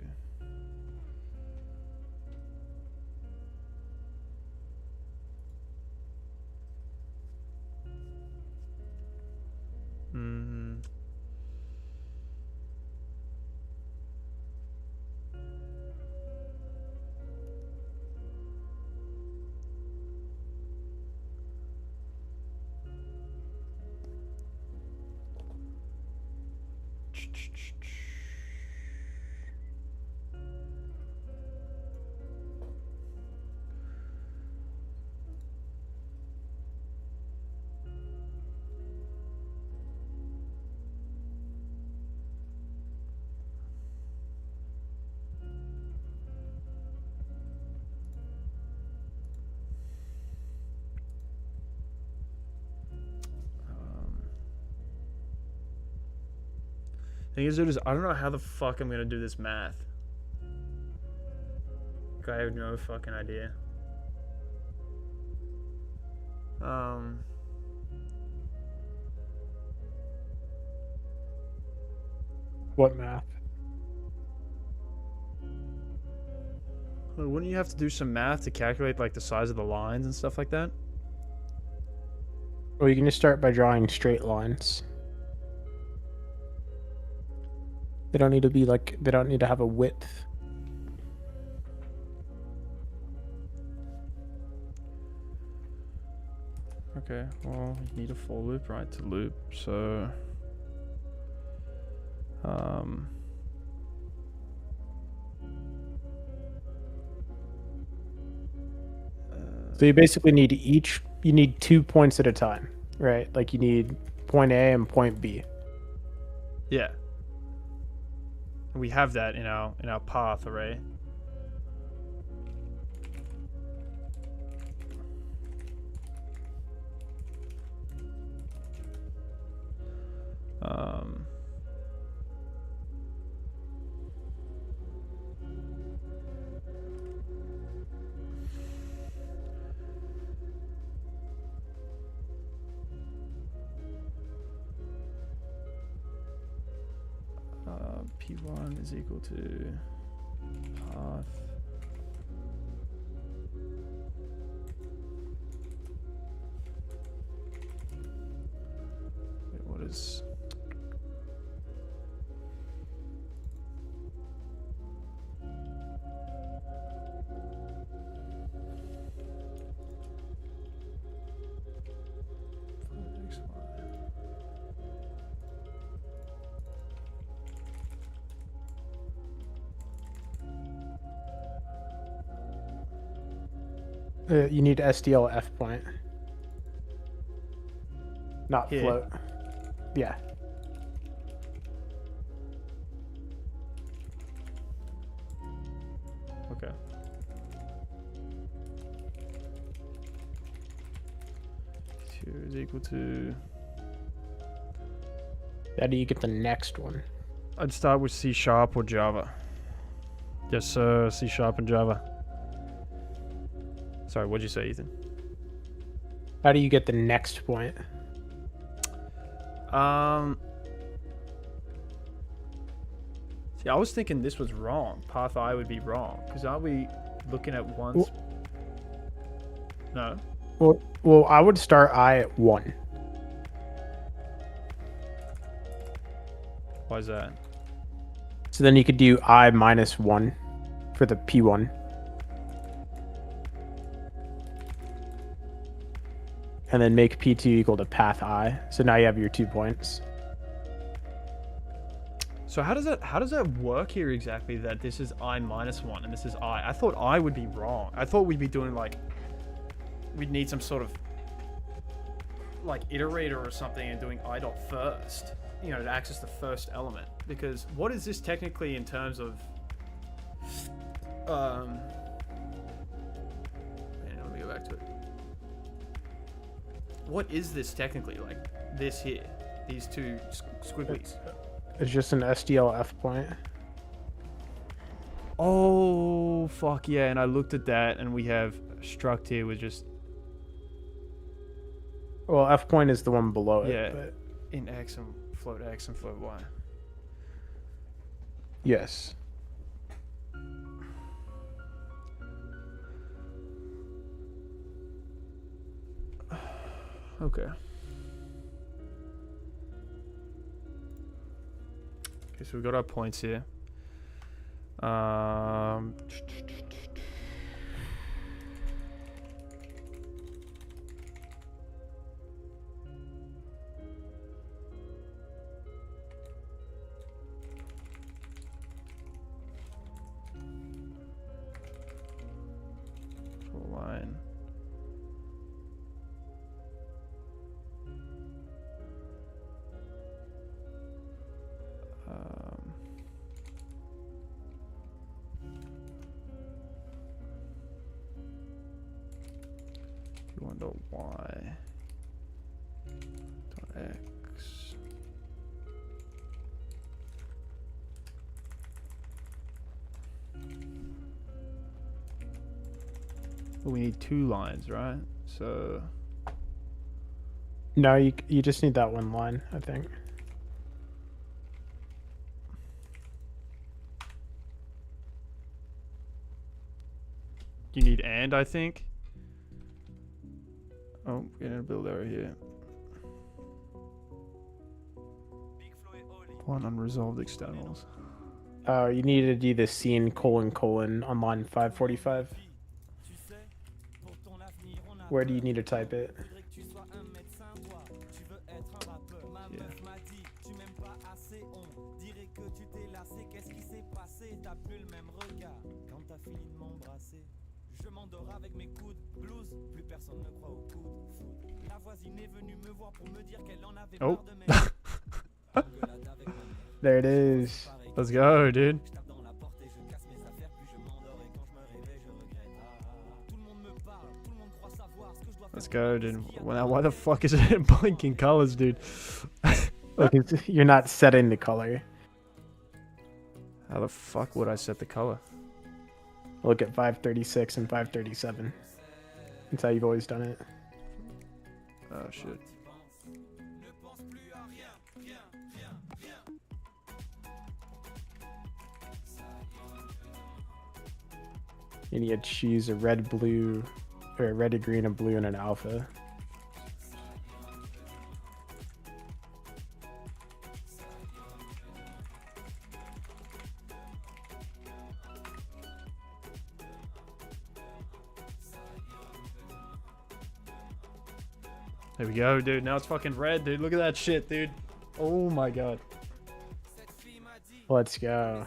Thing is, dude, I don't know how the fuck I'm gonna do this math. Like, I have no fucking idea. What math? Well, wouldn't you have to do some math to calculate like the size of the lines and stuff like that? Well, you can just start by drawing straight lines. They don't need to be like, they don't need to have a width. Okay, well, you need a for loop, right, to loop, so... So you basically need you need 2 points at a time, right? Like you need point A and point B. Yeah. We have that in our path array. P1 is equal to path. Wait, what is... You need SDL F point. Not Here. float. Yeah. Okay. Two is equal to... How do you get the next one? I'd start with C# or Java. Yes, sir. C# and Java. Sorry, what'd you say, Ethan? How do you get the next point? See, I was thinking this was wrong. Path I would be wrong. Because aren't we looking at one... No? Well, I would start I at 1. Why is that? So then you could do I minus 1 for the P1. And then make P2 equal to path I. So now you have your 2 points. So how does that work here exactly, that this is I minus 1 and this is I? I thought I would be wrong. I thought we'd be doing like, we'd need some sort of like iterator or something and doing I dot first, you know, to access the first element. Because what is this technically in terms of man, let me go back to it. What is this technically, like this here, these two squigglies? It's just an SDLF point. Oh fuck yeah! And I looked at that, and we have struct here with just Well, F point is the one below it. yeah, But in X and float Y. yes. Okay. Okay, so we got our points here. Line. Q1 dot Y dot X. Well, we need 2 lines, right? So No, you just need that one line, I think. you need and, I think. Oh, getting a build error here. One unresolved externals. Oh, you need to do the scene : on line 545. Where do you need to type it? Yeah. Oh. There it is. Let's go, dude. Let's go, dude. Well, now, why the fuck is it in blinking colors, dude? Look, you're not setting the color. How the fuck would I set the color? Look at 536 and 537. That's how you've always done it. Oh, shit. You need to choose a red, blue, or a red, a green, a blue, and an alpha. There we go, dude. Now it's fucking red, dude. Look at that shit, dude. Oh my god. Let's go.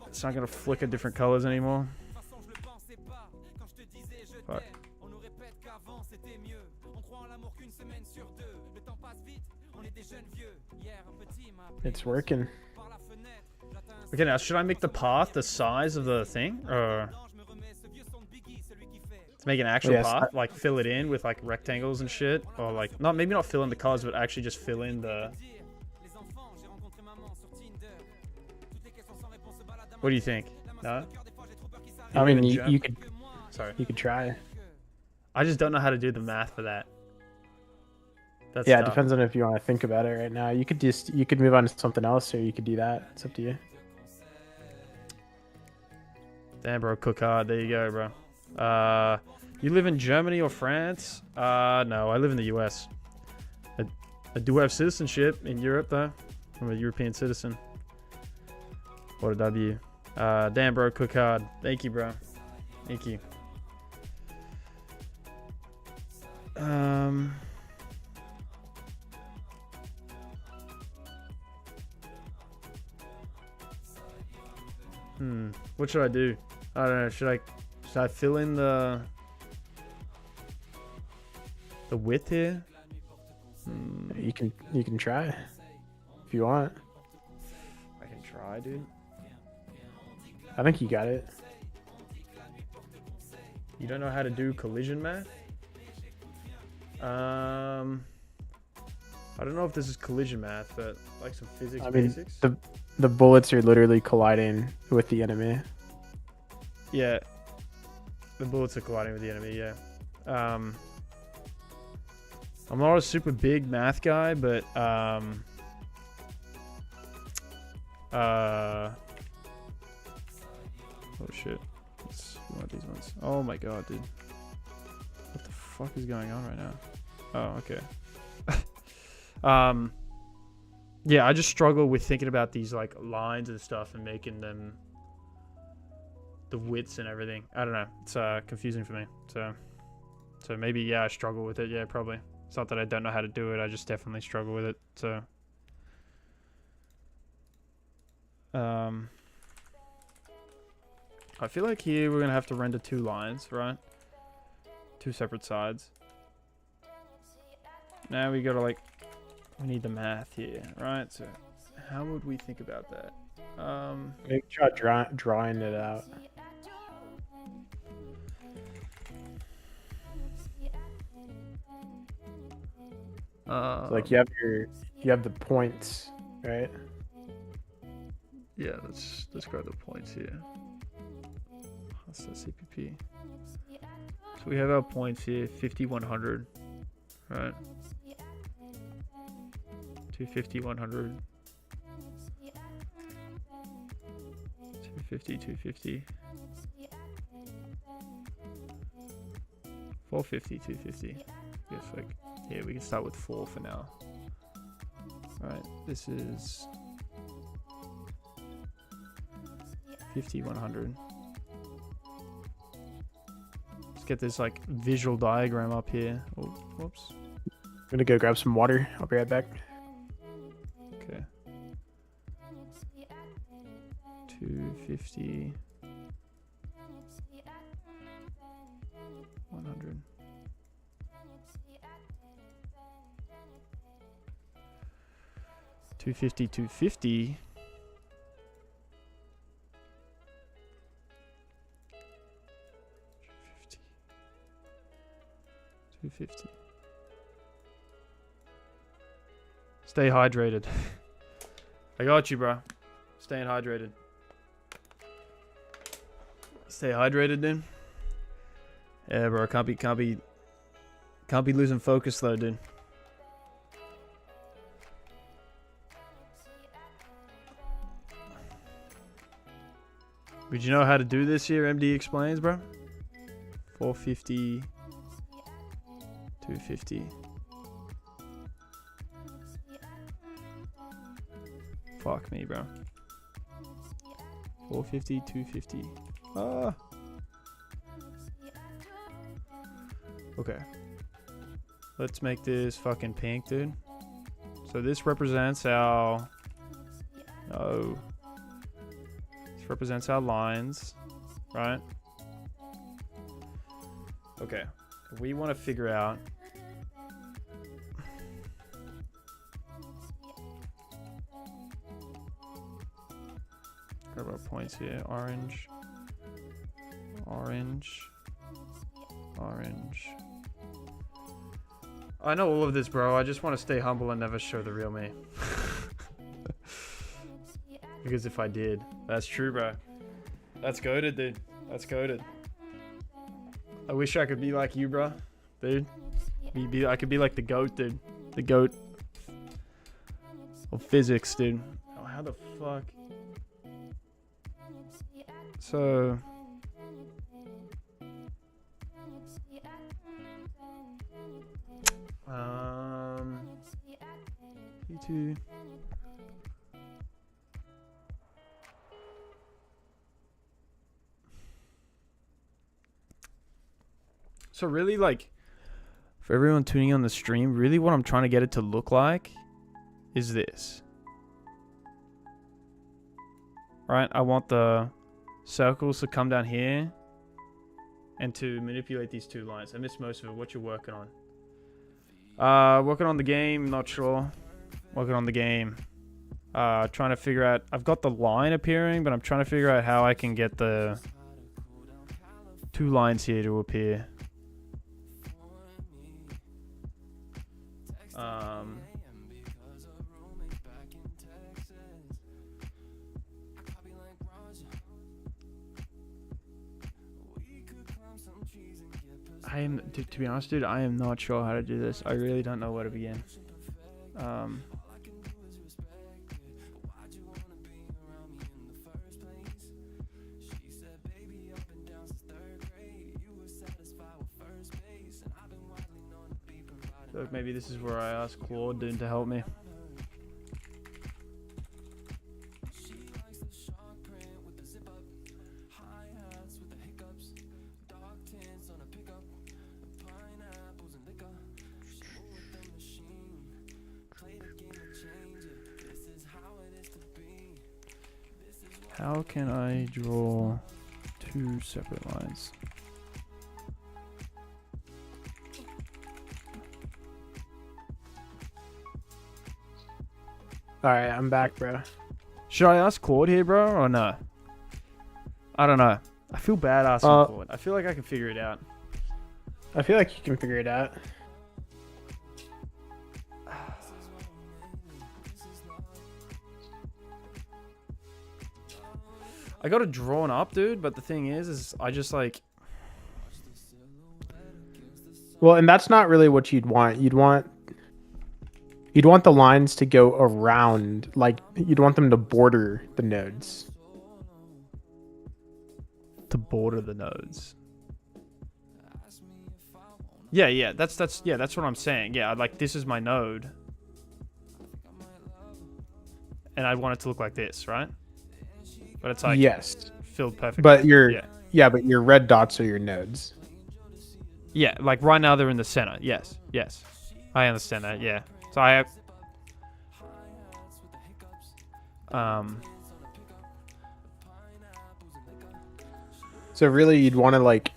It's not gonna flicker different colors anymore. Fuck. It's working. Okay, now should I make the path the size of the thing, or to make an actual path, like fill it in with like rectangles and shit, or like maybe not fill in the colors, but actually just fill in the. What do you think? No. I mean, you could. Sorry. You could try. I just don't know how to do the math for that. That's yeah, tough. it depends on if you want to think about it right now. You could move on to something else, or you could do that. It's up to you. Damn, bro, cook hard. There you go, bro. You live in Germany or France? No, I live in the US. I do have citizenship in Europe, though. from a European citizen. What a W. Damn, bro, cook hard. Thank you, bro. Thank you. What should I do? I don't know. Should I fill in the width here? You can try if you want. I can try, dude. I think you got it. You don't know how to do collision math? I don't know if this is collision math, but like some physics basics. The bullets are literally colliding with the enemy. Yeah, the bullets are colliding with the enemy. Yeah. I'm not a super big math guy, but oh shit, it's one of these ones. Oh my god, dude, what the fuck is going on right now? Oh, okay. Yeah, I just struggle with thinking about these like lines and stuff and making them the widths and everything. I don't know, it's confusing for me. So maybe, yeah, I struggle with it. Yeah, probably. It's not that I don't know how to do it, I just definitely struggle with it. So I feel like here we're gonna have to render 2 lines, right? 2 separate sides. Now we gotta we need the math here, right? So how would we think about that? Maybe try drawing it out. So like you have the points, right? Yeah, let's grab the points here. That's the CPP. So we have our points here, 50, 100, right? 250, 100. 250, 250. 450, 250. I guess yeah, we can start with 4 for now. Alright, this is 50, 100. Let's get this visual diagram up here. Oh, whoops. I'm gonna go grab some water. I'll be right back. Okay. 250. 100. 250, 250. 250. Stay hydrated. I got you, bro. Staying hydrated. Stay hydrated, dude. Yeah, bro. Can't be losing focus though, dude. Would you know how to do this here? MD explains, bro. 450, 250. Fuck me, bro. 450, 250. Ah. Okay. Let's make this fucking pink, dude. So this represents our... No. This represents our lines, right? Okay. We want to figure out... Grab our points here. Orange. Orange. Orange. I know all of this, bro. I just want to stay humble and never show the real me. Because if I did, that's true, bro. That's goated, dude. That's goated. I wish I could be like you, bro. Dude. I could be like the goat, dude. The goat of physics, dude. Oh, how the fuck? So... P2 So really, like, for everyone tuning in on the stream, really what I'm trying to get it to look like is this. Right? I want the circles to come down here and to manipulate these two lines. I missed most of it. What you're working on? Working on the game, not sure. Working on the game. Trying to figure out, I've got the line appearing, but I'm trying to figure out how I can get the two lines here to appear. To be honest, dude, I am not sure how to do this. I really don't know where to begin. So maybe this is where I ask Claude to help me. How can I draw two separate lines? Alright, I'm back, bro. Should I ask Claude here, bro, or no? I don't know. I feel bad asking Claude. I feel like I can figure it out. I feel like you can figure it out. I got it drawn up, dude, but the thing is I just like... Well, and that's not really what you'd want. You'd want the lines to go around, like you'd want them to border the nodes. To border the nodes. Yeah, that's what I'm saying. Yeah, like this is my node. And I want it to look like this, right? But it's like yes, filled perfectly. But but your red dots are your nodes. Yeah, like right now they're in the center. Yes. I understand that, yeah. So I have So really you'd want to like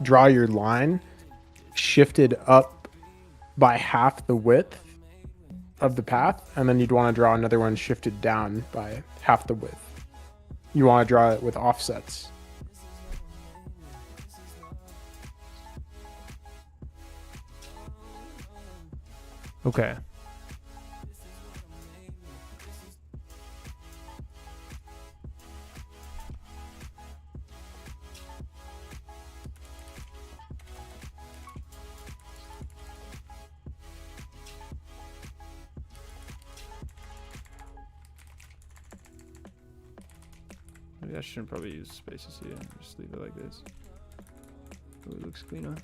draw your line shifted up by half the width of the path, and then you'd want to draw another one shifted down by half the width. You want to draw it with offsets. Okay. Maybe I shouldn't probably use spaces here. Just leave it like this. It looks cleaner.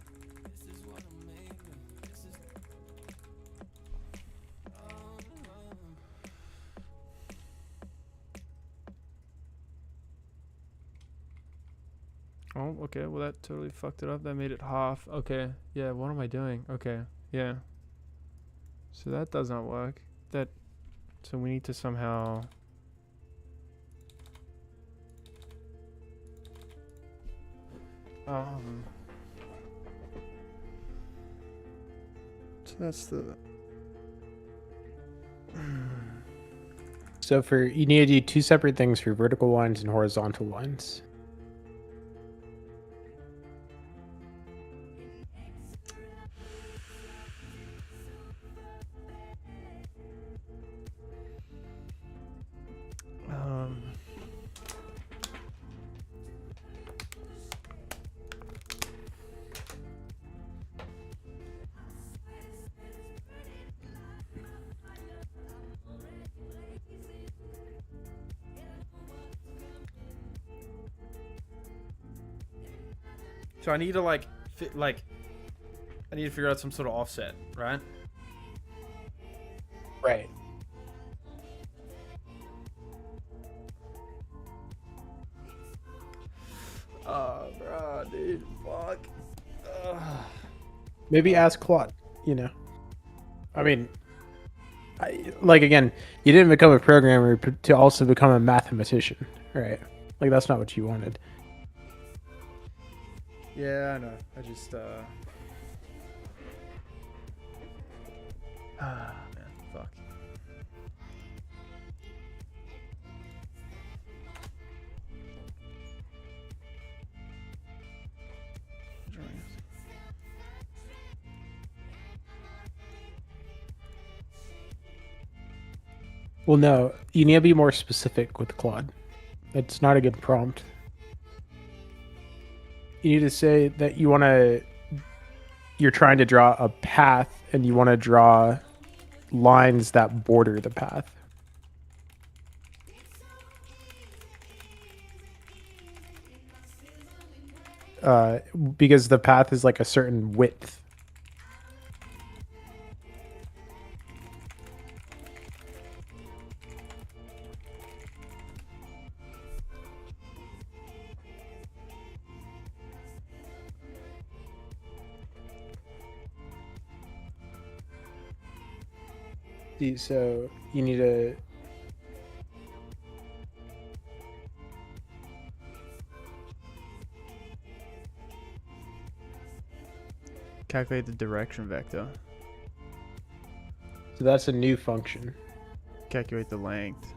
Oh, okay. Well, that totally fucked it up. That made it half. Okay. Yeah, what am I doing? Okay. Yeah. So that does not work. So we need to somehow... So that's the... So you need to do two separate things for vertical lines and horizontal lines. So I need to I need to figure out some sort of offset, right? Right. Oh, bro, dude, fuck. Maybe ask Claude. You know, I mean, like again, you didn't become a programmer to also become a mathematician, right? Like that's not what you wanted. Yeah, I know. I just man, fuck. Well, no, you need to be more specific with Claude. It's not a good prompt. You need to say that you're trying to draw a path and you want to draw lines that border the path. Because the path is like a certain width. So you need to Calculate the direction vector. So that's a new function. Calculate the length.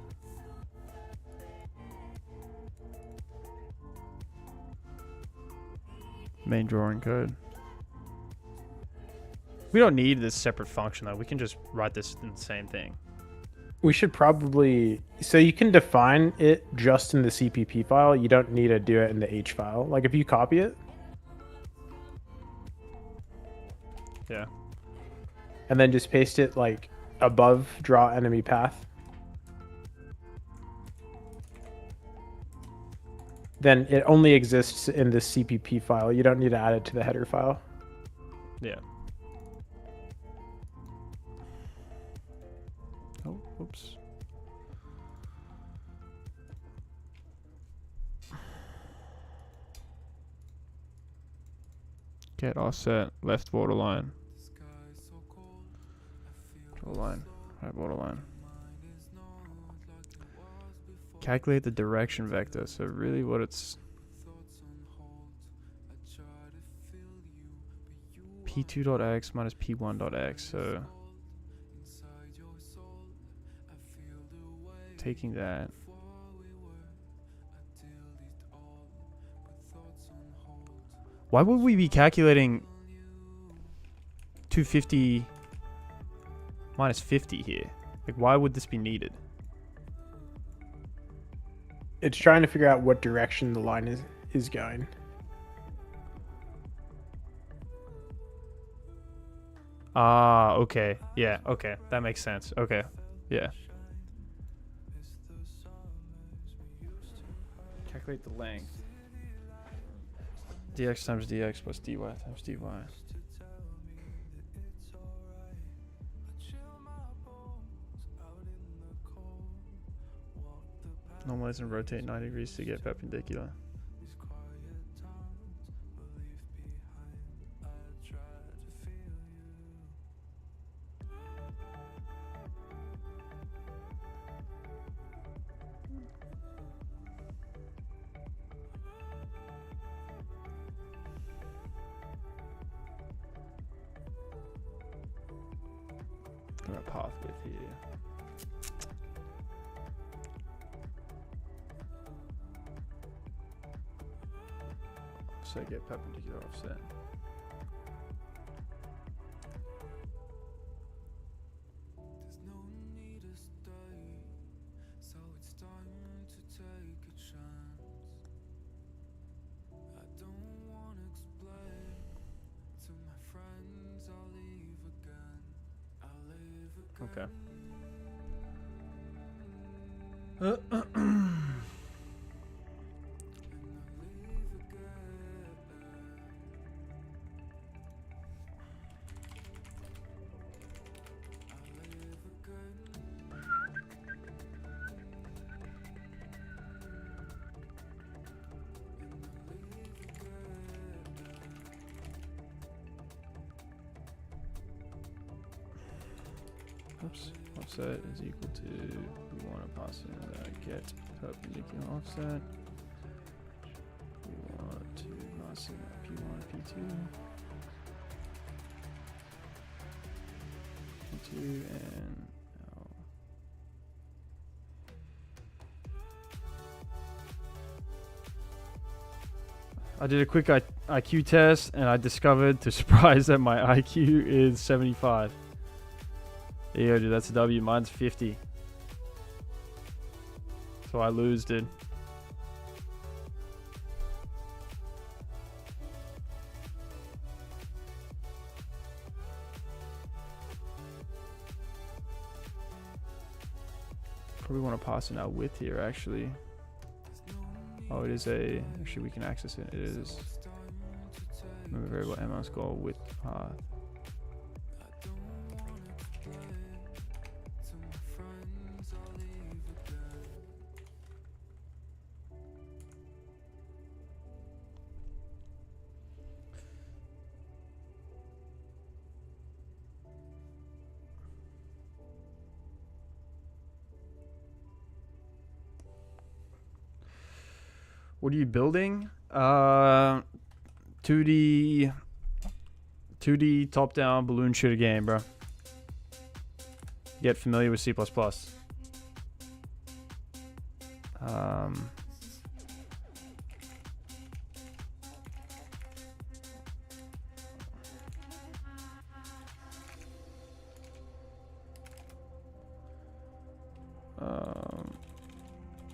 Main drawing code. We don't need this separate function though. We can just write this in the same thing. We should probably, so you can define it just in the CPP file. You don't need to do it in the H file. Like if you copy it. Yeah. And then just paste it like above draw enemy path. Then it only exists in the CPP file. You don't need to add it to the header file. Yeah. Oh, oops. Get offset left borderline. Draw line, right borderline. Calculate the direction vector. So really what it's p2.x minus p1.x. So taking that. Why would we be calculating 250 minus 50 here? Like, why would this be needed? It's trying to figure out what direction the line is going. Ah, okay. Yeah, okay. That makes sense. Okay. Yeah. Calculate the length. dx times dx plus dy times dy. Normalize and rotate 90 degrees to get perpendicular. Got a path width here. So get perpendicular offset. Okay. oops, offset is equal to, we want to pass in the get perpendicular offset. We want to pass in P1, P2. P2 and L. I did a quick IQ test and I discovered to surprise that my IQ is 75. There you go, dude. That's a W. Mine's 50. So I lose, dude. Probably want to pass in our width here, actually. Oh, it is a... Actually, we can access it. It is... Remember variable m_score width path. What are you building? 2D top-down balloon shooter game, bro. Get familiar with C++.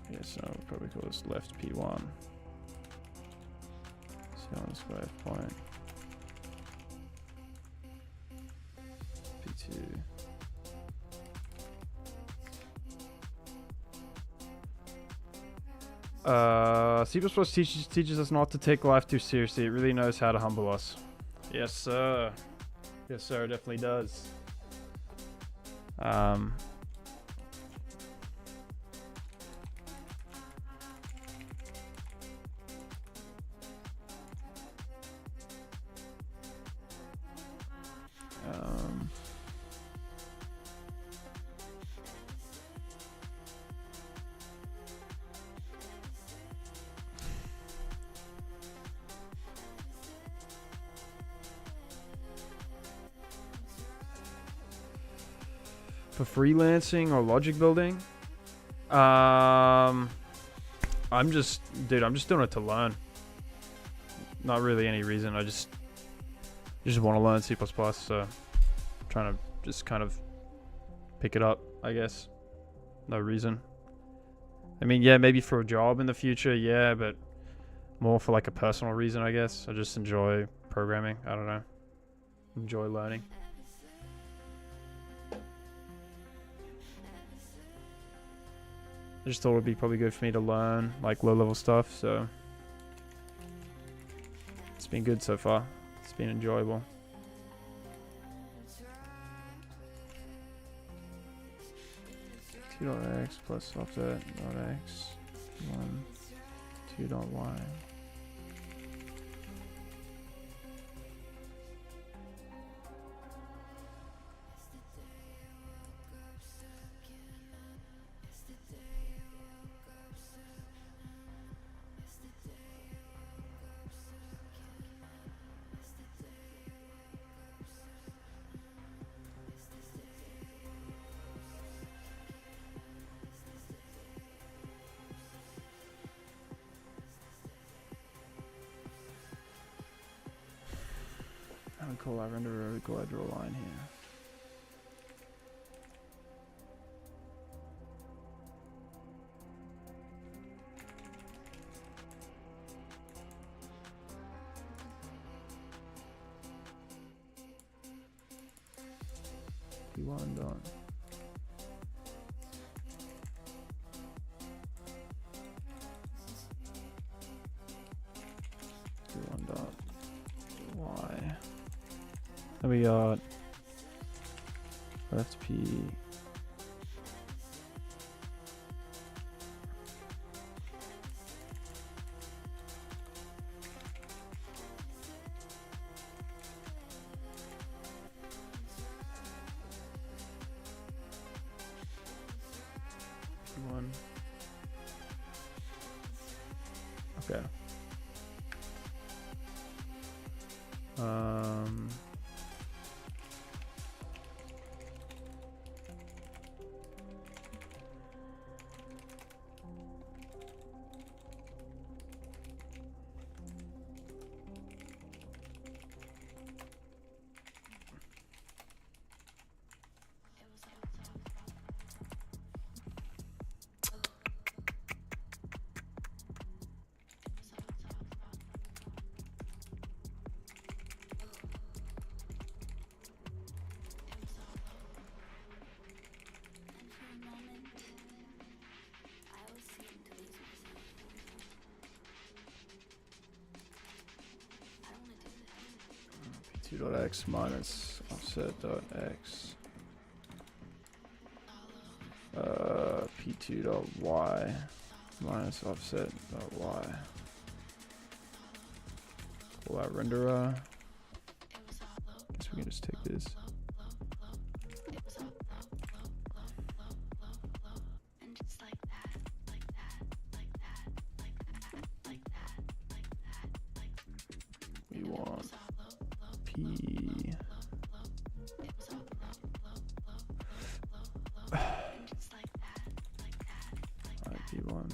I guess I'll probably call this left P1. See on the square point. P2. C++ teaches us not to take life too seriously. It really knows how to humble us. Yes, sir. Yes, sir. It definitely does. For freelancing or logic building, I'm just doing it to learn. Not really any reason. I just want to learn C++, so trying to just kind of pick it up, I guess. No reason. I mean, yeah, maybe for a job in the future, yeah, but more for like a personal reason, I guess. I just enjoy programming. I don't know. Enjoy learning. I just thought it would be probably good for me to learn like low-level stuff, so it's been good so far. It's been enjoyable. T.x plus offset .x 1 2.y. Cool, I render a vertical, I draw a line here. P1 dot. P1 dot Y. And we got left P. P2.x minus offset.x. P2.y minus offset.y. Pull out renderer. Guess we can just take this. We want P. P1.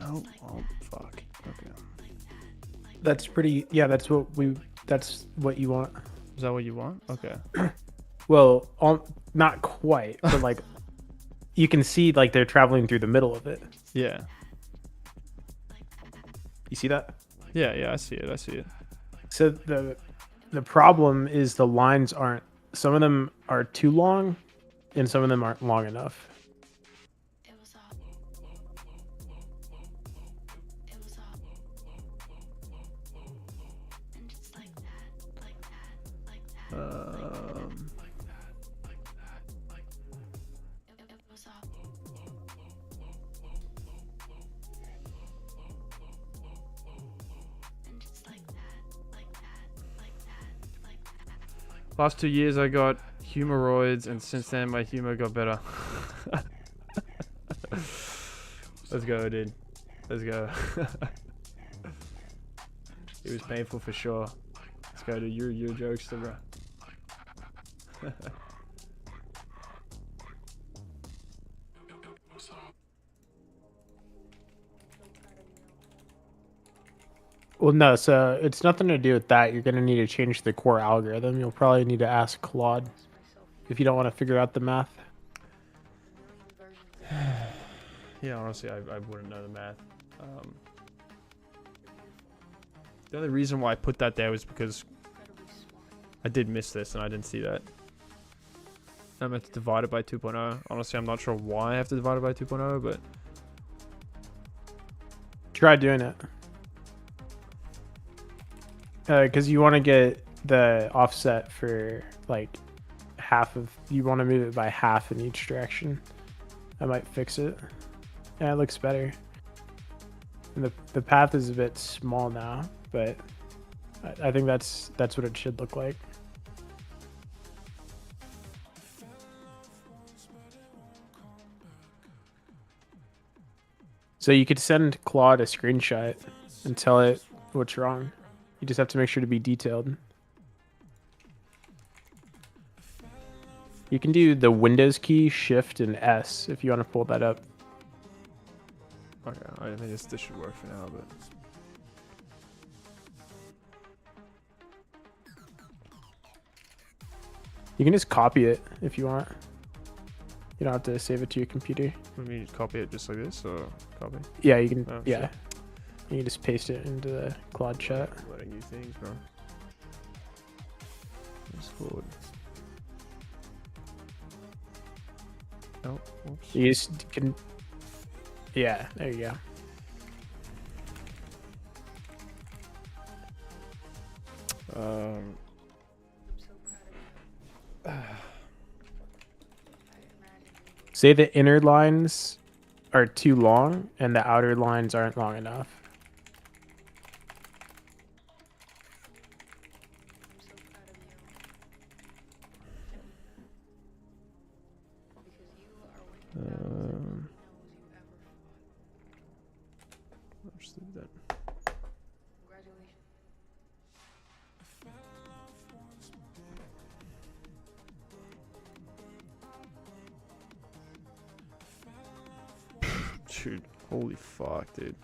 Oh, fuck. Okay. That's pretty. Yeah, that's what we. That's what you want. Is that what you want? Okay. Well, not quite, but like, you can see like they're traveling through the middle of it. Yeah. You see that? Yeah, yeah, I see it. I see it. So the problem is the lines aren't. Some of them are too long, and some of them aren't long enough. Last 2 years I got humoroids, and since then my humor got better. Let's go, dude. Let's go. It was painful for sure. Let's go, dude. You're a jokester, bro. Well, no, so it's nothing to do with that. You're going to need to change the core algorithm. You'll probably need to ask Claude if you don't want to figure out the math. Yeah, honestly, I wouldn't know the math. The only reason why I put that there was because I did miss this and I didn't see that. I meant to divide it by 2.0. Honestly, I'm not sure why I have to divide it by 2.0, but... Try doing it. Because you want to get the offset for like half of, you want to move it by half in each direction. I might fix it. Yeah, it looks better. And the path is a bit small now, but I think that's what it should look like. So you could send Claude a screenshot and tell it what's wrong. You just have to make sure to be detailed. You can do the Windows key, Shift, and S if you want to pull that up. Okay, I think this should work for now, but... You can just copy it if you want. You don't have to save it to your computer. I mean, copy it just like this, or copy? Yeah, you can. Oh, yeah. shit. You can just paste it into the Claude chat. Learning new things, bro. Discord. Oh, whoops. You just can. Yeah, there you go. So Say the inner lines are too long and the outer lines aren't long enough. I'll just leave that. Dude, holy fuck, dude.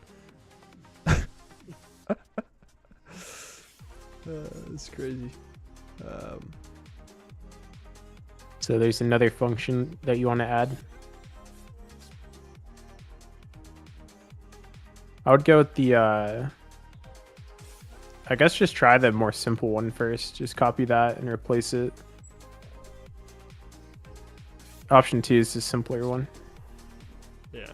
That's crazy. So there's another function that you want to add. I would go with the, I guess just try the more simple one first. Just copy that and replace it. Option 2 is the simpler one. Yeah.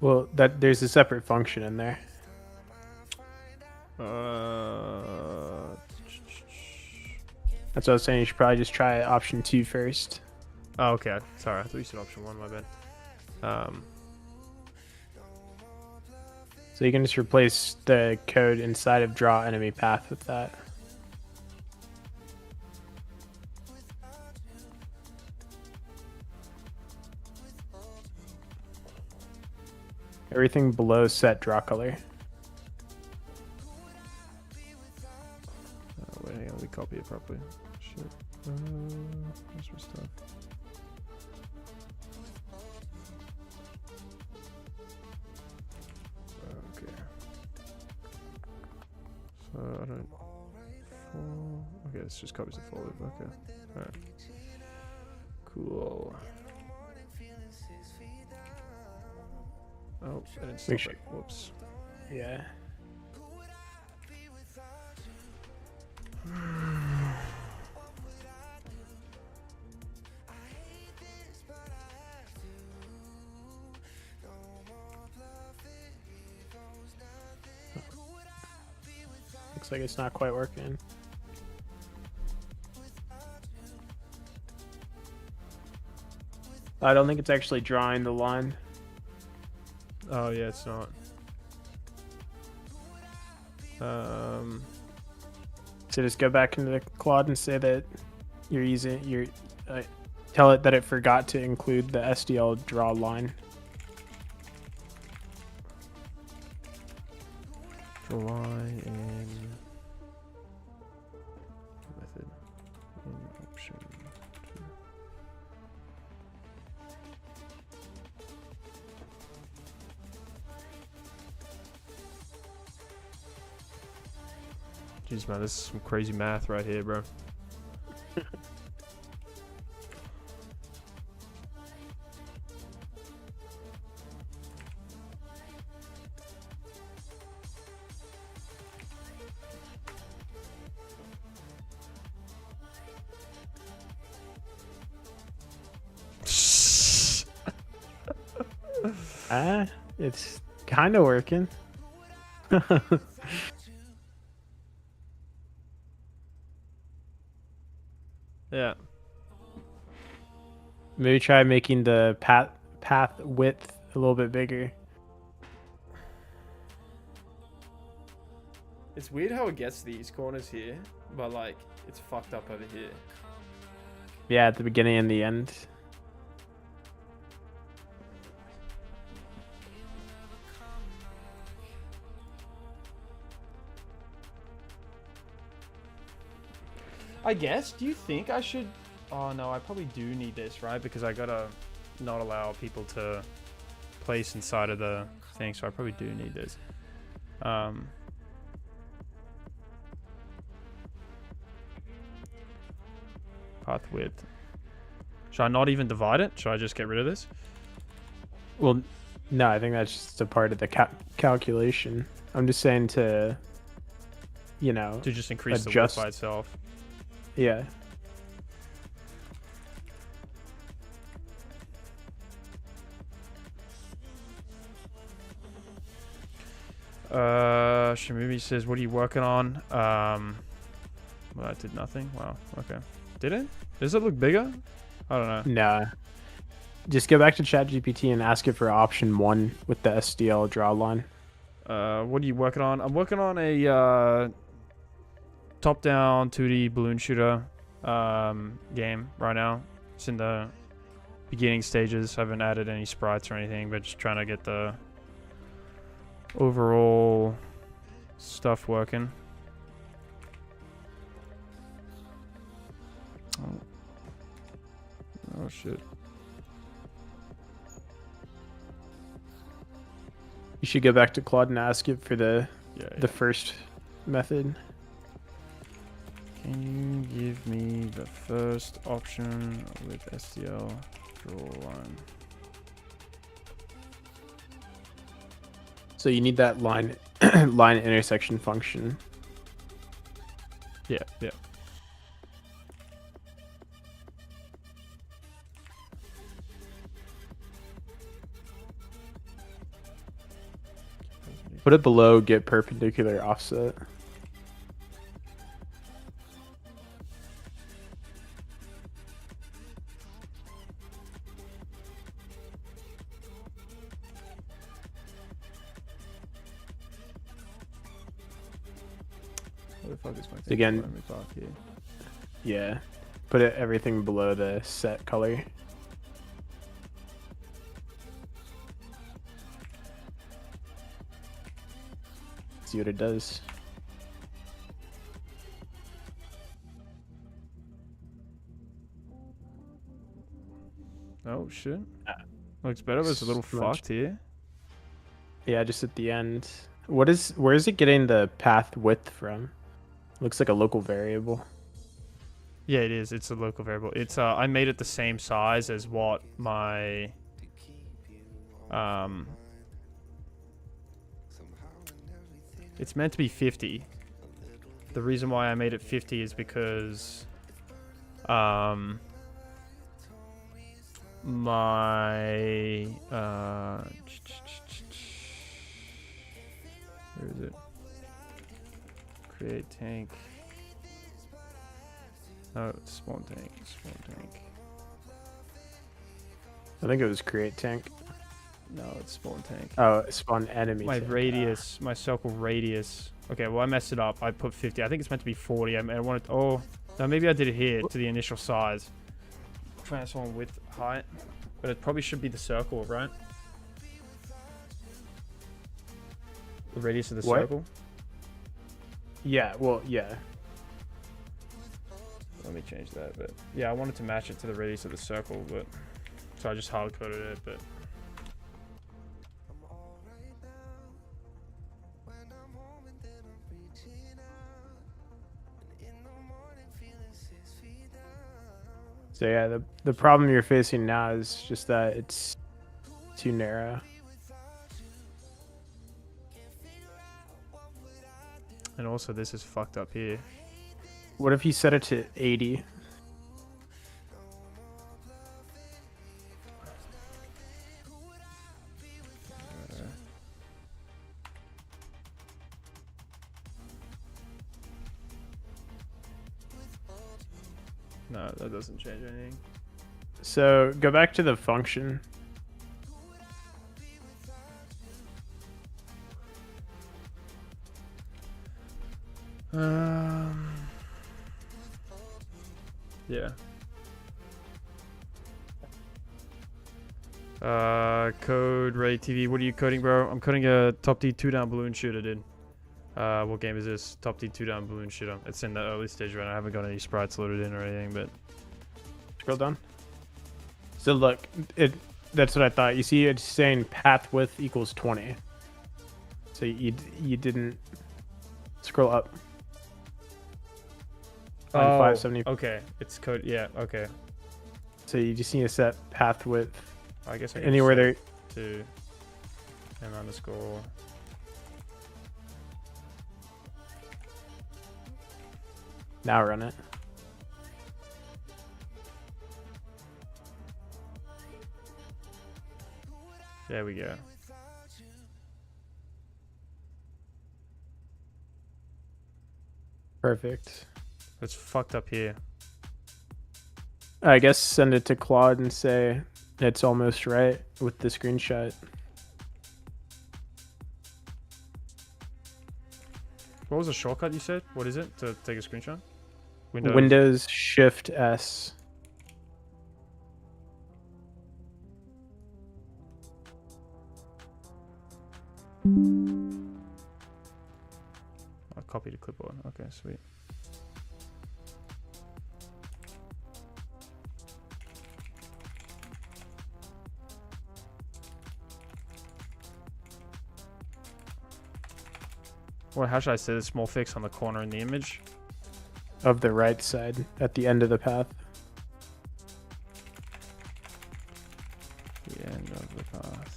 Well, there's a separate function in there. That's what I was saying. You should probably just try option 2 first. Oh, okay. Sorry, I thought you said option 1. My bad. So you can just replace the code inside of draw enemy path with that. Everything below set draw color. Wait, hang on. Let me copy it properly. Shit. Where's my stuff? Okay. So I don't. Okay, it's just copies the folder. Okay. All right. Cool. Oh, I didn't stop it. Whoops. Yeah. Looks like it's not quite working. I don't think it's actually drawing the line. Oh yeah, it's not. So just go back into the Claude and say that you're using tell it that it forgot to include the SDL draw line. Draw line in method in option 2. Jeez, man, this is some crazy math right here, bro. It's kind of working. Yeah. Maybe try making the path width a little bit bigger. It's weird how it gets these corners here, but like it's fucked up over here. Yeah, at the beginning and the end. I guess. Do you think I should? Oh no, I probably do need this, right? Because I gotta not allow people to place inside of the thing, so I probably do need this. Path width. Should I not even divide it? Should I just get rid of this? Well, no, I think that's just a part of the calculation. I'm just saying to, you know, to just increase adjust the width by itself. Yeah. Shimumi says, what are you working on? Well, that did nothing. Wow. Okay. Did it? Does it look bigger? I don't know. Nah. Just go back to ChatGPT and ask it for option 1 with the SDL draw line. What are you working on? I'm working on a top-down 2D balloon shooter game right now. It's in the beginning stages. I haven't added any sprites or anything, but just trying to get the overall stuff working. Oh shit. You should go back to Claude and ask it for the the first method. Can you give me the first option with STL draw line? So you need that line line intersection function. Yeah, yeah. Put it below get perpendicular offset. Where the fuck is my thing? Again, Let me talk here. yeah. Put it everything below the set color. See what it does. Oh shit. Looks better, but it's a little fucked here. Yeah, just at the end. Where is it getting the path width from? Looks like a local variable. Yeah, it is. It's a local variable. It's I made it the same size as what my it's meant to be 50. The reason why I made it 50 is because my where is it? Create tank. Oh, it's spawn tank. Spawn tank. I think it was create tank. No, it's spawn tank. Oh, spawn enemy. My tank. radius, my circle radius. Okay, well I messed it up. I put 50. I think it's meant to be 40. I wanted. Oh, no, maybe I did it here to the initial size. Transform width, height, but it probably should be the circle, right? The radius of the circle. Yeah. Well, yeah. Let me change that, but yeah, I wanted to match it to the radius of the circle, but so I just hard coded it, but. So yeah, the problem you're facing now is just that it's too narrow. And also this is fucked up here. What if you set it to 80? No, that doesn't change anything. So go back to the function. Yeah. Code Ray TV. What are you coding, bro? I'm coding a top D 2-down balloon shooter, dude. What game is this? Top D 2-down balloon shooter. It's in the early stage right now. I haven't got any sprites loaded in or anything, but Scroll down. So look, that's what I thought. You see it's saying path width equals 20. So you didn't scroll up. On 570. Okay. It's code. Yeah. Okay. So you just need to set path width. I guess I can anywhere there. To m_. Now run it. There we go. Perfect. It's fucked up here. I guess send it to Claude and say it's almost right with the screenshot. What was the shortcut you said? What is it to take a screenshot? Windows Shift S. I'll copy the clipboard. Okay, sweet. Well, how should I say this? Small fix on the corner in the image? Of the right side at the end of the path. The end of the path.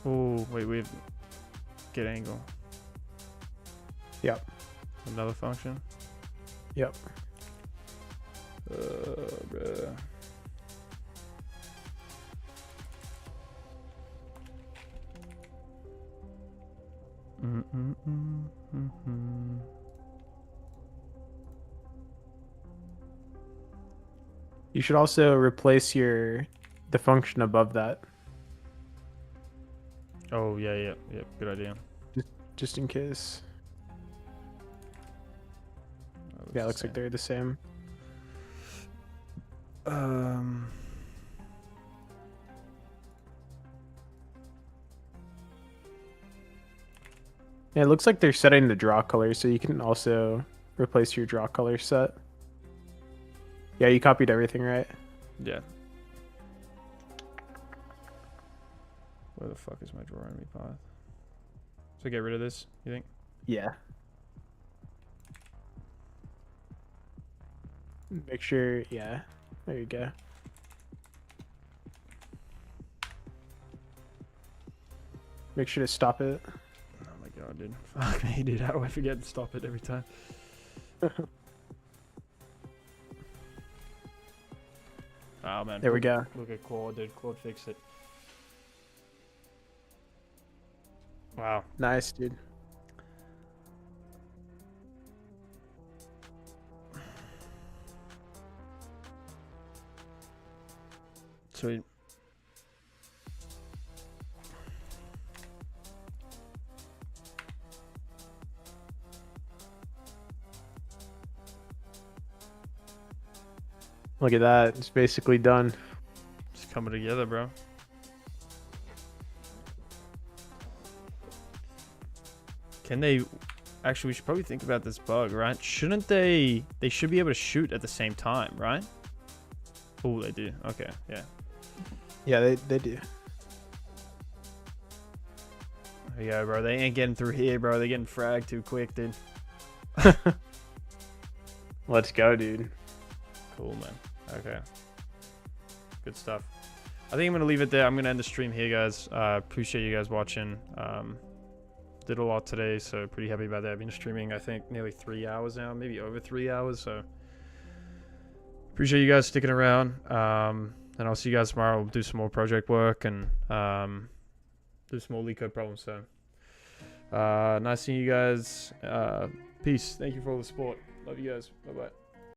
Oh, wait, we have get angle. Yep. Another function. Yep. Bruh. You should also replace the function above that. Oh yeah, good idea. Just in case. Yeah, it looks like they're the same. Yeah, it looks like they're setting the draw color, so you can also replace your draw color set. Yeah, you copied everything, right? Yeah. Where the fuck is my drawer enemy path? So get rid of this, you think? Yeah. Make sure, yeah. There you go. Make sure to stop it. Oh my god, dude. Fuck me, dude. How do I forget to stop it every time? Oh man. There we go. Look at Claude, dude. Claude fixed it. Wow. Nice, dude. Sweet. Look at that. It's basically done. It's coming together, bro. Can they... Actually, we should probably think about this bug, right? Shouldn't they... They should be able to shoot at the same time, right? Oh, they do. Okay, yeah. Yeah, they do. There you go, bro. They ain't getting through here, bro. They're getting fragged too quick, dude. Let's go, dude. Cool, man. Okay. Good stuff. I think I'm going to leave it there. I'm going to end the stream here, guys. Appreciate you guys watching. Did a lot today, so pretty happy about that. I've been streaming, I think, nearly 3 hours now. Maybe over 3 hours, so... Appreciate you guys sticking around. And I'll see you guys tomorrow. We'll do some more project work and do some more Leetcodin problems. So, nice seeing you guys. Peace. Thank you for all the support. Love you guys. Bye-bye.